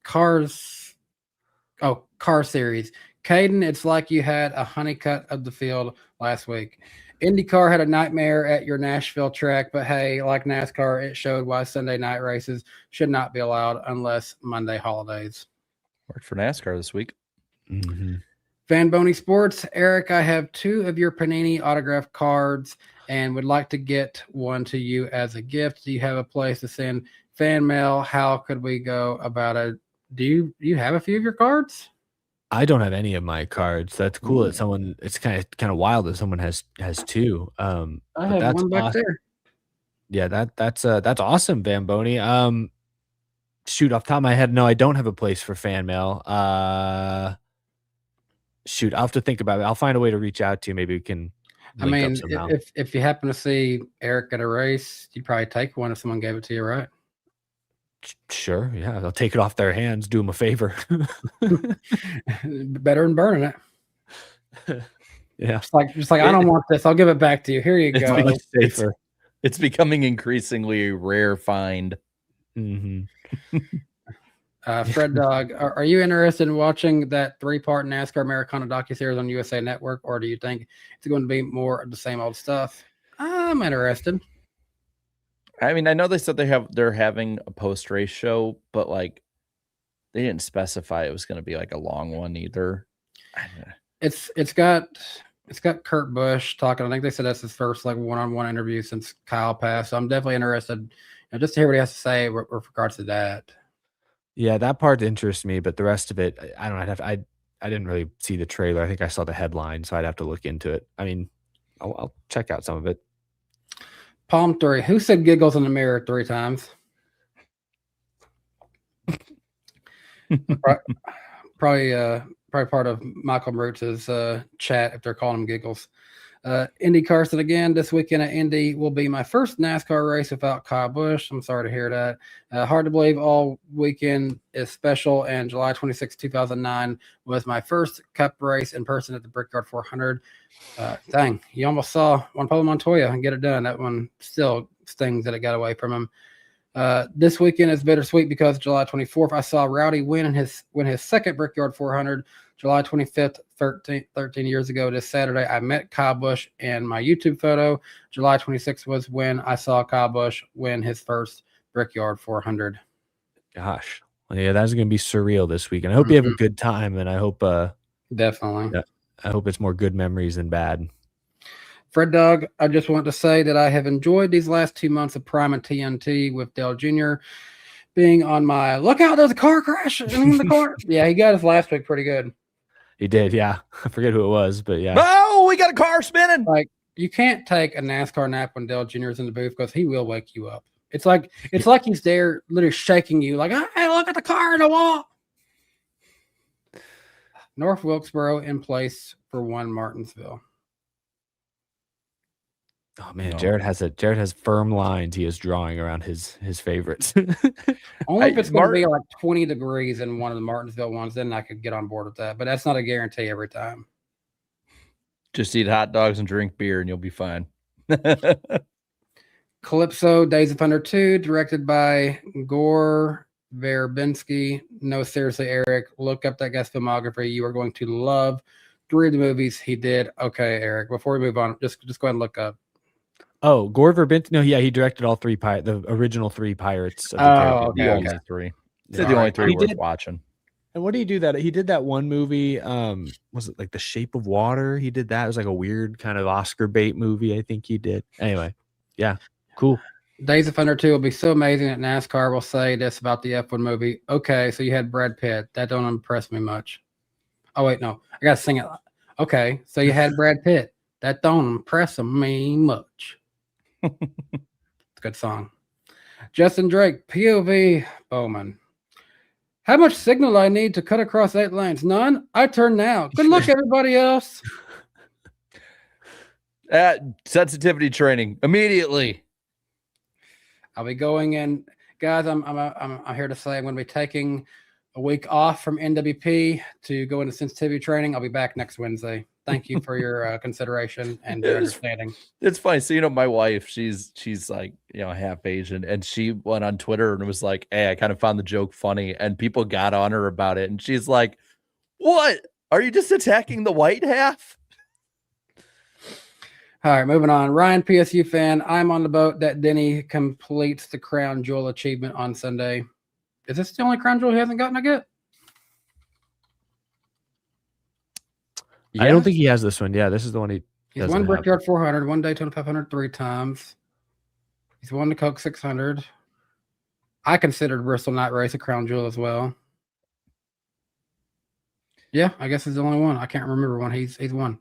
Car series. Caden, it's like you had a honeycut of the field last week. IndyCar had a nightmare at your Nashville track, but hey, like NASCAR, it showed why Sunday night races should not be allowed unless Monday holidays. Worked for NASCAR this week. Mm-hmm. Van Boney Sports, Eric, I have 2 of your Panini autograph cards and would like to get one to you as a gift. Do you have a place to send fan mail? How could we go about it? Do you have a few of your cards? I don't have any of my cards. That's cool that someone. It's kind of wild that someone has 2. I have one back there. Yeah, that's awesome, Van Boney. Shoot, off the top of my head, no, I don't have a place for fan mail. Shoot, I'll have to think about it. I'll find a way to reach out to you. Maybe we can. I mean, if you happen to see Eric at a race, you'd probably take one if someone gave it to you, right? Sure, yeah, I'll take it off their hands. Do them a favor. Better than burning it. Yeah, just like I don't want this. I'll give it back to you. Here you go. It's safer. It's becoming increasingly a rare find. Mm-hmm. Fred Dog, are you interested in watching that 3-part NASCAR Americana docuseries on USA Network, or do you think it's going to be more of the same old stuff? I'm interested. I mean, I know they said they're having a post-race show, but like they didn't specify it was going to be like a long one either. It's got Kurt Busch talking. I think they said that's his first like one-on-one interview since Kyle passed. So I'm definitely interested, just to hear what he has to say with regards to that. Yeah, that part interests me, but the rest of it, I don't know. I didn't really see the trailer. I think I saw the headline, so I'd have to look into it. I mean, I'll check out some of it. Palm 3. Who said giggles in the mirror 3 times? Probably part of Michael Marutz's chat if they're calling him giggles. Indy Carson again this weekend at Indy will be my first NASCAR race without Kyle Busch. I'm sorry to hear that. Hard to believe all weekend is special, and July 26, 2009 was my first Cup race in person at the Brickyard 400. Dang, you almost saw Juan Pablo Montoya and get it done. That one still stings that it got away from him. This weekend is bittersweet because July 24th I saw Rowdy win his second Brickyard 400. July 25th, 13 years ago this Saturday, I met Kyle Busch, and my YouTube photo, July 26th, was when I saw Kyle Busch win his first Brickyard 400. Gosh. Well, yeah, that's going to be surreal this week. And I hope you have a good time, and I hope definitely. Yeah, I hope it's more good memories than bad. Fred Dog, I just want to say that I have enjoyed these last 2 months of Prime and TNT with Dale Jr. being on my look out, there's a car crash in the car. Yeah, he got us last week pretty good. He did, yeah. I forget who it was, but yeah. Oh, we got a car spinning. Like, you can't take a NASCAR nap when Dale Jr. is in the booth because he will wake you up. It's like he's there literally shaking you like, hey, look at the car in the wall. North Wilkesboro in place for 1 Martinsville. Oh man, no. Jared has firm lines he is drawing around his favorites. Only if it's going to be like 20 degrees in one of the Martinsville ones, then I could get on board with that. But that's not a guarantee every time. Just eat hot dogs and drink beer and you'll be fine. Calypso, Days of Thunder 2, directed by Gore Verbinski. No, seriously, Eric, look up that guy's filmography. You are going to love 3 of the movies he did. Okay, Eric, before we move on, just go ahead and look up. Oh, Gore Verbinski. No, yeah, he directed all 3 the original 3 Pirates. Of the the only 3. They're the only 3 worth watching. And what did he do that? He did that one movie. Was it like The Shape of Water? He did that. It was like a weird kind of Oscar bait movie. I think he did. Anyway, yeah, cool. Days of Thunder 2 will be so amazing that NASCAR will say this about the F1 movie. Okay, so you had Brad Pitt. That don't impress me much. Oh wait, no, I gotta sing it. Okay, so you had Brad Pitt. That don't impress me much. It's a good song. Justin Drake, POV Bowman. How much signal I need to cut across 8 lanes? None. I turn now. Good luck, everybody else. Sensitivity training immediately. I'll be going in, guys. I'm here to say I'm going to be taking a week off from NWP to go into sensitivity training. I'll be back next Wednesday. thank you for your consideration and your understanding. It's funny. So, my wife, she's like, half Asian, and she went on Twitter and was like, hey, I kind of found the joke funny, and people got on her about it. And she's like, what? Are you just attacking the white half? All right, moving on. Ryan, PSU fan, I'm on the boat that Denny completes the Crown Jewel achievement on Sunday. Is this the only Crown Jewel he hasn't gotten yet? Yeah. I don't think he has this one. Yeah, this is the one he's won Brickyard 400, won Daytona 500 3 times. He's won the Coke 600. I considered Bristol Night Race a Crown Jewel as well. Yeah, I guess he's the only one. I can't remember one he's won.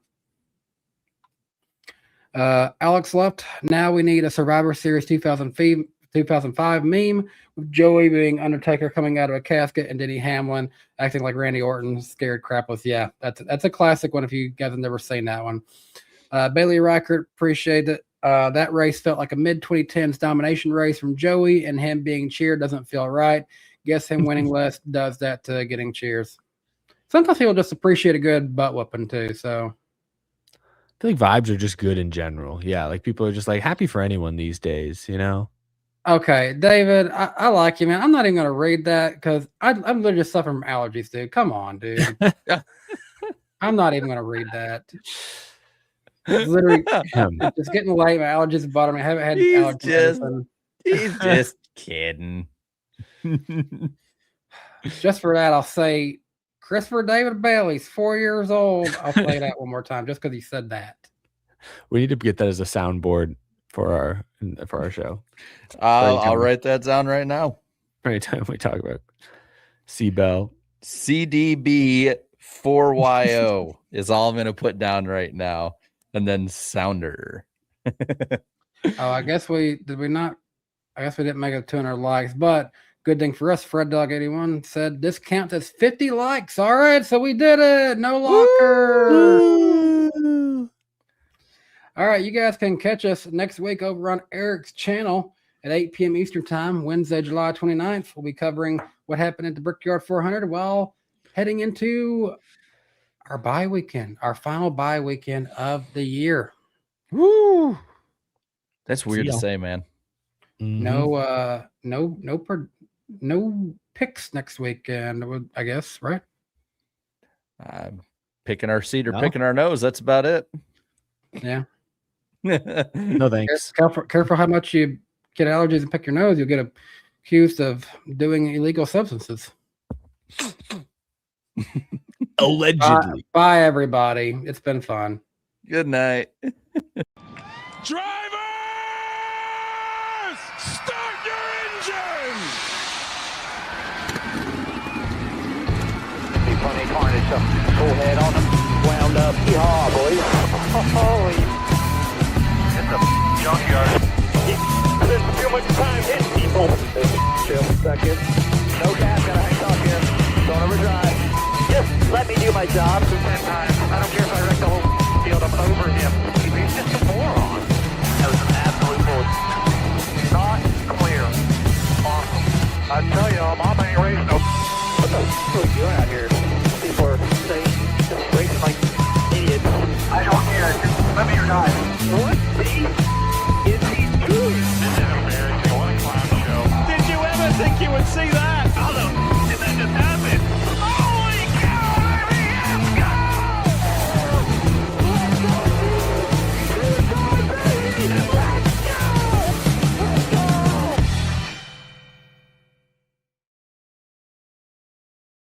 Alex left. Now we need a Survivor Series 2005 meme with Joey being Undertaker coming out of a casket and Denny Hamlin acting like Randy Orton scared crapless. Yeah, that's a classic one if you guys have never seen that one. Bailey Reichert, appreciate it. That race felt like a mid-2010s domination race from Joey, and him being cheered doesn't feel right. Guess him winning less does that to getting cheers. Sometimes he'll just appreciate a good butt whooping too, so... I feel like vibes are just good in general. Yeah, like people are just like happy for anyone these days, Okay, David, I like you, man. I'm not even going to read that because I'm literally just suffering from allergies, dude. Come on, dude. I'm not even going to read that. It's literally just getting late. My allergies are bothering me. I haven't had allergies. He's just kidding. Just for that, I'll say Christopher David Bailey's 4 years old. I'll play that one more time just because he said that. We need to get that as a soundboard for our show. I'll write that down right now. Anytime we talk about C-Bell. CDB4YO is all I'm going to put down right now. And then sounder. I guess we didn't make it 200 likes, but good thing for us, Fred Dog 81 said this counts as 50 likes. All right, so we did it. No locker. Woo! All right, you guys can catch us next week over on Eric's channel at 8 p.m. Eastern Time, Wednesday, July 29th. We'll be covering what happened at the Brickyard 400 while heading into our bye weekend, our final bye weekend of the year. Woo! That's weird to say, man. Mm-hmm. No picks next weekend, I guess, right? Picking our seat or picking our nose. That's about it. Yeah. No thanks. Careful how much you get allergies and pick your nose. You'll get accused of doing illegal substances. Allegedly. Bye, everybody. It's been fun. Good night. Drivers, start your engine! Be plenty of carnage, so full head on them, wound up. Yeehaw, boys. Holy. It's a junkyard. There's too much time hitting people. Chill a second. No gas, gotta hang off here. Don't overdrive. Just let me do my job. 10 times. I don't care if I wreck the whole field. I'm over him. He's just a moron. That was an absolute bullshit. Not clear. Awesome. I tell you, Mama ain't raising no. What the fuck are you doing out here? People are saying, just racing like idiots. I don't care. Just let me drive. What is he doing? This is embarrassing. What a clown show. Did you ever think you would see that?